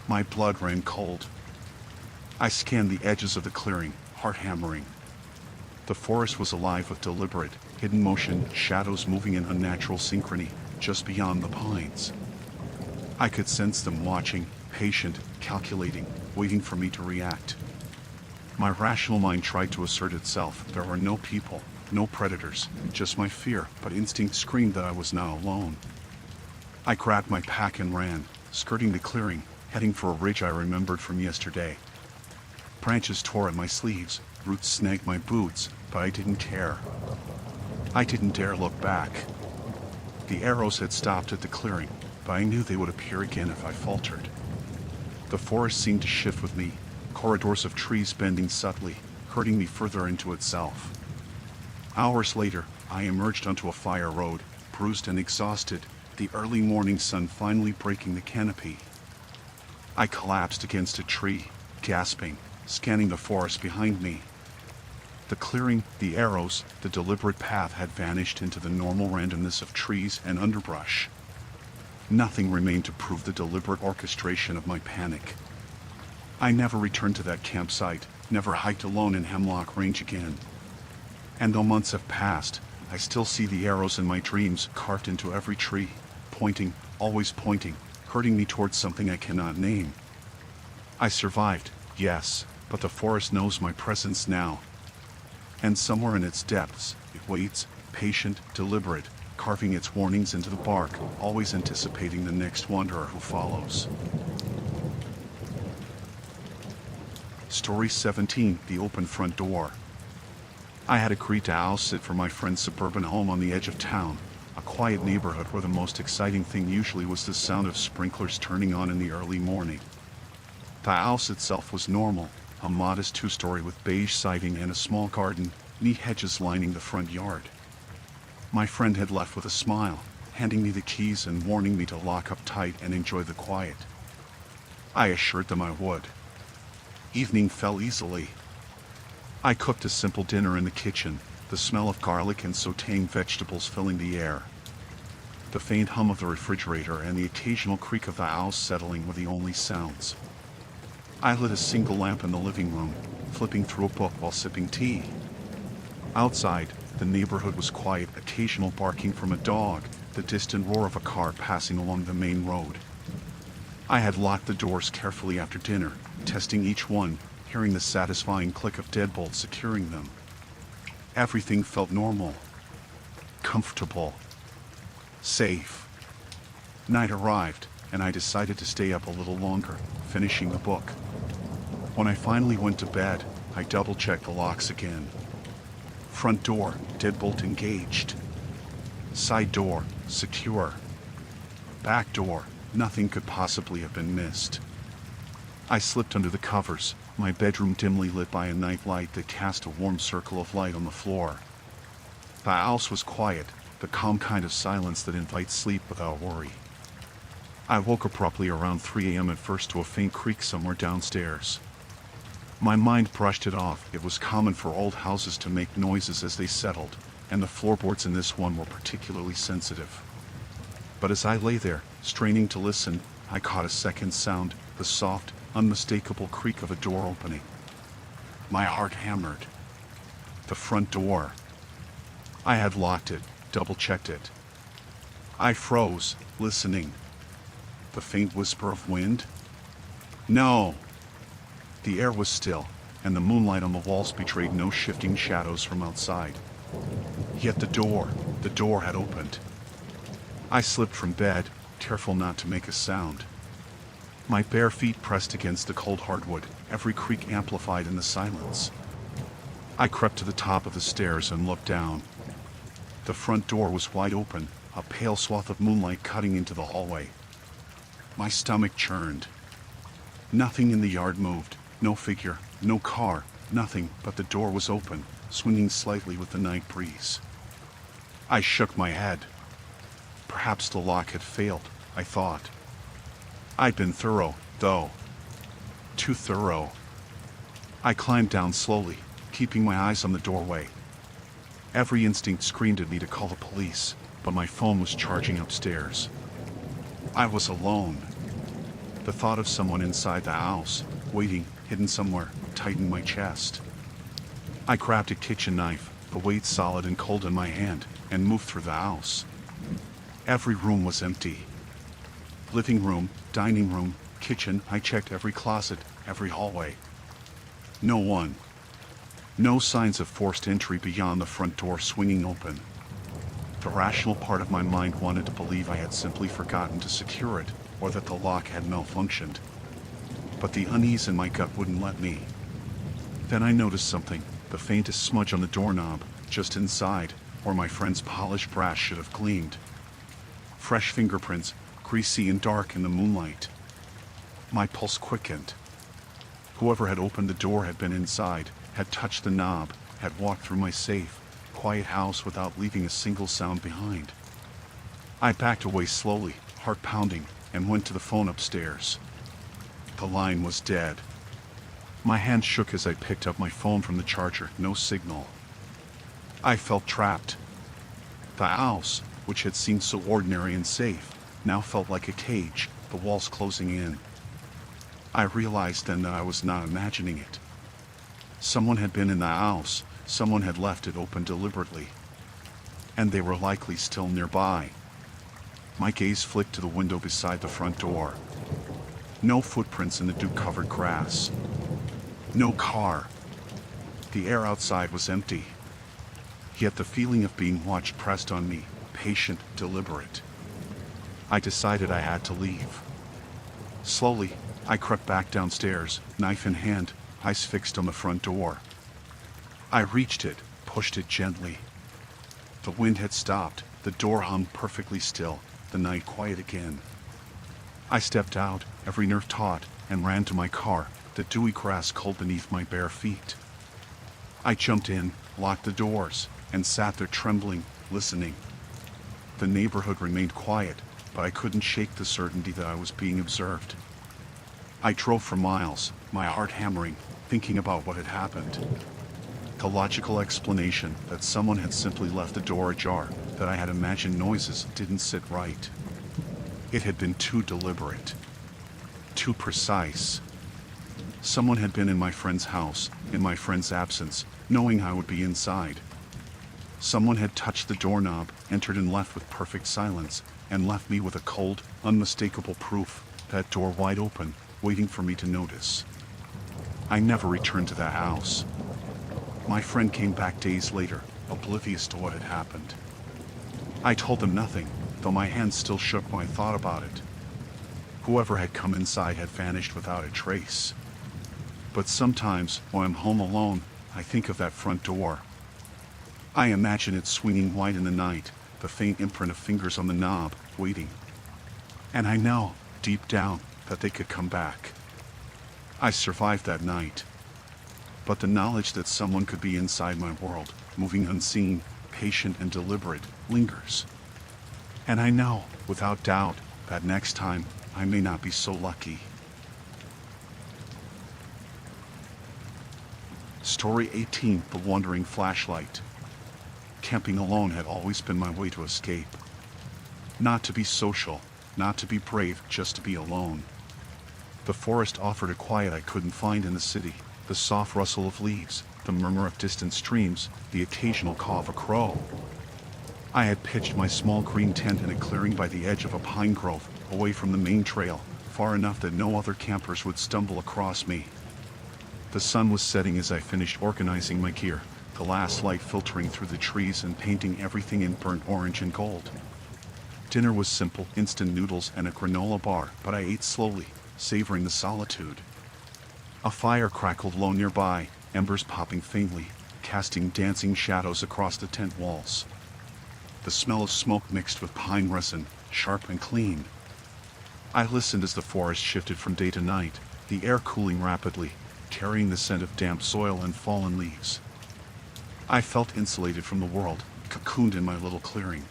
My blood ran cold. I scanned the edges of the clearing, heart hammering. The forest was alive with deliberate, hidden motion, shadows moving in unnatural synchrony, just beyond the pines. I could sense them watching, patient, calculating, waiting for me to react. My rational mind tried to assert itself. There were no people, no predators, just my fear, but instinct screamed that I was not alone. I grabbed my pack and ran, skirting the clearing, heading for a ridge I remembered from yesterday. Branches tore at my sleeves, roots snagged my boots, but I didn't care. I didn't dare look back. The arrows had stopped at the clearing, but I knew they would appear again if I faltered. The forest seemed to shift with me, corridors of trees bending subtly, herding me further into itself. Hours later, I emerged onto a fire road, bruised and exhausted, the early morning sun finally breaking the canopy. I collapsed against a tree, gasping, scanning the forest behind me. The clearing, the arrows, the deliberate path had vanished into the normal randomness of trees and underbrush. Nothing remained to prove the deliberate orchestration of my panic. I never returned to that campsite, never hiked alone in Hemlock Range again. And though months have passed, I still see the arrows in my dreams carved into every tree, pointing, always pointing, hurting me towards something I cannot name. I survived, yes, but the forest knows my presence now. And somewhere in its depths, it waits, patient, deliberate, carving its warnings into the bark, always anticipating the next wanderer who follows. Story 17, The Open Front Door. I had agreed to house sit for my friend's suburban home on the edge of town, a quiet neighborhood where the most exciting thing usually was the sound of sprinklers turning on in the early morning. The house itself was normal, a modest two-story with beige siding and a small garden, neat hedges lining the front yard. My friend had left with a smile, handing me the keys and warning me to lock up tight and enjoy the quiet. I assured them I would. Evening fell easily. I cooked a simple dinner in the kitchen, the smell of garlic and sautéing vegetables filling the air. The faint hum of the refrigerator and the occasional creak of the house settling were the only sounds. I lit a single lamp in the living room, flipping through a book while sipping tea. Outside, the neighborhood was quiet, occasional barking from a dog, the distant roar of a car passing along the main road. I had locked the doors carefully after dinner, testing each one, hearing the satisfying click of deadbolts securing them. Everything felt normal, comfortable, safe. Night arrived, and I decided to stay up a little longer, finishing the book. When I finally went to bed, I double-checked the locks again. Front door, deadbolt engaged. Side door, secure. Back door, nothing could possibly have been missed. I slipped under the covers, my bedroom dimly lit by a night light that cast a warm circle of light on the floor. The house was quiet, the calm kind of silence that invites sleep without worry. I woke abruptly around 3 a.m. at first to a faint creak somewhere downstairs. My mind brushed it off. It was common for old houses to make noises as they settled, and the floorboards in this one were particularly sensitive. But as I lay there, straining to listen, I caught a second sound, the soft, unmistakable creak of a door opening. My heart hammered. The front door. I had locked it, double-checked it. I froze, listening. The faint whisper of wind? No! The air was still, and the moonlight on the walls betrayed no shifting shadows from outside. Yet the door had opened. I slipped from bed, careful not to make a sound. My bare feet pressed against the cold hardwood, every creak amplified in the silence. I crept to the top of the stairs and looked down. The front door was wide open, a pale swath of moonlight cutting into the hallway. My stomach churned. Nothing in the yard moved, no figure, no car, nothing, but the door was open, swinging slightly with the night breeze. I shook my head. Perhaps the lock had failed, I thought. I'd been thorough, though. Too thorough. I climbed down slowly, keeping my eyes on the doorway. Every instinct screamed at me to call the police, but my phone was charging upstairs. I was alone. The thought of someone inside the house, waiting, hidden somewhere, tightened my chest. I grabbed a kitchen knife, the weight solid and cold in my hand, and moved through the house. Every room was empty. Living room, dining room, kitchen, I checked every closet, every hallway. No one. No signs of forced entry beyond the front door swinging open. The rational part of my mind wanted to believe I had simply forgotten to secure it, or that the lock had malfunctioned. But the unease in my gut wouldn't let me. Then I noticed something, the faintest smudge on the doorknob, just inside, where my friend's polished brass should have gleamed. Fresh fingerprints, greasy and dark in the moonlight. My pulse quickened. Whoever had opened the door had been inside, had touched the knob, had walked through my safe, quiet house without leaving a single sound behind. I backed away slowly, heart pounding, and went to the phone upstairs. The line was dead. My hand shook as I picked up my phone from the charger, no signal. I felt trapped. The house, which had seemed so ordinary and safe, now felt like a cage, the walls closing in. I realized then that I was not imagining it. Someone had been in the house, someone had left it open deliberately. And they were likely still nearby. My gaze flicked to the window beside the front door. No footprints in the dew-covered grass. No car. The air outside was empty. Yet the feeling of being watched pressed on me, patient, deliberate. I decided I had to leave. Slowly, I crept back downstairs, knife in hand, eyes fixed on the front door. I reached it, pushed it gently. The wind had stopped, the door hung perfectly still, the night quiet again. I stepped out, every nerve taut, and ran to my car, the dewy grass cold beneath my bare feet. I jumped in, locked the doors, and sat there trembling, listening. The neighborhood remained quiet, but I couldn't shake the certainty that I was being observed. I drove for miles, my heart hammering, thinking about what had happened. The logical explanation that someone had simply left the door ajar, that I had imagined noises, didn't sit right. It had been too deliberate. Too precise. Someone had been in my friend's house, in my friend's absence, knowing I would be inside. Someone had touched the doorknob, entered and left with perfect silence, and left me with a cold, unmistakable proof, that door wide open, waiting for me to notice. I never returned to that house. My friend came back days later, oblivious to what had happened. I told him nothing, though my hands still shook when I thought about it. Whoever had come inside had vanished without a trace. But sometimes, when I'm home alone, I think of that front door. I imagine it swinging wide in the night, the faint imprint of fingers on the knob, waiting. And I know, deep down, that they could come back. I survived that night. But the knowledge that someone could be inside my world, moving unseen, patient and deliberate, lingers. And I know, without doubt, that next time, I may not be so lucky. Story 18, The Wandering Flashlight. Camping alone had always been my way to escape. Not to be social, not to be brave, just to be alone. The forest offered a quiet I couldn't find in the city, the soft rustle of leaves, the murmur of distant streams, the occasional caw of a crow. I had pitched my small green tent in a clearing by the edge of a pine grove, away from the main trail, far enough that no other campers would stumble across me. The sun was setting as I finished organizing my gear, the last light filtering through the trees and painting everything in burnt orange and gold. Dinner was simple, instant noodles and a granola bar, but I ate slowly, savoring the solitude. A fire crackled low nearby, embers popping faintly, casting dancing shadows across the tent walls. The smell of smoke mixed with pine resin, sharp and clean. I listened as the forest shifted from day to night, the air cooling rapidly, carrying the scent of damp soil and fallen leaves. I felt insulated from the world, cocooned in my little clearing.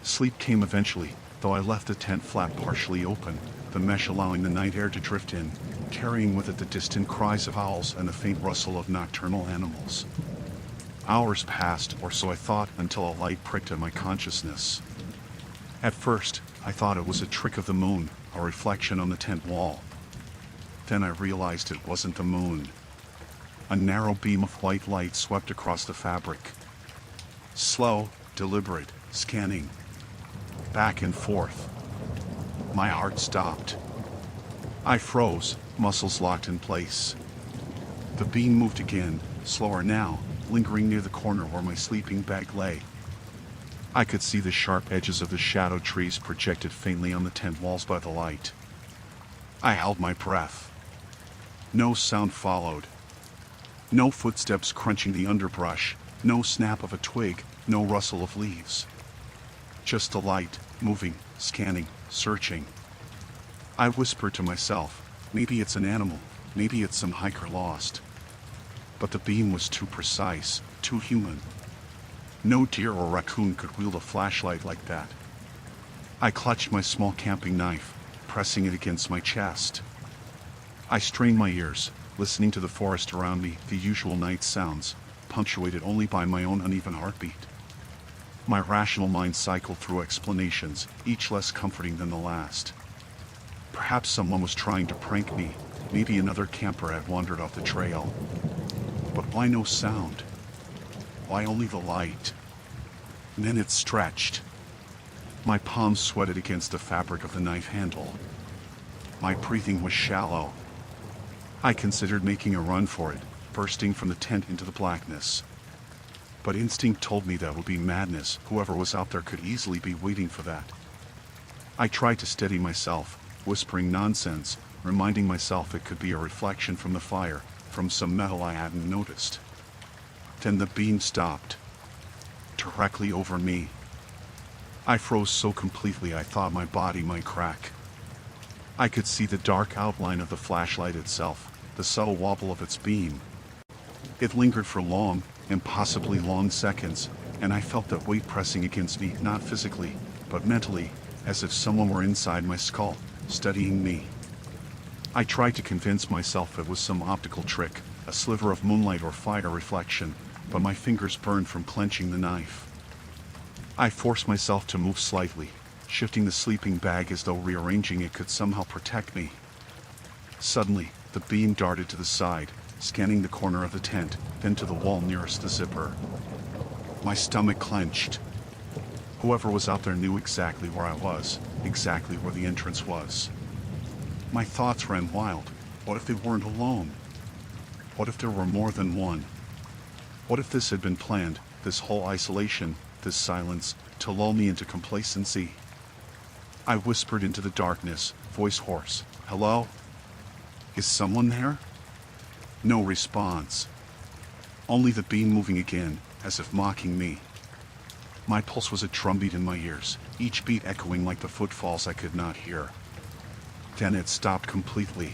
Sleep came eventually, though I left the tent flap partially open, the mesh allowing the night air to drift in, carrying with it the distant cries of owls and the faint rustle of nocturnal animals. Hours passed, or so I thought, until a light pricked at my consciousness. At first, I thought it was a trick of the moon, a reflection on the tent wall. Then I realized it wasn't the moon. A narrow beam of white light swept across the fabric. Slow, deliberate, scanning. Back and forth. My heart stopped. I froze, muscles locked in place. The beam moved again, slower now, lingering near the corner where my sleeping bag lay. I could see the sharp edges of the shadowed trees projected faintly on the tent walls by the light. I held my breath. No sound followed. No footsteps crunching the underbrush, no snap of a twig, no rustle of leaves. Just the light, moving, scanning, searching. I whispered to myself, maybe it's an animal, maybe it's some hiker lost. But the beam was too precise, too human. No deer or raccoon could wield a flashlight like that. I clutched my small camping knife, pressing it against my chest. I strained my ears, listening to the forest around me, the usual night sounds, punctuated only by my own uneven heartbeat. My rational mind cycled through explanations, each less comforting than the last. Perhaps someone was trying to prank me, maybe another camper had wandered off the trail. But why no sound? Why only the light? And then it stretched. My palms sweated against the fabric of the knife handle. My breathing was shallow. I considered making a run for it, bursting from the tent into the blackness. But instinct told me that would be madness. Whoever was out there could easily be waiting for that. I tried to steady myself, whispering nonsense, reminding myself it could be a reflection from the fire, from some metal I hadn't noticed. Then the beam stopped. Directly over me. I froze so completely I thought my body might crack. I could see the dark outline of the flashlight itself, the subtle wobble of its beam. It lingered for long, impossibly long seconds, and I felt that weight pressing against me, not physically, but mentally, as if someone were inside my skull, studying me. I tried to convince myself it was some optical trick, a sliver of moonlight or fire reflection, but my fingers burned from clenching the knife. I forced myself to move slightly, shifting the sleeping bag as though rearranging it could somehow protect me. Suddenly, the beam darted to the side, scanning the corner of the tent, then to the wall nearest the zipper. My stomach clenched. Whoever was out there knew exactly where I was, exactly where the entrance was. My thoughts ran wild. What if they weren't alone? What if there were more than one? What if this had been planned, this whole isolation, this silence, to lull me into complacency? I whispered into the darkness, voice hoarse. Hello? Is someone there? No response. Only the beam moving again, as if mocking me. My pulse was a drumbeat in my ears, each beat echoing like the footfalls I could not hear. Then it stopped completely.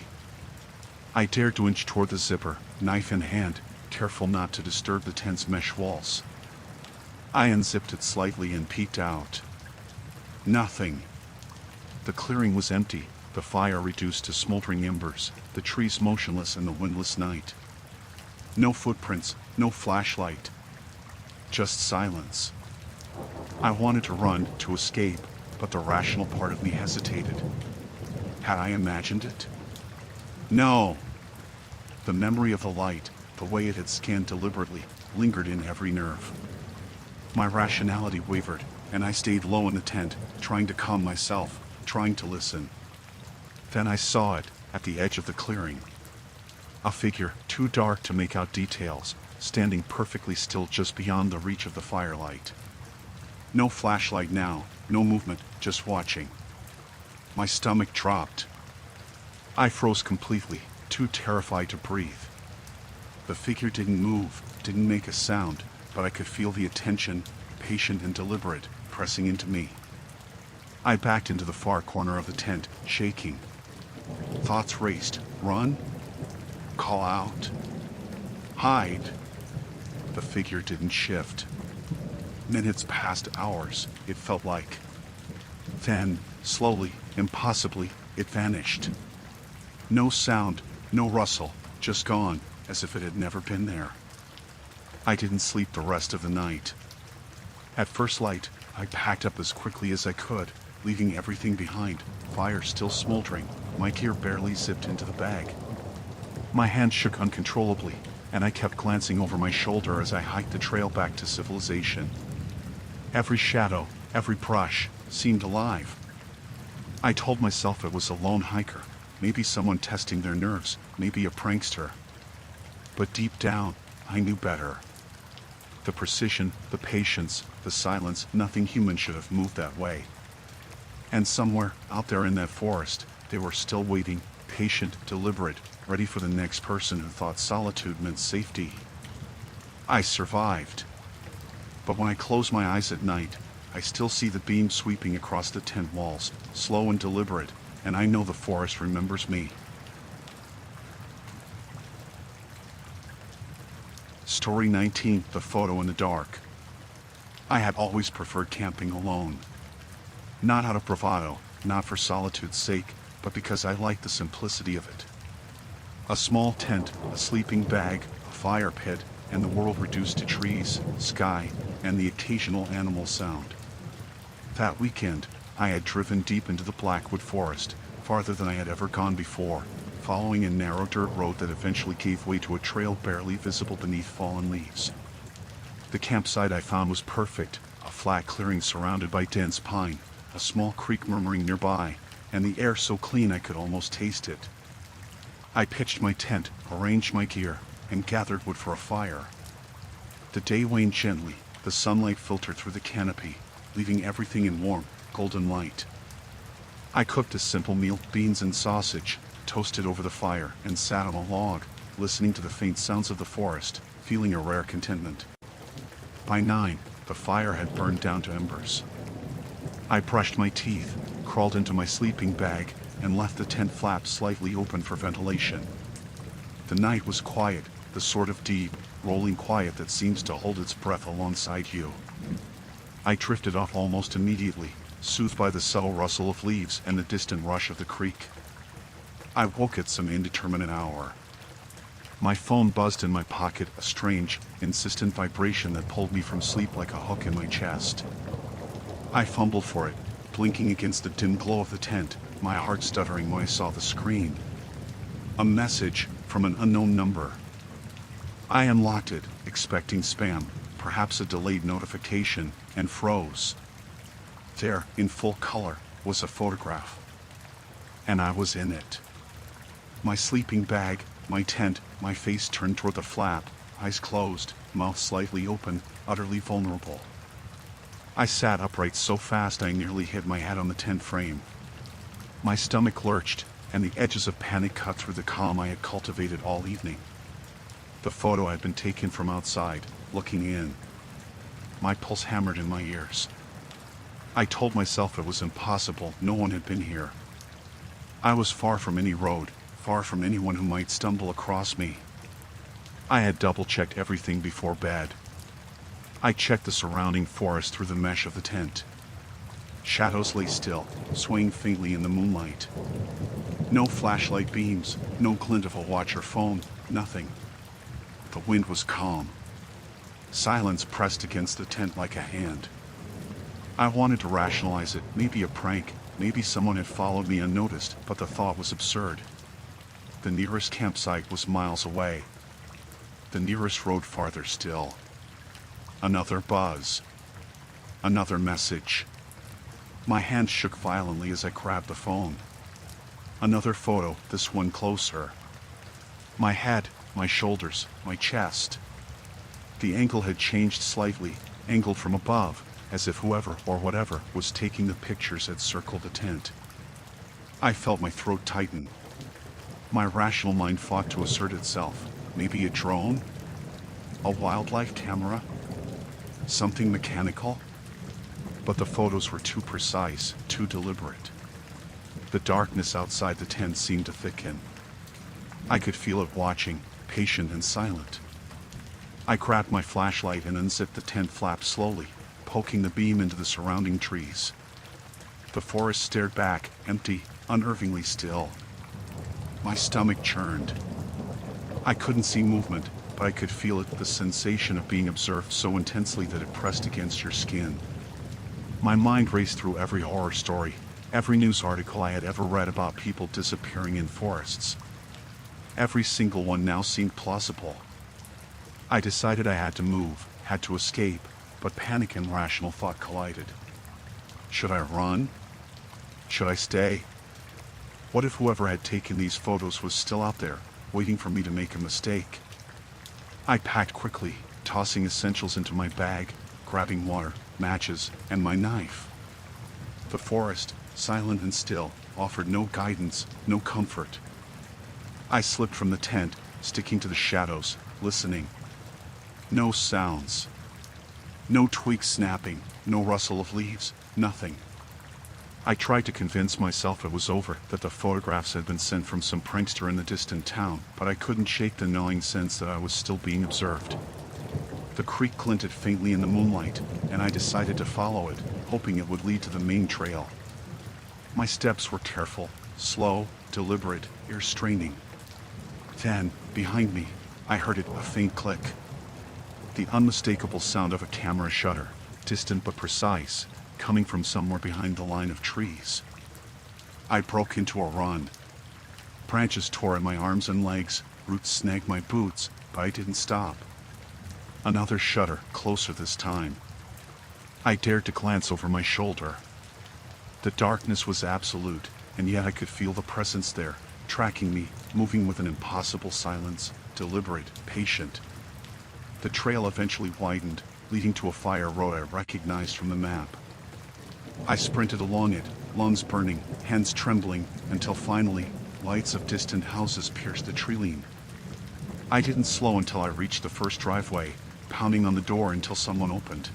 I dared to inch toward the zipper, knife in hand, careful not to disturb the tense mesh walls. I unzipped it slightly and peeked out. Nothing. The clearing was empty, the fire reduced to smoldering embers, the trees motionless in the windless night. No footprints, no flashlight. Just silence. I wanted to run, to escape, but the rational part of me hesitated. Had I imagined it? No. The memory of the light, the way it had scanned deliberately, lingered in every nerve. My rationality wavered, and I stayed low in the tent, trying to calm myself, trying to listen. Then I saw it, at the edge of the clearing. A figure, too dark to make out details, standing perfectly still just beyond the reach of the firelight. No flashlight now, no movement, just watching. My stomach dropped. I froze completely, too terrified to breathe. The figure didn't move, didn't make a sound, but I could feel the attention, patient and deliberate, pressing into me. I backed into the far corner of the tent, shaking. Thoughts raced. Run? Call out? Hide? The figure didn't shift. Minutes passed hours, it felt like. Then, slowly, impossibly, it vanished. No sound, no rustle, just gone, as if it had never been there. I didn't sleep the rest of the night. At first light, I packed up as quickly as I could, leaving everything behind, fire still smoldering, my gear barely zipped into the bag. My hand shook uncontrollably, and I kept glancing over my shoulder as I hiked the trail back to civilization. Every shadow, every brush, seemed alive. I told myself it was a lone hiker, maybe someone testing their nerves, maybe a prankster. But deep down, I knew better. The precision, the patience, the silence, nothing human should have moved that way. And somewhere, out there in that forest, they were still waiting, patient, deliberate, ready for the next person who thought solitude meant safety. I survived. But when I close my eyes at night, I still see the beam sweeping across the tent walls, slow and deliberate, and I know the forest remembers me. Story 19, The Photo in the Dark. I had always preferred camping alone. Not out of bravado, not for solitude's sake, but because I liked the simplicity of it. A small tent, a sleeping bag, a fire pit, and the world reduced to trees, sky, and the occasional animal sound. That weekend, I had driven deep into the Blackwood forest, farther than I had ever gone before, following a narrow dirt road that eventually gave way to a trail barely visible beneath fallen leaves. The campsite I found was perfect, a flat clearing surrounded by dense pine, a small creek murmuring nearby, and the air so clean I could almost taste it. I pitched my tent, arranged my gear, and gathered wood for a fire. The day waned gently, the sunlight filtered through the canopy, leaving everything in warm, golden light. I cooked a simple meal, beans and sausage, toasted over the fire, and sat on a log, listening to the faint sounds of the forest, feeling a rare contentment. By 9, the fire had burned down to embers. I brushed my teeth, crawled into my sleeping bag, and left the tent flap slightly open for ventilation. The night was quiet, the sort of deep, rolling quiet that seems to hold its breath alongside you. I drifted off almost immediately, soothed by the subtle rustle of leaves and the distant rush of the creek. I woke at some indeterminate hour. My phone buzzed in my pocket, a strange, insistent vibration that pulled me from sleep like a hook in my chest. I fumbled for it, blinking against the dim glow of the tent, my heart stuttering when I saw the screen. A message from an unknown number. I unlocked it, expecting spam, perhaps a delayed notification, and froze. There, in full color, was a photograph. And I was in it. My sleeping bag, my tent, my face turned toward the flap, eyes closed, mouth slightly open, utterly vulnerable. I sat upright so fast I nearly hit my head on the tent frame. My stomach lurched, and the edges of panic cut through the calm I had cultivated all evening. The photo had been taken from outside, looking in. My pulse hammered in my ears. I told myself it was impossible, no one had been here. I was far from any road, far from anyone who might stumble across me. I had double-checked everything before bed. I checked the surrounding forest through the mesh of the tent. Shadows lay still, swaying faintly in the moonlight. No flashlight beams, no glint of a watch or phone, nothing. The wind was calm. Silence pressed against the tent like a hand. I wanted to rationalize it, maybe a prank, maybe someone had followed me unnoticed, but the thought was absurd. The nearest campsite was miles away. The nearest road farther still. Another buzz. Another message. My hand shook violently as I grabbed the phone. Another photo, this one closer. My head, my shoulders, my chest. The angle had changed slightly, angled from above, as if whoever or whatever was taking the pictures had circled the tent. I felt my throat tighten. My rational mind fought to assert itself. Maybe a drone? A wildlife camera? Something mechanical? But the photos were too precise, too deliberate. The darkness outside the tent seemed to thicken. I could feel it watching, patient and silent. I grabbed my flashlight and unzipped the tent flap slowly, poking the beam into the surrounding trees. The forest stared back, empty, unnervingly still. My stomach churned. I couldn't see movement, but I could feel it, the sensation of being observed so intensely that it pressed against your skin. My mind raced through every horror story, every news article I had ever read about people disappearing in forests. Every single one now seemed plausible. I decided I had to move, had to escape, but panic and rational thought collided. Should I run? Should I stay? What if whoever had taken these photos was still out there, waiting for me to make a mistake? I packed quickly, tossing essentials into my bag, grabbing water, matches, and my knife. The forest, silent and still, offered no guidance, no comfort. I slipped from the tent, sticking to the shadows, listening. No sounds. No twigs snapping, no rustle of leaves, nothing. I tried to convince myself it was over, that the photographs had been sent from some prankster in the distant town, but I couldn't shake the gnawing sense that I was still being observed. The creek glinted faintly in the moonlight, and I decided to follow it, hoping it would lead to the main trail. My steps were careful, slow, deliberate, ear-straining. Then, behind me, I heard it, a faint click. The unmistakable sound of a camera shutter, distant but precise, coming from somewhere behind the line of trees. I broke into a run. Branches tore at my arms and legs, roots snagged my boots, but I didn't stop. Another shutter, closer this time. I dared to glance over my shoulder. The darkness was absolute, and yet I could feel the presence there, tracking me, moving with an impossible silence, deliberate, patient. The trail eventually widened, leading to a fire road I recognized from the map. I sprinted along it, lungs burning, hands trembling, until finally, lights of distant houses pierced the tree-line. I didn't slow until I reached the first driveway, pounding on the door until someone opened.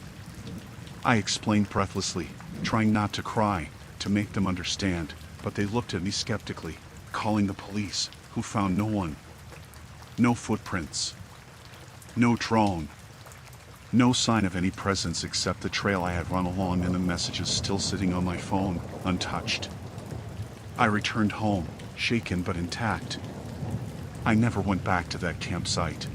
I explained breathlessly, trying not to cry, to make them understand, but they looked at me skeptically, calling the police, who found no one. No footprints. No drone. No sign of any presence except the trail I had run along and the messages still sitting on my phone, untouched. I returned home, shaken but intact. I never went back to that campsite.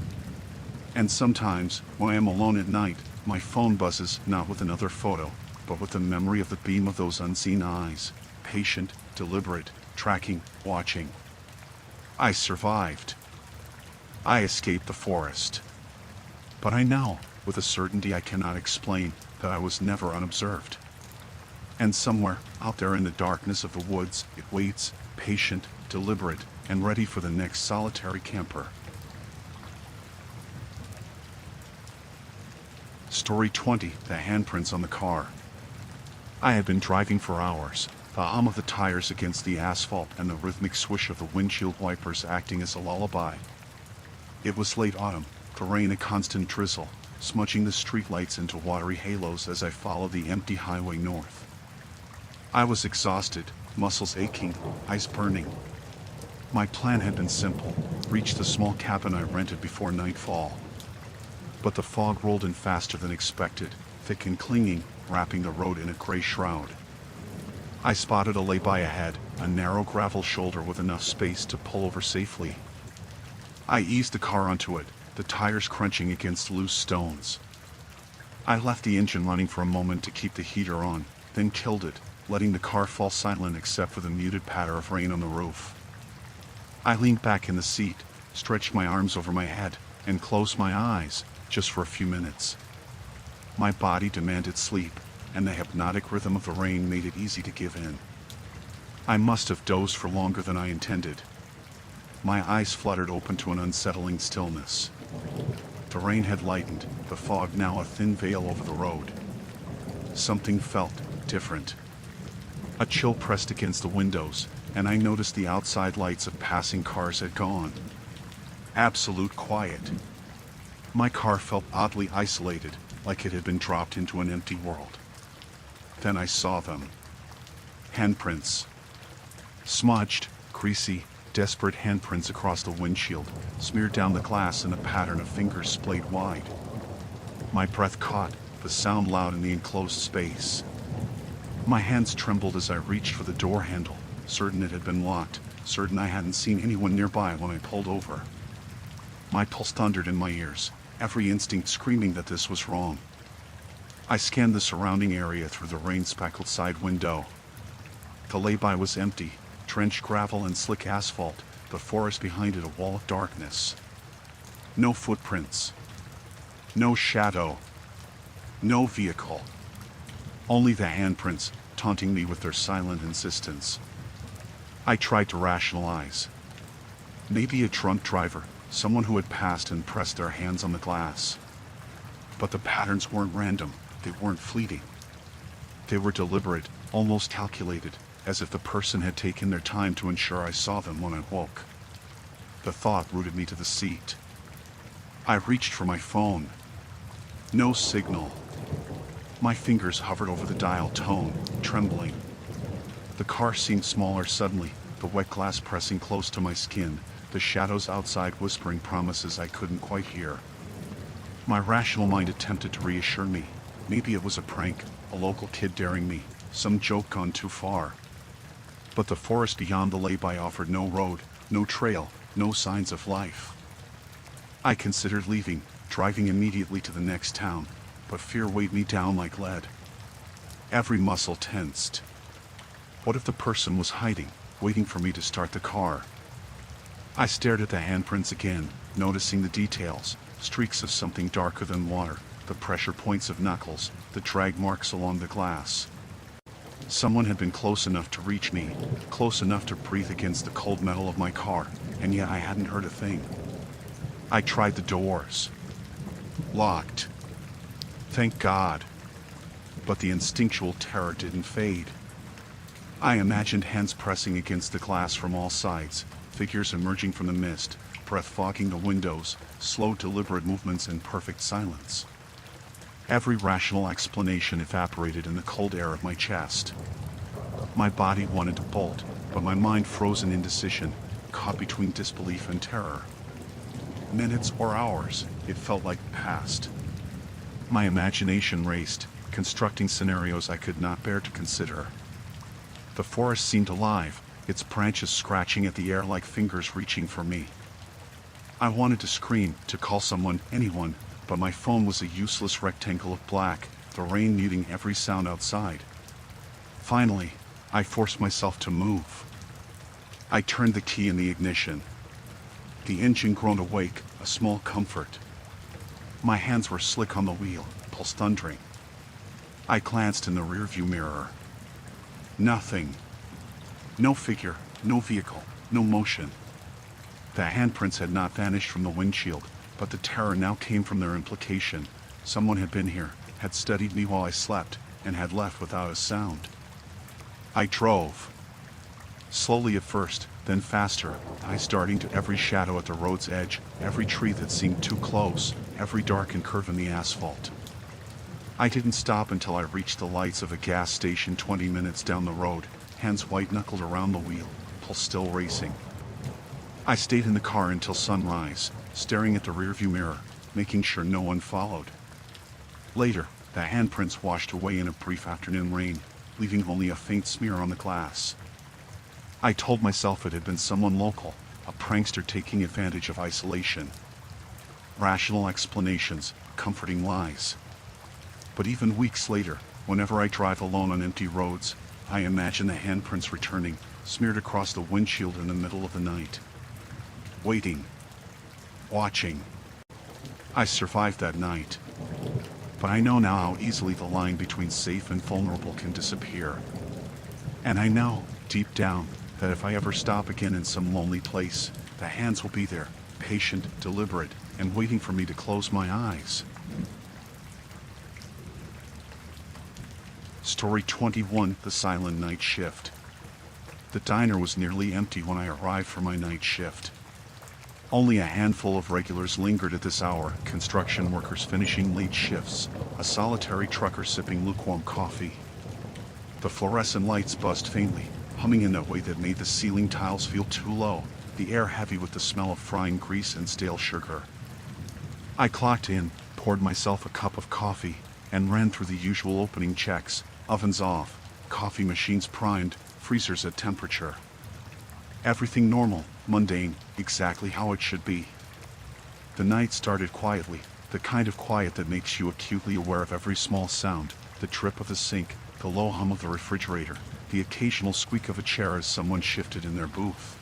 And sometimes, when I am alone at night, my phone buzzes not with another photo, but with the memory of the beam of those unseen eyes, patient, deliberate, tracking, watching. I survived. I escaped the forest. But I know, with a certainty I cannot explain, that I was never unobserved. And somewhere, out there in the darkness of the woods, it waits, patient, deliberate, and ready for the next solitary camper. Story 20, The Handprints on the Car. I had been driving for hours, the hum of the tires against the asphalt and the rhythmic swish of the windshield wipers acting as a lullaby. It was late autumn, the rain a constant drizzle, smudging the streetlights into watery halos as I followed the empty highway north. I was exhausted, muscles aching, eyes burning. My plan had been simple: reach the small cabin I rented before nightfall. But the fog rolled in faster than expected, thick and clinging, wrapping the road in a gray shroud. I spotted a lay-by ahead, a narrow gravel shoulder with enough space to pull over safely. I eased the car onto it, the tires crunching against loose stones. I left the engine running for a moment to keep the heater on, then killed it, letting the car fall silent except for the muted patter of rain on the roof. I leaned back in the seat, stretched my arms over my head, and closed my eyes, just for a few minutes. My body demanded sleep, and the hypnotic rhythm of the rain made it easy to give in. I must have dozed for longer than I intended. My eyes fluttered open to an unsettling stillness. The rain had lightened, the fog now a thin veil over the road. Something felt different. A chill pressed against the windows, and I noticed the outside lights of passing cars had gone. Absolute quiet. My car felt oddly isolated, like it had been dropped into an empty world. Then I saw them. Handprints. Smudged, greasy, desperate handprints across the windshield, smeared down the glass in a pattern of fingers splayed wide. My breath caught, the sound loud in the enclosed space. My hands trembled as I reached for the door handle, certain it had been locked, certain I hadn't seen anyone nearby when I pulled over. My pulse thundered in my ears, every instinct screaming that this was wrong. I scanned the surrounding area through the rain-speckled side window. The lay-by was empty, drenched gravel and slick asphalt, the forest behind it a wall of darkness. No footprints. No shadow. No vehicle. Only the handprints, taunting me with their silent insistence. I tried to rationalize. Maybe a drunk driver, someone who had passed and pressed their hands on the glass. But the patterns weren't random, they weren't fleeting. They were deliberate, almost calculated, as if the person had taken their time to ensure I saw them when I woke. The thought rooted me to the seat. I reached for my phone. No signal. My fingers hovered over the dial tone, trembling. The car seemed smaller suddenly, the wet glass pressing close to my skin, the shadows outside whispering promises I couldn't quite hear. My rational mind attempted to reassure me. Maybe it was a prank, a local kid daring me, some joke gone too far. But the forest beyond the lay-by offered no road, no trail, no signs of life. I considered leaving, driving immediately to the next town, but fear weighed me down like lead. Every muscle tensed. What if the person was hiding, waiting for me to start the car? I stared at the handprints again, noticing the details, streaks of something darker than water, the pressure points of knuckles, the drag marks along the glass. Someone had been close enough to reach me, close enough to breathe against the cold metal of my car, and yet I hadn't heard a thing. I tried the doors. Locked. Thank God. But the instinctual terror didn't fade. I imagined hands pressing against the glass from all sides, figures emerging from the mist, breath fogging the windows, slow deliberate movements in perfect silence. Every rational explanation evaporated in the cold air of my chest. My body wanted to bolt, but my mind froze in indecision, caught between disbelief and terror. Minutes or hours, it felt like the past. My imagination raced, constructing scenarios I could not bear to consider. The forest seemed alive, its branches scratching at the air like fingers reaching for me. I wanted to scream, to call someone, anyone, but my phone was a useless rectangle of black, the rain muting every sound outside. Finally, I forced myself to move. I turned the key in the ignition. The engine groaned awake, a small comfort. My hands were slick on the wheel, pulse thundering. I glanced in the rearview mirror. Nothing. No figure, no vehicle, no motion. The handprints had not vanished from the windshield, but the terror now came from their implication. Someone had been here, had studied me while I slept, and had left without a sound. I drove. Slowly at first, then faster, eyes darting to every shadow at the road's edge, every tree that seemed too close, every darkened curve in the asphalt. I didn't stop until I reached the lights of a gas station 20 minutes down the road, hands white-knuckled around the wheel, pulse still racing. I stayed in the car until sunrise, staring at the rearview mirror, making sure no one followed. Later, the handprints washed away in a brief afternoon rain, leaving only a faint smear on the glass. I told myself it had been someone local, a prankster taking advantage of isolation. Rational explanations, comforting lies. But even weeks later, whenever I drive alone on empty roads, I imagine the handprints returning, smeared across the windshield in the middle of the night. Waiting. Watching. I survived that night. But I know now how easily the line between safe and vulnerable can disappear. And I know, deep down, that if I ever stop again in some lonely place, the hands will be there, patient, deliberate, and waiting for me to close my eyes. Story 21, The Silent Night Shift. The diner was nearly empty when I arrived for my night shift. Only a handful of regulars lingered at this hour, construction workers finishing late shifts, a solitary trucker sipping lukewarm coffee. The fluorescent lights buzzed faintly, humming in a way that made the ceiling tiles feel too low, the air heavy with the smell of frying grease and stale sugar. I clocked in, poured myself a cup of coffee, and ran through the usual opening checks, ovens off, coffee machines primed, freezers at temperature. Everything normal, mundane, exactly how it should be. The night started quietly, the kind of quiet that makes you acutely aware of every small sound, the drip of the sink, the low hum of the refrigerator, the occasional squeak of a chair as someone shifted in their booth.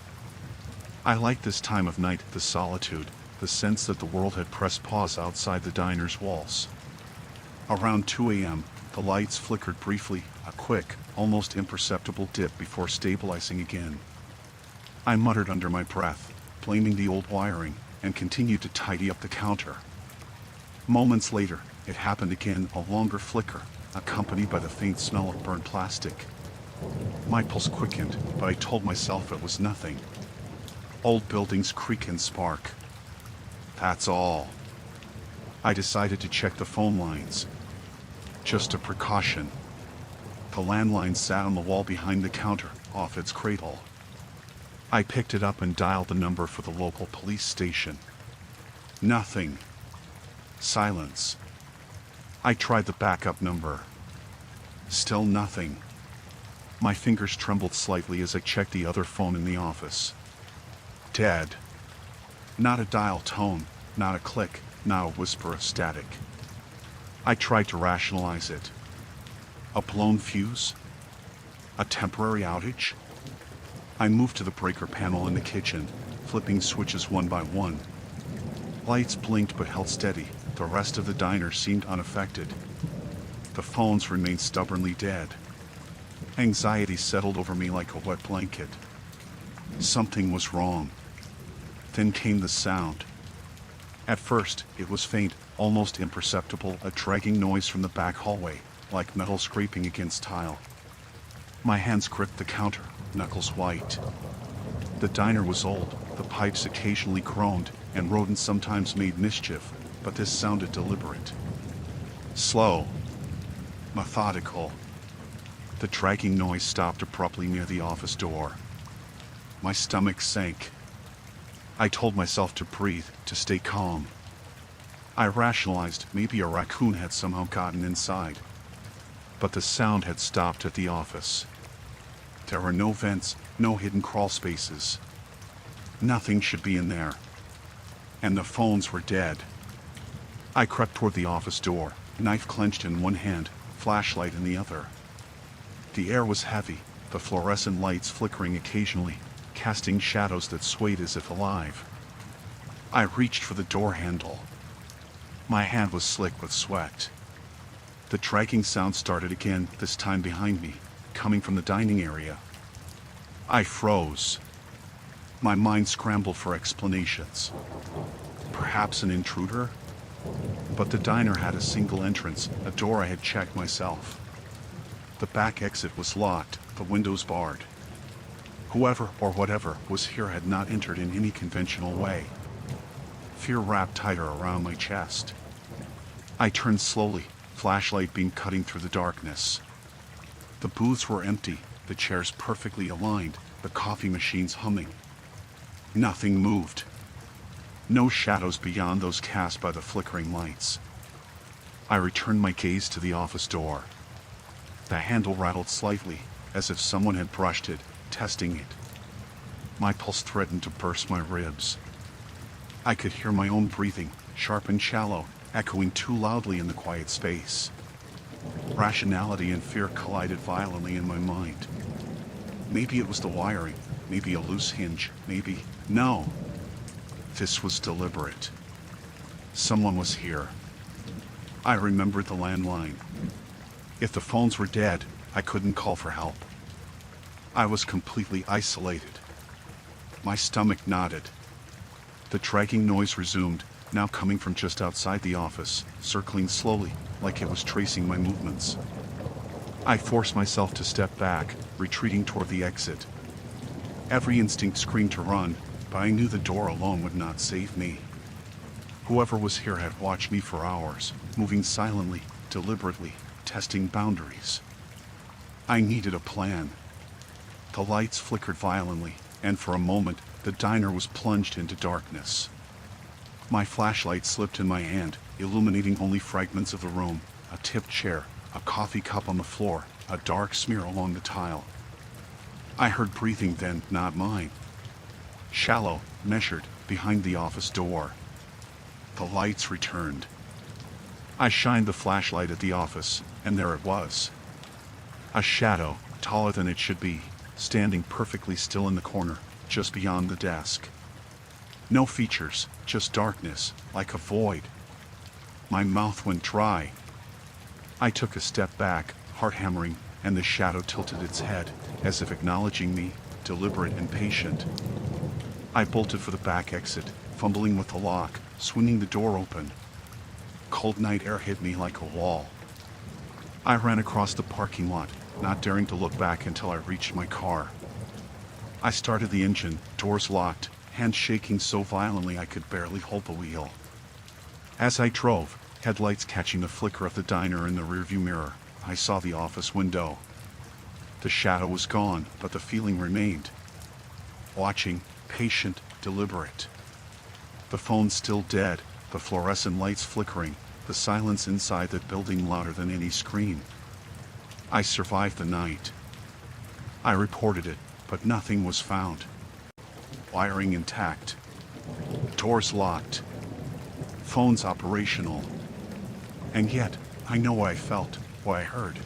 I liked this time of night, the solitude, the sense that the world had pressed pause outside the diner's walls. Around 2 a.m., the lights flickered briefly, a quick, almost imperceptible dip before stabilizing again. I muttered under my breath, blaming the old wiring, and continued to tidy up the counter. Moments later, it happened again, a longer flicker, accompanied by the faint smell of burnt plastic. My pulse quickened, but I told myself it was nothing. Old buildings creak and spark. That's all. I decided to check the phone lines. Just a precaution. The landline sat on the wall behind the counter, off its cradle. I picked it up and dialed the number for the local police station. Nothing. Silence. I tried the backup number. Still nothing. My fingers trembled slightly as I checked the other phone in the office. Dead. Not a dial tone, not a click, not a whisper of static. I tried to rationalize it. A blown fuse? A temporary outage? I moved to the breaker panel in the kitchen, flipping switches one by one. Lights blinked but held steady. The rest of the diner seemed unaffected. The phones remained stubbornly dead. Anxiety settled over me like a wet blanket. Something was wrong. Then came the sound. At first, it was faint, almost imperceptible, a dragging noise from the back hallway, like metal scraping against tile. My hands gripped the counter, knuckles white. The diner was old, the pipes occasionally groaned, and rodents sometimes made mischief, but this sounded deliberate. Slow. Methodical. The dragging noise stopped abruptly near the office door. My stomach sank. I told myself to breathe, to stay calm. I rationalized maybe a raccoon had somehow gotten inside. But the sound had stopped at the office. There were no vents, no hidden crawl spaces. Nothing should be in there. And the phones were dead. I crept toward the office door, knife clenched in one hand, flashlight in the other. The air was heavy, the fluorescent lights flickering occasionally, casting shadows that swayed as if alive. I reached for the door handle. My hand was slick with sweat. The dragging sound started again, this time behind me, coming from the dining area. I froze. My mind scrambled for explanations. Perhaps an intruder? But the diner had a single entrance, a door I had checked myself. The back exit was locked, the windows barred. Whoever or whatever was here had not entered in any conventional way. Fear wrapped tighter around my chest. I turned slowly, flashlight beam cutting through the darkness. The booths were empty, the chairs perfectly aligned, the coffee machines humming. Nothing moved. No shadows beyond those cast by the flickering lights. I returned my gaze to the office door. The handle rattled slightly, as if someone had brushed it, testing it. My pulse threatened to burst my ribs. I could hear my own breathing, sharp and shallow, echoing too loudly in the quiet space. Rationality and fear collided violently in my mind. Maybe it was the wiring, maybe a loose hinge, maybe... No. This was deliberate. Someone was here. I remembered the landline. If the phones were dead, I couldn't call for help. I was completely isolated. My stomach knotted. The dragging noise resumed, now coming from just outside the office, circling slowly, like it was tracing my movements. I forced myself to step back, retreating toward the exit. Every instinct screamed to run, but I knew the door alone would not save me. Whoever was here had watched me for hours, moving silently, deliberately, testing boundaries. I needed a plan. The lights flickered violently, and for a moment, the diner was plunged into darkness. My flashlight slipped in my hand, illuminating only fragments of the room, a tipped chair, a coffee cup on the floor, a dark smear along the tile. I heard breathing then, not mine. Shallow, measured, behind the office door. The lights returned. I shined the flashlight at the office, and there it was. A shadow, taller than it should be, standing perfectly still in the corner, just beyond the desk. No features, just darkness, like a void. My mouth went dry. I took a step back, heart hammering, and the shadow tilted its head, as if acknowledging me, deliberate and patient. I bolted for the back exit, fumbling with the lock, swinging the door open. Cold night air hit me like a wall. I ran across the parking lot, not daring to look back until I reached my car. I started the engine, doors locked, hands shaking so violently I could barely hold the wheel. As I drove, headlights catching the flicker of the diner in the rearview mirror, I saw the office window. The shadow was gone, but the feeling remained. Watching, patient, deliberate. The phone still dead, the fluorescent lights flickering, the silence inside the building louder than any scream. I survived the night. I reported it, but nothing was found. Wiring intact. Doors locked. Phones operational. And yet, I know what I felt, what I heard.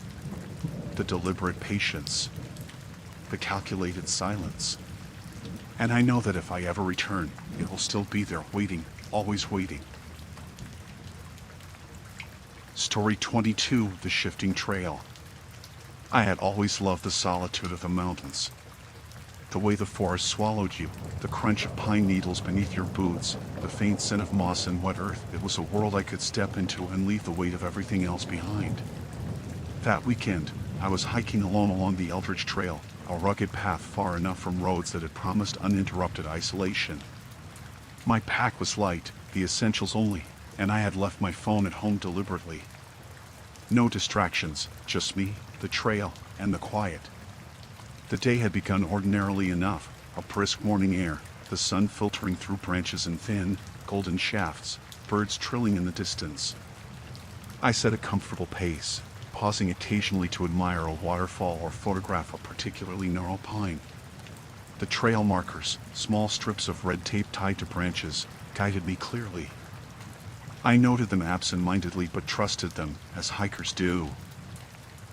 The deliberate patience. The calculated silence. And I know that if I ever return, it will still be there waiting, always waiting. Story 22, The Shifting Trail. I had always loved the solitude of the mountains. The way the forest swallowed you, the crunch of pine needles beneath your boots, the faint scent of moss and wet earth. It was a world I could step into and leave the weight of everything else behind. That weekend, I was hiking alone along the Eldridge Trail, a rugged path far enough from roads that had promised uninterrupted isolation. My pack was light, the essentials only, and I had left my phone at home deliberately. No distractions, just me, the trail, and the quiet. The day had begun ordinarily enough, a brisk morning air, the sun filtering through branches in thin, golden shafts, birds trilling in the distance. I set a comfortable pace, pausing occasionally to admire a waterfall or photograph a particularly gnarled pine. The trail markers, small strips of red tape tied to branches, guided me clearly. I noted them absent-mindedly but trusted them, as hikers do.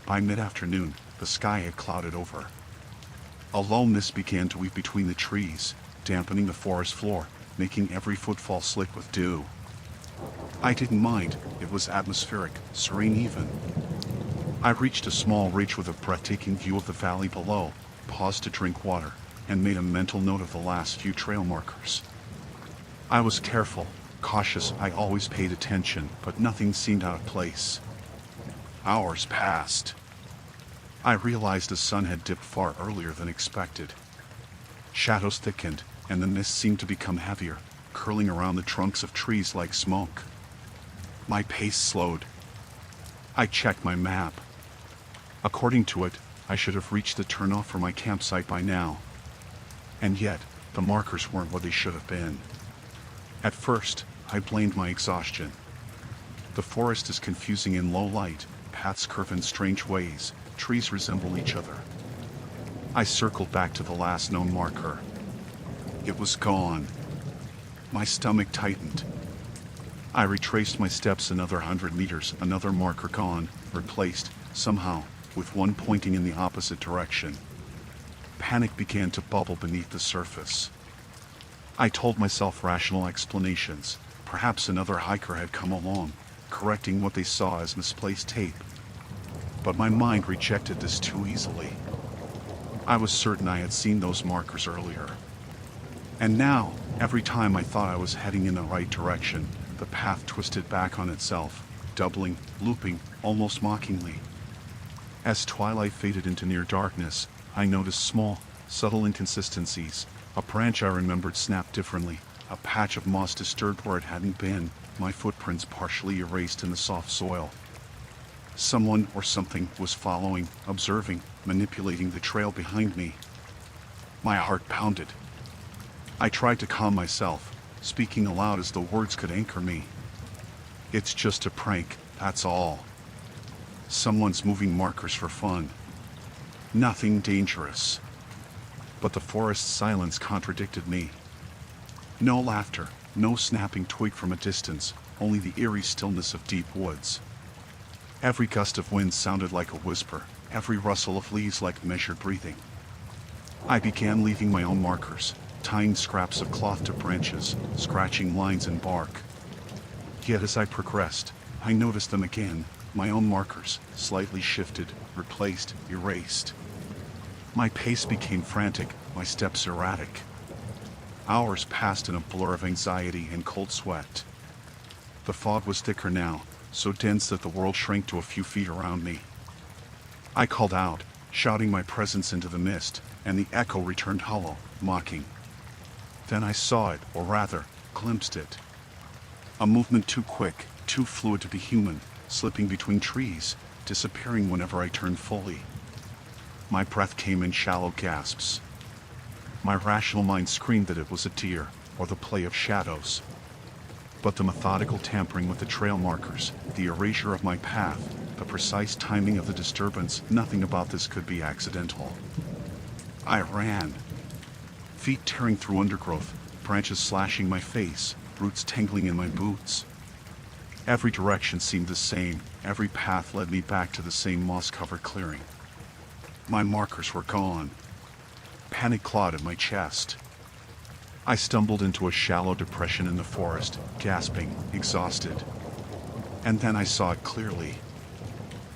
By mid-afternoon, the sky had clouded over. A low mist began to weave between the trees, dampening the forest floor, making every footfall slick with dew. I didn't mind, it was atmospheric, serene even. I reached a small ridge with a breathtaking view of the valley below, paused to drink water, and made a mental note of the last few trail markers. I was careful, cautious, I always paid attention, but nothing seemed out of place. Hours passed. I realized the sun had dipped far earlier than expected. Shadows thickened, and the mist seemed to become heavier, curling around the trunks of trees like smoke. My pace slowed. I checked my map. According to it, I should have reached the turnoff for my campsite by now. And yet, the markers weren't what they should have been. At first, I blamed my exhaustion. The forest is confusing in low light, paths curve in strange ways, trees resemble each other. I circled back to the last known marker. It was gone. My stomach tightened. I retraced my steps another 100 meters, another marker gone, replaced, somehow, with one pointing in the opposite direction. Panic began to bubble beneath the surface. I told myself rational explanations. Perhaps another hiker had come along, correcting what they saw as misplaced tape. But my mind rejected this too easily. I was certain I had seen those markers earlier. And now, every time I thought I was heading in the right direction, the path twisted back on itself, doubling, looping, almost mockingly. As twilight faded into near darkness, I noticed small, subtle inconsistencies. A branch I remembered snapped differently, a patch of moss disturbed where it hadn't been, my footprints partially erased in the soft soil. Someone or something was following, observing, manipulating the trail behind me. My heart pounded. I tried to calm myself, speaking aloud as the words could anchor me. It's just a prank, that's all. Someone's moving markers for fun. Nothing dangerous. But the forest's silence contradicted me. No laughter, no snapping twig from a distance, only the eerie stillness of deep woods. Every gust of wind sounded like a whisper, every rustle of leaves like measured breathing. I began leaving my own markers, tying scraps of cloth to branches, scratching lines in bark. Yet as I progressed, I noticed them again, my own markers, slightly shifted, replaced, erased. My pace became frantic, my steps erratic. Hours passed in a blur of anxiety and cold sweat. The fog was thicker now, so dense that the world shrank to a few feet around me. I called out, shouting my presence into the mist, and the echo returned hollow, mocking. Then I saw it, or rather, glimpsed it. A movement too quick, too fluid to be human, slipping between trees, disappearing whenever I turned fully. My breath came in shallow gasps. My rational mind screamed that it was a deer, or the play of shadows. But the methodical tampering with the trail markers, the erasure of my path, the precise timing of the disturbance, nothing about this could be accidental. I ran. Feet tearing through undergrowth, branches slashing my face, roots tangling in my boots. Every direction seemed the same, every path led me back to the same moss-covered clearing. My markers were gone. Panic clawed at my chest. I stumbled into a shallow depression in the forest, gasping, exhausted. And then I saw it clearly.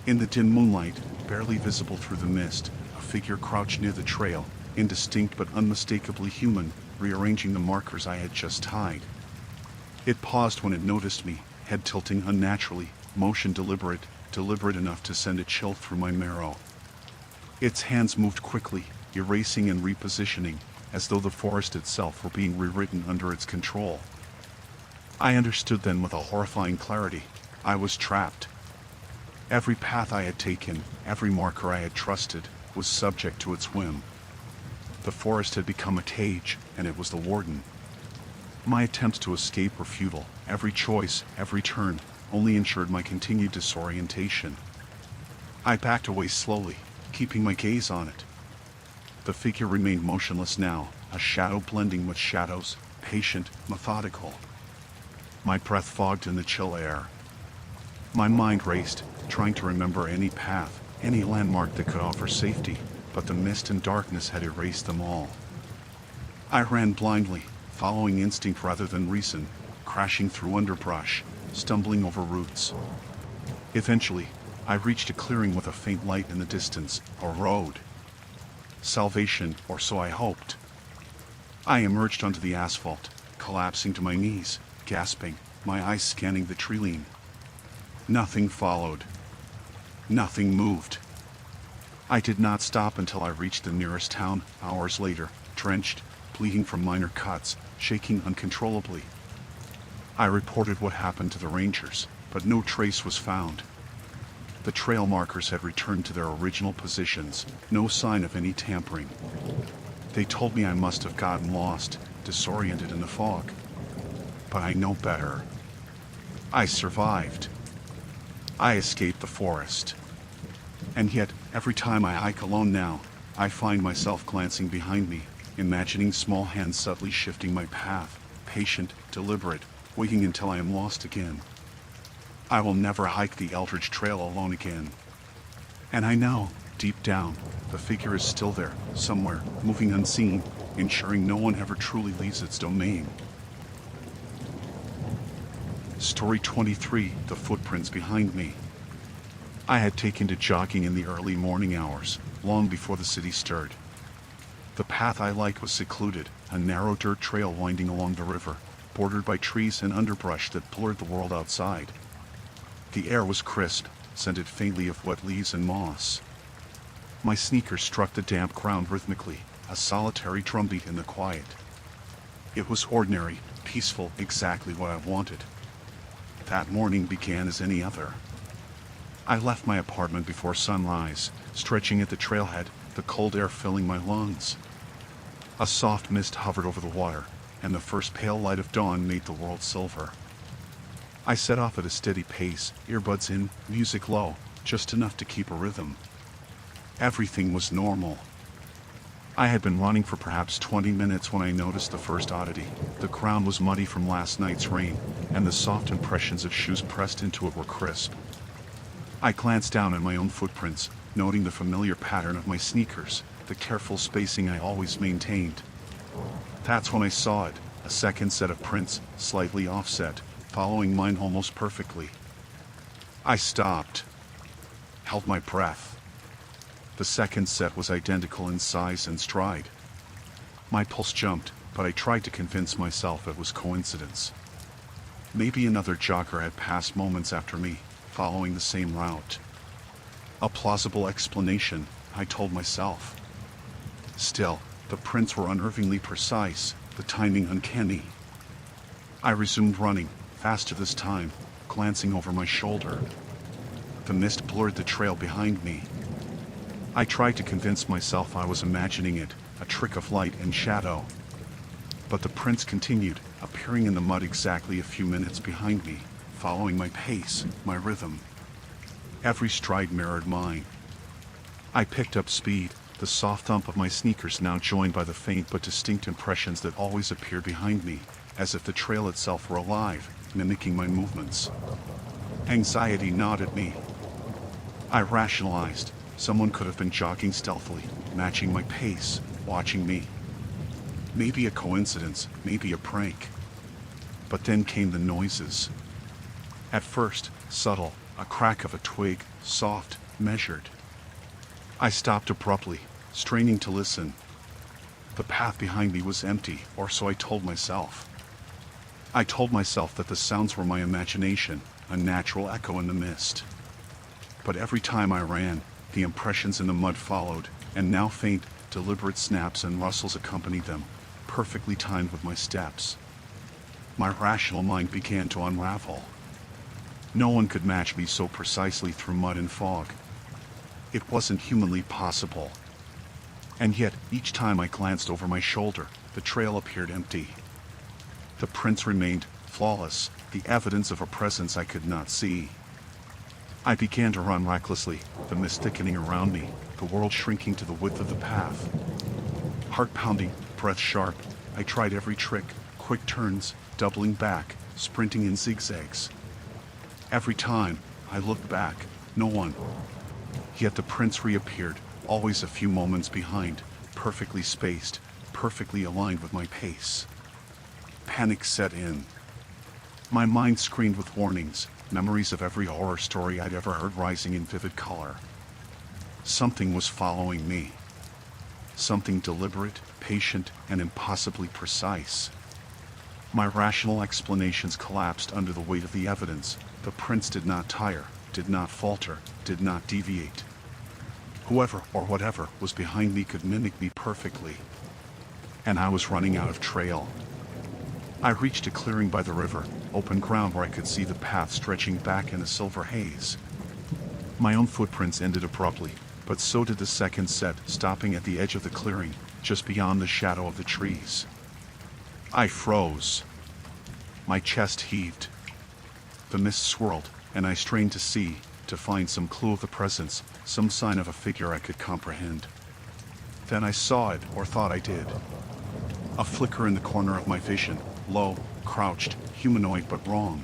In the dim moonlight, barely visible through the mist, a figure crouched near the trail, indistinct but unmistakably human, rearranging the markers I had just tied. It paused when it noticed me, head tilting unnaturally, motion deliberate enough to send a chill through my marrow. Its hands moved quickly, erasing and repositioning, as though the forest itself were being rewritten under its control. I understood then with a horrifying clarity. I was trapped. Every path I had taken, every marker I had trusted, was subject to its whim. The forest had become a cage, and it was the warden. My attempts to escape were futile. Every choice, every turn, only ensured my continued disorientation. I backed away slowly, keeping my gaze on it. The figure remained motionless now, a shadow blending with shadows, patient, methodical. My breath fogged in the chill air. My mind raced, trying to remember any path, any landmark that could offer safety, but the mist and darkness had erased them all. I ran blindly, following instinct rather than reason, crashing through underbrush, stumbling over roots. Eventually, I reached a clearing with a faint light in the distance, a road. Salvation, or so I hoped. I emerged onto the asphalt, collapsing to my knees, gasping, my eyes scanning the tree-line. Nothing followed. Nothing moved. I did not stop until I reached the nearest town, hours later, drenched, bleeding from minor cuts, shaking uncontrollably. I reported what happened to the rangers, but no trace was found. The trail markers had returned to their original positions, no sign of any tampering. They told me I must have gotten lost, disoriented in the fog. But I know better. I survived. I escaped the forest. And yet, every time I hike alone now, I find myself glancing behind me, imagining small hands subtly shifting my path, patient, deliberate, waiting until I am lost again. I will never hike the Eldridge Trail alone again. And I know, deep down, the figure is still there, somewhere, moving unseen, ensuring no one ever truly leaves its domain. Story 23, The Footprints Behind Me. I had taken to jogging in the early morning hours, long before the city stirred. The path I liked was secluded, a narrow dirt trail winding along the river, bordered by trees and underbrush that blurred the world outside. The air was crisp, scented faintly of wet leaves and moss. My sneakers struck the damp ground rhythmically, a solitary drumbeat in the quiet. It was ordinary, peaceful, exactly what I wanted. That morning began as any other. I left my apartment before sunrise, stretching at the trailhead, the cold air filling my lungs. A soft mist hovered over the water, and the first pale light of dawn made the world silver. I set off at a steady pace, earbuds in, music low, just enough to keep a rhythm. Everything was normal. I had been running for perhaps 20 minutes when I noticed the first oddity. The ground was muddy from last night's rain, and the soft impressions of shoes pressed into it were crisp. I glanced down at my own footprints, noting the familiar pattern of my sneakers, the careful spacing I always maintained. That's when I saw it, a second set of prints, slightly offset, following mine almost perfectly. I stopped, held my breath. The second set was identical in size and stride. My pulse jumped, but I tried to convince myself it was coincidence. Maybe another jogger had passed moments after me, following the same route. A plausible explanation, I told myself. Still, the prints were unnervingly precise, the timing uncanny. I resumed running, faster this time, glancing over my shoulder. The mist blurred the trail behind me. I tried to convince myself I was imagining it, a trick of light and shadow. But the prints continued, appearing in the mud exactly a few minutes behind me, following my pace, my rhythm. Every stride mirrored mine. I picked up speed, the soft thump of my sneakers now joined by the faint but distinct impressions that always appeared behind me, as if the trail itself were alive, mimicking my movements. Anxiety gnawed at me. I rationalized. Someone could have been jogging stealthily, matching my pace, watching me. Maybe a coincidence, maybe a prank. But then came the noises. At first, subtle, a crack of a twig, soft, measured. I stopped abruptly, straining to listen. The path behind me was empty, or so I told myself. I told myself that the sounds were my imagination, a natural echo in the mist. But every time I ran, the impressions in the mud followed, and now faint, deliberate snaps and rustles accompanied them, perfectly timed with my steps. My rational mind began to unravel. No one could match me so precisely through mud and fog. It wasn't humanly possible. And yet, each time I glanced over my shoulder, the trail appeared empty. The prints remained flawless, the evidence of a presence I could not see. I began to run recklessly, the mist thickening around me, the world shrinking to the width of the path. Heart pounding, breath sharp, I tried every trick, quick turns, doubling back, sprinting in zigzags. Every time, I looked back, no one. Yet the prints reappeared, always a few moments behind, perfectly spaced, perfectly aligned with my pace. Panic set in. My mind screamed with warnings, memories of every horror story I'd ever heard rising in vivid color. Something was following me. Something deliberate, patient, and impossibly precise. My rational explanations collapsed under the weight of the evidence. The prints did not tire, did not falter, did not deviate. Whoever or whatever was behind me could mimic me perfectly. And I was running out of trail. I reached a clearing by the river, open ground where I could see the path stretching back in a silver haze. My own footprints ended abruptly, but so did the second set, stopping at the edge of the clearing, just beyond the shadow of the trees. I froze. My chest heaved. The mist swirled, and I strained to see, to find some clue of the presence, some sign of a figure I could comprehend. Then I saw it, or thought I did. A flicker in the corner of my vision, low, crouched, humanoid but wrong.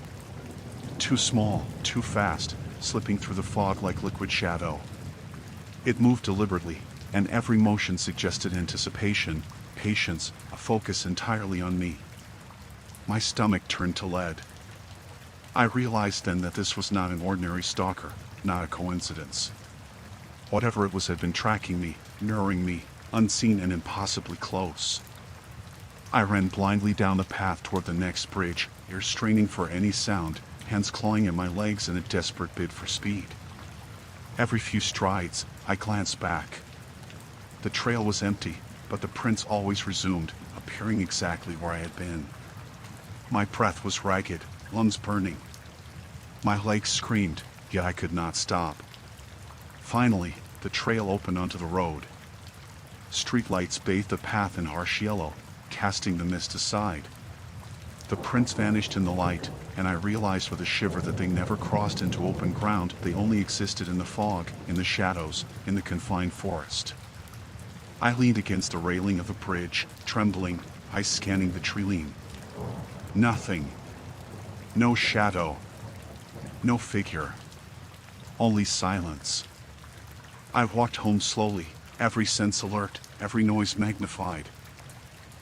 Too small, too fast, slipping through the fog like liquid shadow. It moved deliberately, and every motion suggested anticipation, patience, a focus entirely on me. My stomach turned to lead. I realized then that this was not an ordinary stalker, not a coincidence. Whatever it was had been tracking me, luring me, unseen and impossibly close. I ran blindly down the path toward the next bridge, ears straining for any sound, hands clawing at my legs in a desperate bid for speed. Every few strides, I glanced back. The trail was empty, but the prints always resumed, appearing exactly where I had been. My breath was ragged, lungs burning. My legs screamed, yet I could not stop. Finally, the trail opened onto the road. Streetlights bathed the path in harsh yellow, casting the mist aside. The prints vanished in the light, and I realized with a shiver that they never crossed into open ground. They only existed in the fog, in the shadows, in the confined forest. I leaned against the railing of the bridge, trembling, eyes scanning the treeline. Nothing. No shadow. No figure. Only silence. I walked home slowly, every sense alert, every noise magnified.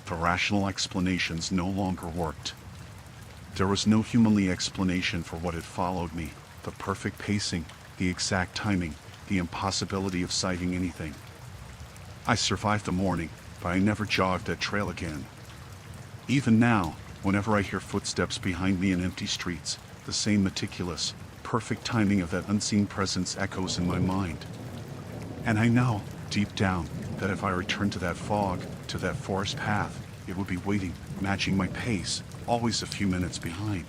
The rational explanations no longer worked. There was no humanly explanation for what had followed me, the perfect pacing, the exact timing, the impossibility of sighting anything. I survived the morning, but I never jogged that trail again. Even now, whenever I hear footsteps behind me in empty streets, the same meticulous, perfect timing of that unseen presence echoes in my mind. And I know, deep down, that if I returned to that fog, to that forest path, it would be waiting, matching my pace, always a few minutes behind.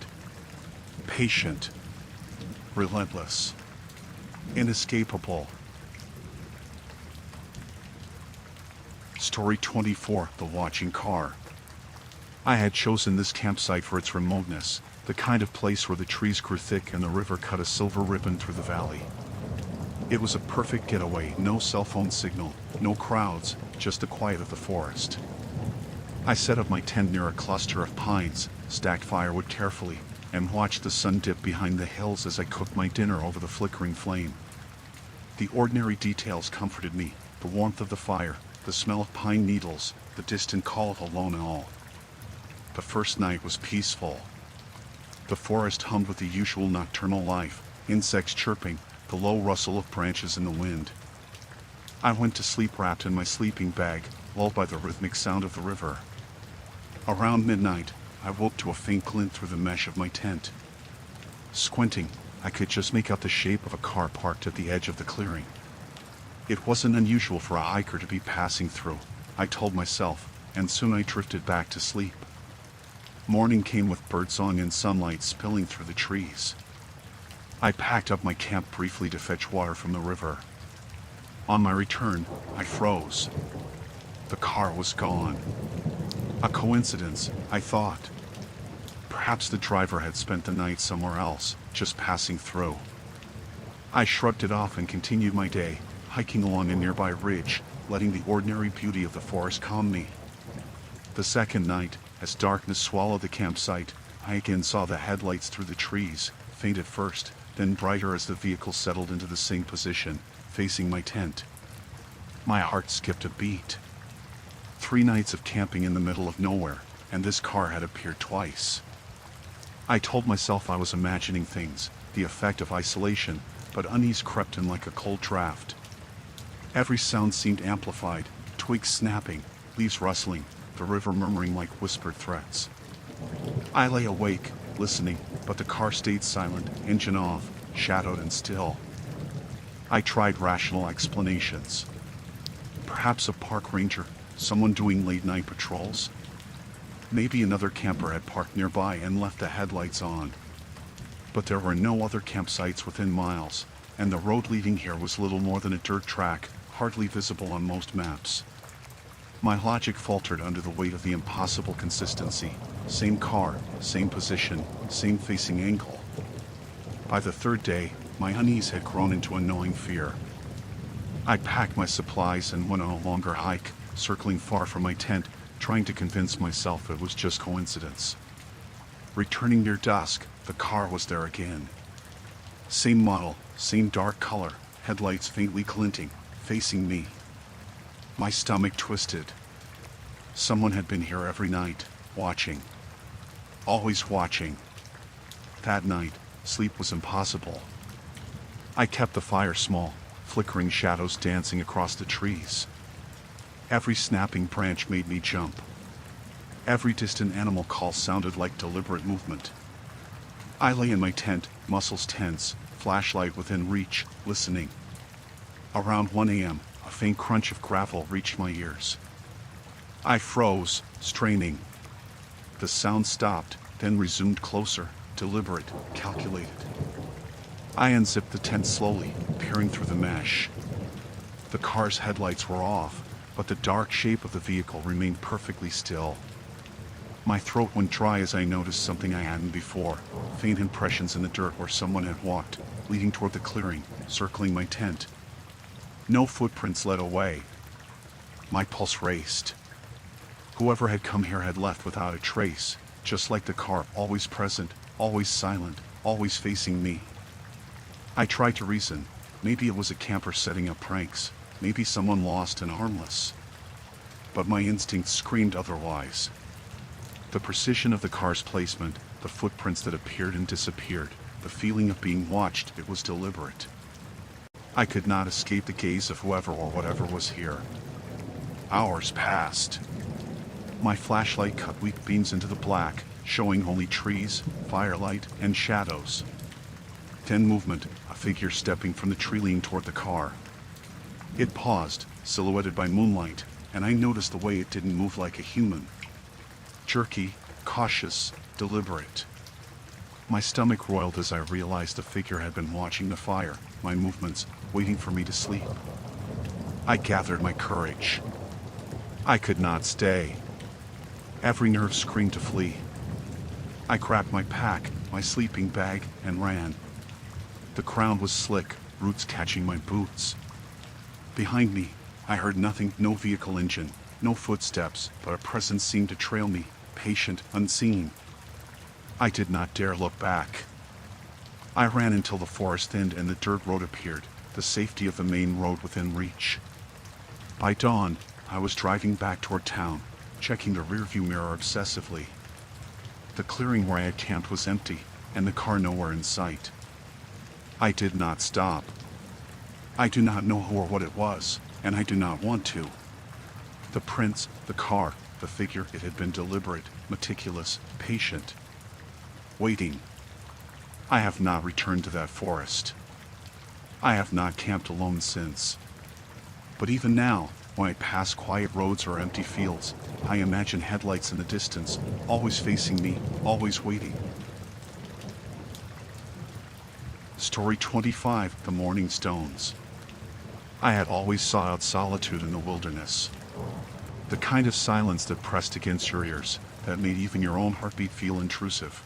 Patient. Relentless. Inescapable. Story 24, The Watching Car. I had chosen this campsite for its remoteness, the kind of place where the trees grew thick and the river cut a silver ribbon through the valley. It was a perfect getaway, no cell phone signal, no crowds, just the quiet of the forest. I set up my tent near a cluster of pines, stacked firewood carefully, and watched the sun dip behind the hills as I cooked my dinner over the flickering flame. The ordinary details comforted me, the warmth of the fire, the smell of pine needles, the distant call of a lone owl. The first night was peaceful. The forest hummed with the usual nocturnal life, insects chirping, the low rustle of branches in the wind. I went to sleep wrapped in my sleeping bag, lulled by the rhythmic sound of the river. Around midnight, I woke to a faint glint through the mesh of my tent. Squinting, I could just make out the shape of a car parked at the edge of the clearing. It wasn't unusual for a hiker to be passing through, I told myself, and soon I drifted back to sleep. Morning came with birdsong and sunlight spilling through the trees. I packed up my camp briefly to fetch water from the river. On my return, I froze. The car was gone. A coincidence, I thought. Perhaps the driver had spent the night somewhere else, just passing through. I shrugged it off and continued my day, hiking along a nearby ridge, letting the ordinary beauty of the forest calm me. The second night, as darkness swallowed the campsite, I again saw the headlights through the trees, faint at first, then brighter as the vehicle settled into the same position, facing my tent. My heart skipped a beat. 3 nights of camping in the middle of nowhere, and this car had appeared twice. I told myself I was imagining things, the effect of isolation, but unease crept in like a cold draft. Every sound seemed amplified, twigs snapping, leaves rustling, the river murmuring like whispered threats. I lay awake, listening, but the car stayed silent, engine off, shadowed and still. I tried rational explanations. Perhaps a park ranger, someone doing late-night patrols? Maybe another camper had parked nearby and left the headlights on. But there were no other campsites within miles, and the road leading here was little more than a dirt track, hardly visible on most maps. My logic faltered under the weight of the impossible consistency. Same car, same position, same facing angle. By the third day, my unease had grown into a gnawing fear. I packed my supplies and went on a longer hike, circling far from my tent, trying to convince myself it was just coincidence. Returning near dusk, the car was there again. Same model, same dark color, headlights faintly glinting, facing me. My stomach twisted. Someone had been here every night, watching. Always watching. That night, sleep was impossible. I kept the fire small, flickering shadows dancing across the trees. Every snapping branch made me jump. Every distant animal call sounded like deliberate movement. I lay in my tent, muscles tense, flashlight within reach, listening. Around 1 a.m., a faint crunch of gravel reached my ears. I froze, straining. The sound stopped, then resumed closer, deliberate, calculated. I unzipped the tent slowly, peering through the mesh. The car's headlights were off, but the dark shape of the vehicle remained perfectly still. My throat went dry as I noticed something I hadn't before, faint impressions in the dirt where someone had walked, leading toward the clearing, circling my tent. No footprints led away. My pulse raced. Whoever had come here had left without a trace, just like the car, always present, always silent, always facing me. I tried to reason. Maybe it was a camper setting up pranks, maybe someone lost and harmless. But my instincts screamed otherwise. The precision of the car's placement, the footprints that appeared and disappeared, the feeling of being watched, it was deliberate. I could not escape the gaze of whoever or whatever was here. Hours passed. My flashlight cut weak beams into the black, showing only trees, firelight, and shadows. Then movement, a figure stepping from the tree leaned toward the car. It paused, silhouetted by moonlight, and I noticed the way it didn't move like a human. Jerky, cautious, deliberate. My stomach roiled as I realized the figure had been watching the fire, my movements, waiting for me to sleep. I gathered my courage. I could not stay. Every nerve screamed to flee. I grabbed my pack, my sleeping bag, and ran. The ground was slick, roots catching my boots. Behind me, I heard nothing, no vehicle engine, no footsteps, but a presence seemed to trail me, patient, unseen. I did not dare look back. I ran until the forest thinned and the dirt road appeared, the safety of the main road within reach. By dawn, I was driving back toward town, checking the rearview mirror obsessively. The clearing where I had camped was empty, and the car nowhere in sight. I did not stop. I do not know who or what it was, and I do not want to. The prints, the car, the figure, it had been deliberate, meticulous, patient. Waiting. I have not returned to that forest. I have not camped alone since. But even now, when I pass quiet roads or empty fields, I imagine headlights in the distance, always facing me, always waiting. Story 25, The Morning Stones. I had always sought out solitude in the wilderness. The kind of silence that pressed against your ears, that made even your own heartbeat feel intrusive.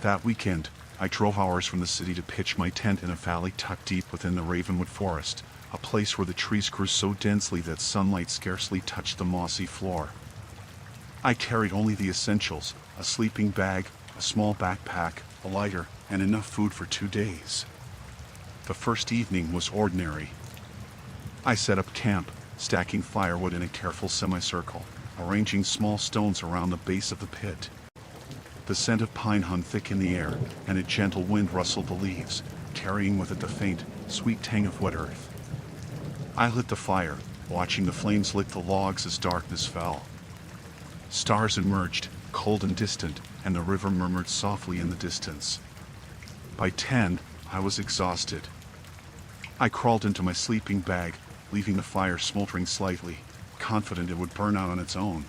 That weekend, I drove hours from the city to pitch my tent in a valley tucked deep within the Ravenwood Forest, a place where the trees grew so densely that sunlight scarcely touched the mossy floor. I carried only the essentials, a sleeping bag, a small backpack, a lighter, and enough food for 2 days. The first evening was ordinary. I set up camp, stacking firewood in a careful semicircle, arranging small stones around the base of the pit. The scent of pine hung thick in the air, and a gentle wind rustled the leaves, carrying with it the faint, sweet tang of wet earth. I lit the fire, watching the flames lick the logs as darkness fell. Stars emerged, cold and distant, and the river murmured softly in the distance. By 10, I was exhausted. I crawled into my sleeping bag, leaving the fire smoldering slightly, confident it would burn out on its own.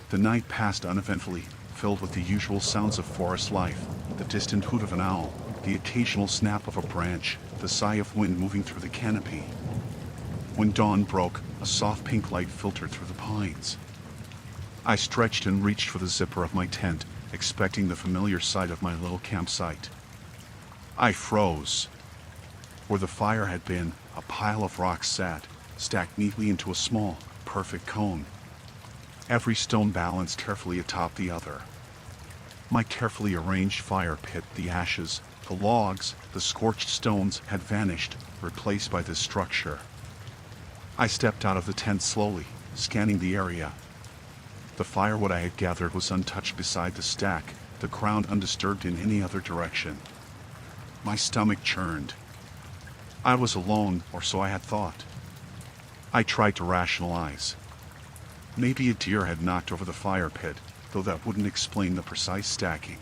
The night passed uneventfully, filled with the usual sounds of forest life, the distant hoot of an owl, the occasional snap of a branch, the sigh of wind moving through the canopy. When dawn broke, a soft pink light filtered through the pines. I stretched and reached for the zipper of my tent, expecting the familiar sight of my little campsite. I froze. Where the fire had been, a pile of rocks sat, stacked neatly into a small, perfect cone. Every stone balanced carefully atop the other. My carefully arranged fire pit, the ashes, the logs, the scorched stones had vanished, replaced by this structure. I stepped out of the tent slowly, scanning the area. The firewood I had gathered was untouched beside the stack, the ground undisturbed in any other direction. My stomach churned. I was alone, or so I had thought. I tried to rationalize. Maybe a deer had knocked over the fire pit, though that wouldn't explain the precise stacking.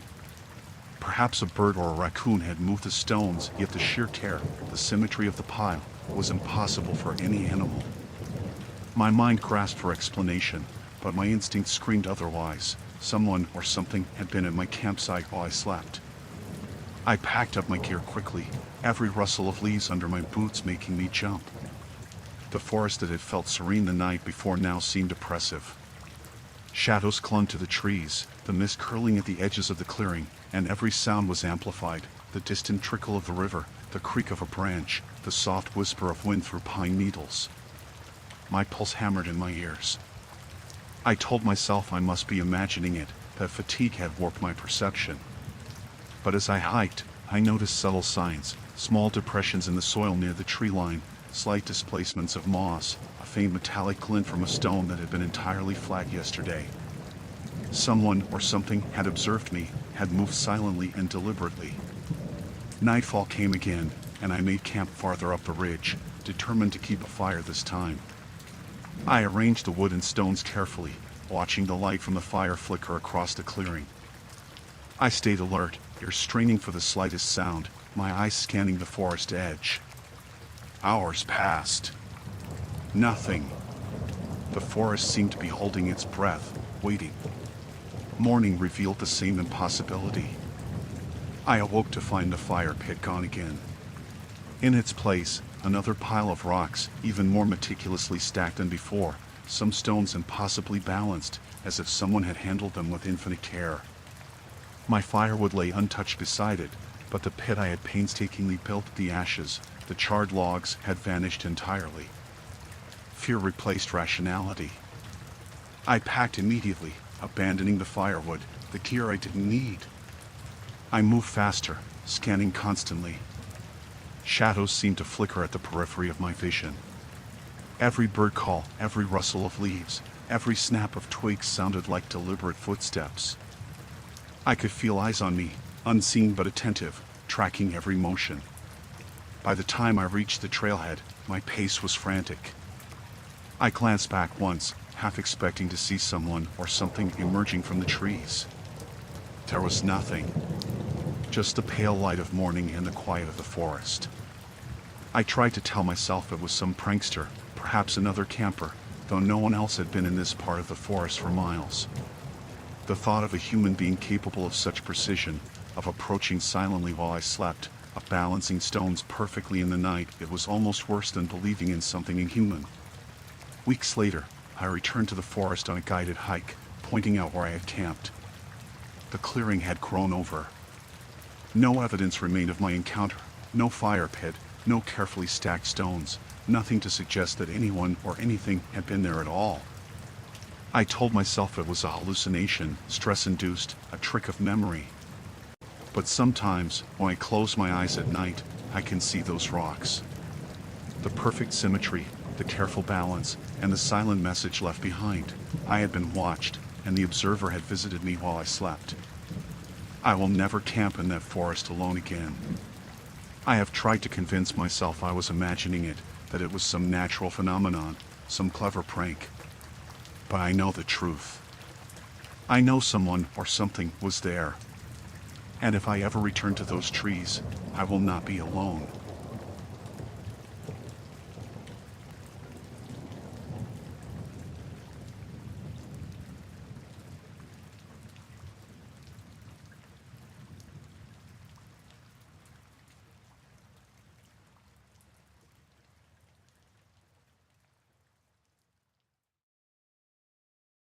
Perhaps a bird or a raccoon had moved the stones, yet the sheer tear, the symmetry of the pile, was impossible for any animal. My mind grasped for explanation, but my instinct screamed otherwise. Someone or something had been at my campsite while I slept. I packed up my gear quickly, every rustle of leaves under my boots making me jump. The forest that had felt serene the night before now seemed oppressive. Shadows clung to the trees, the mist curling at the edges of the clearing, and every sound was amplified, the distant trickle of the river, the creak of a branch, the soft whisper of wind through pine needles. My pulse hammered in my ears. I told myself I must be imagining it, that fatigue had warped my perception. But as I hiked, I noticed subtle signs, small depressions in the soil near the tree line, slight displacements of moss, a faint metallic glint from a stone that had been entirely flat yesterday. Someone or something had observed me, had moved silently and deliberately. Nightfall came again, and I made camp farther up the ridge, determined to keep a fire this time. I arranged the wood and stones carefully, watching the light from the fire flicker across the clearing. I stayed alert, ears straining for the slightest sound, my eyes scanning the forest edge. Hours passed. Nothing. The forest seemed to be holding its breath, waiting. Morning revealed the same impossibility. I awoke to find the fire pit gone again. In its place, another pile of rocks, even more meticulously stacked than before, some stones impossibly balanced, as if someone had handled them with infinite care. My firewood lay untouched beside it, but the pit I had painstakingly built of the ashes, the charred logs, had vanished entirely. Fear replaced rationality. I packed immediately, abandoning the firewood, the gear I didn't need. I moved faster, scanning constantly. Shadows seemed to flicker at the periphery of my vision. Every bird call, every rustle of leaves, every snap of twigs sounded like deliberate footsteps. I could feel eyes on me, unseen but attentive, tracking every motion. By the time I reached the trailhead, my pace was frantic. I glanced back once, half expecting to see someone or something emerging from the trees. There was nothing. Just the pale light of morning and the quiet of the forest. I tried to tell myself it was some prankster, perhaps another camper, though no one else had been in this part of the forest for miles. The thought of a human being capable of such precision, of approaching silently while I slept, of balancing stones perfectly in the night, it was almost worse than believing in something inhuman. Weeks later, I returned to the forest on a guided hike, pointing out where I had camped. The clearing had grown over. No evidence remained of my encounter, no fire pit, no carefully stacked stones, nothing to suggest that anyone or anything had been there at all. I told myself it was a hallucination, stress-induced, a trick of memory. But sometimes, when I close my eyes at night, I can see those rocks. The perfect symmetry, the careful balance, and the silent message left behind. I had been watched, and the observer had visited me while I slept. I will never camp in that forest alone again. I have tried to convince myself I was imagining it, that it was some natural phenomenon, some clever prank. But I know the truth. I know someone or something was there. And if I ever return to those trees, I will not be alone.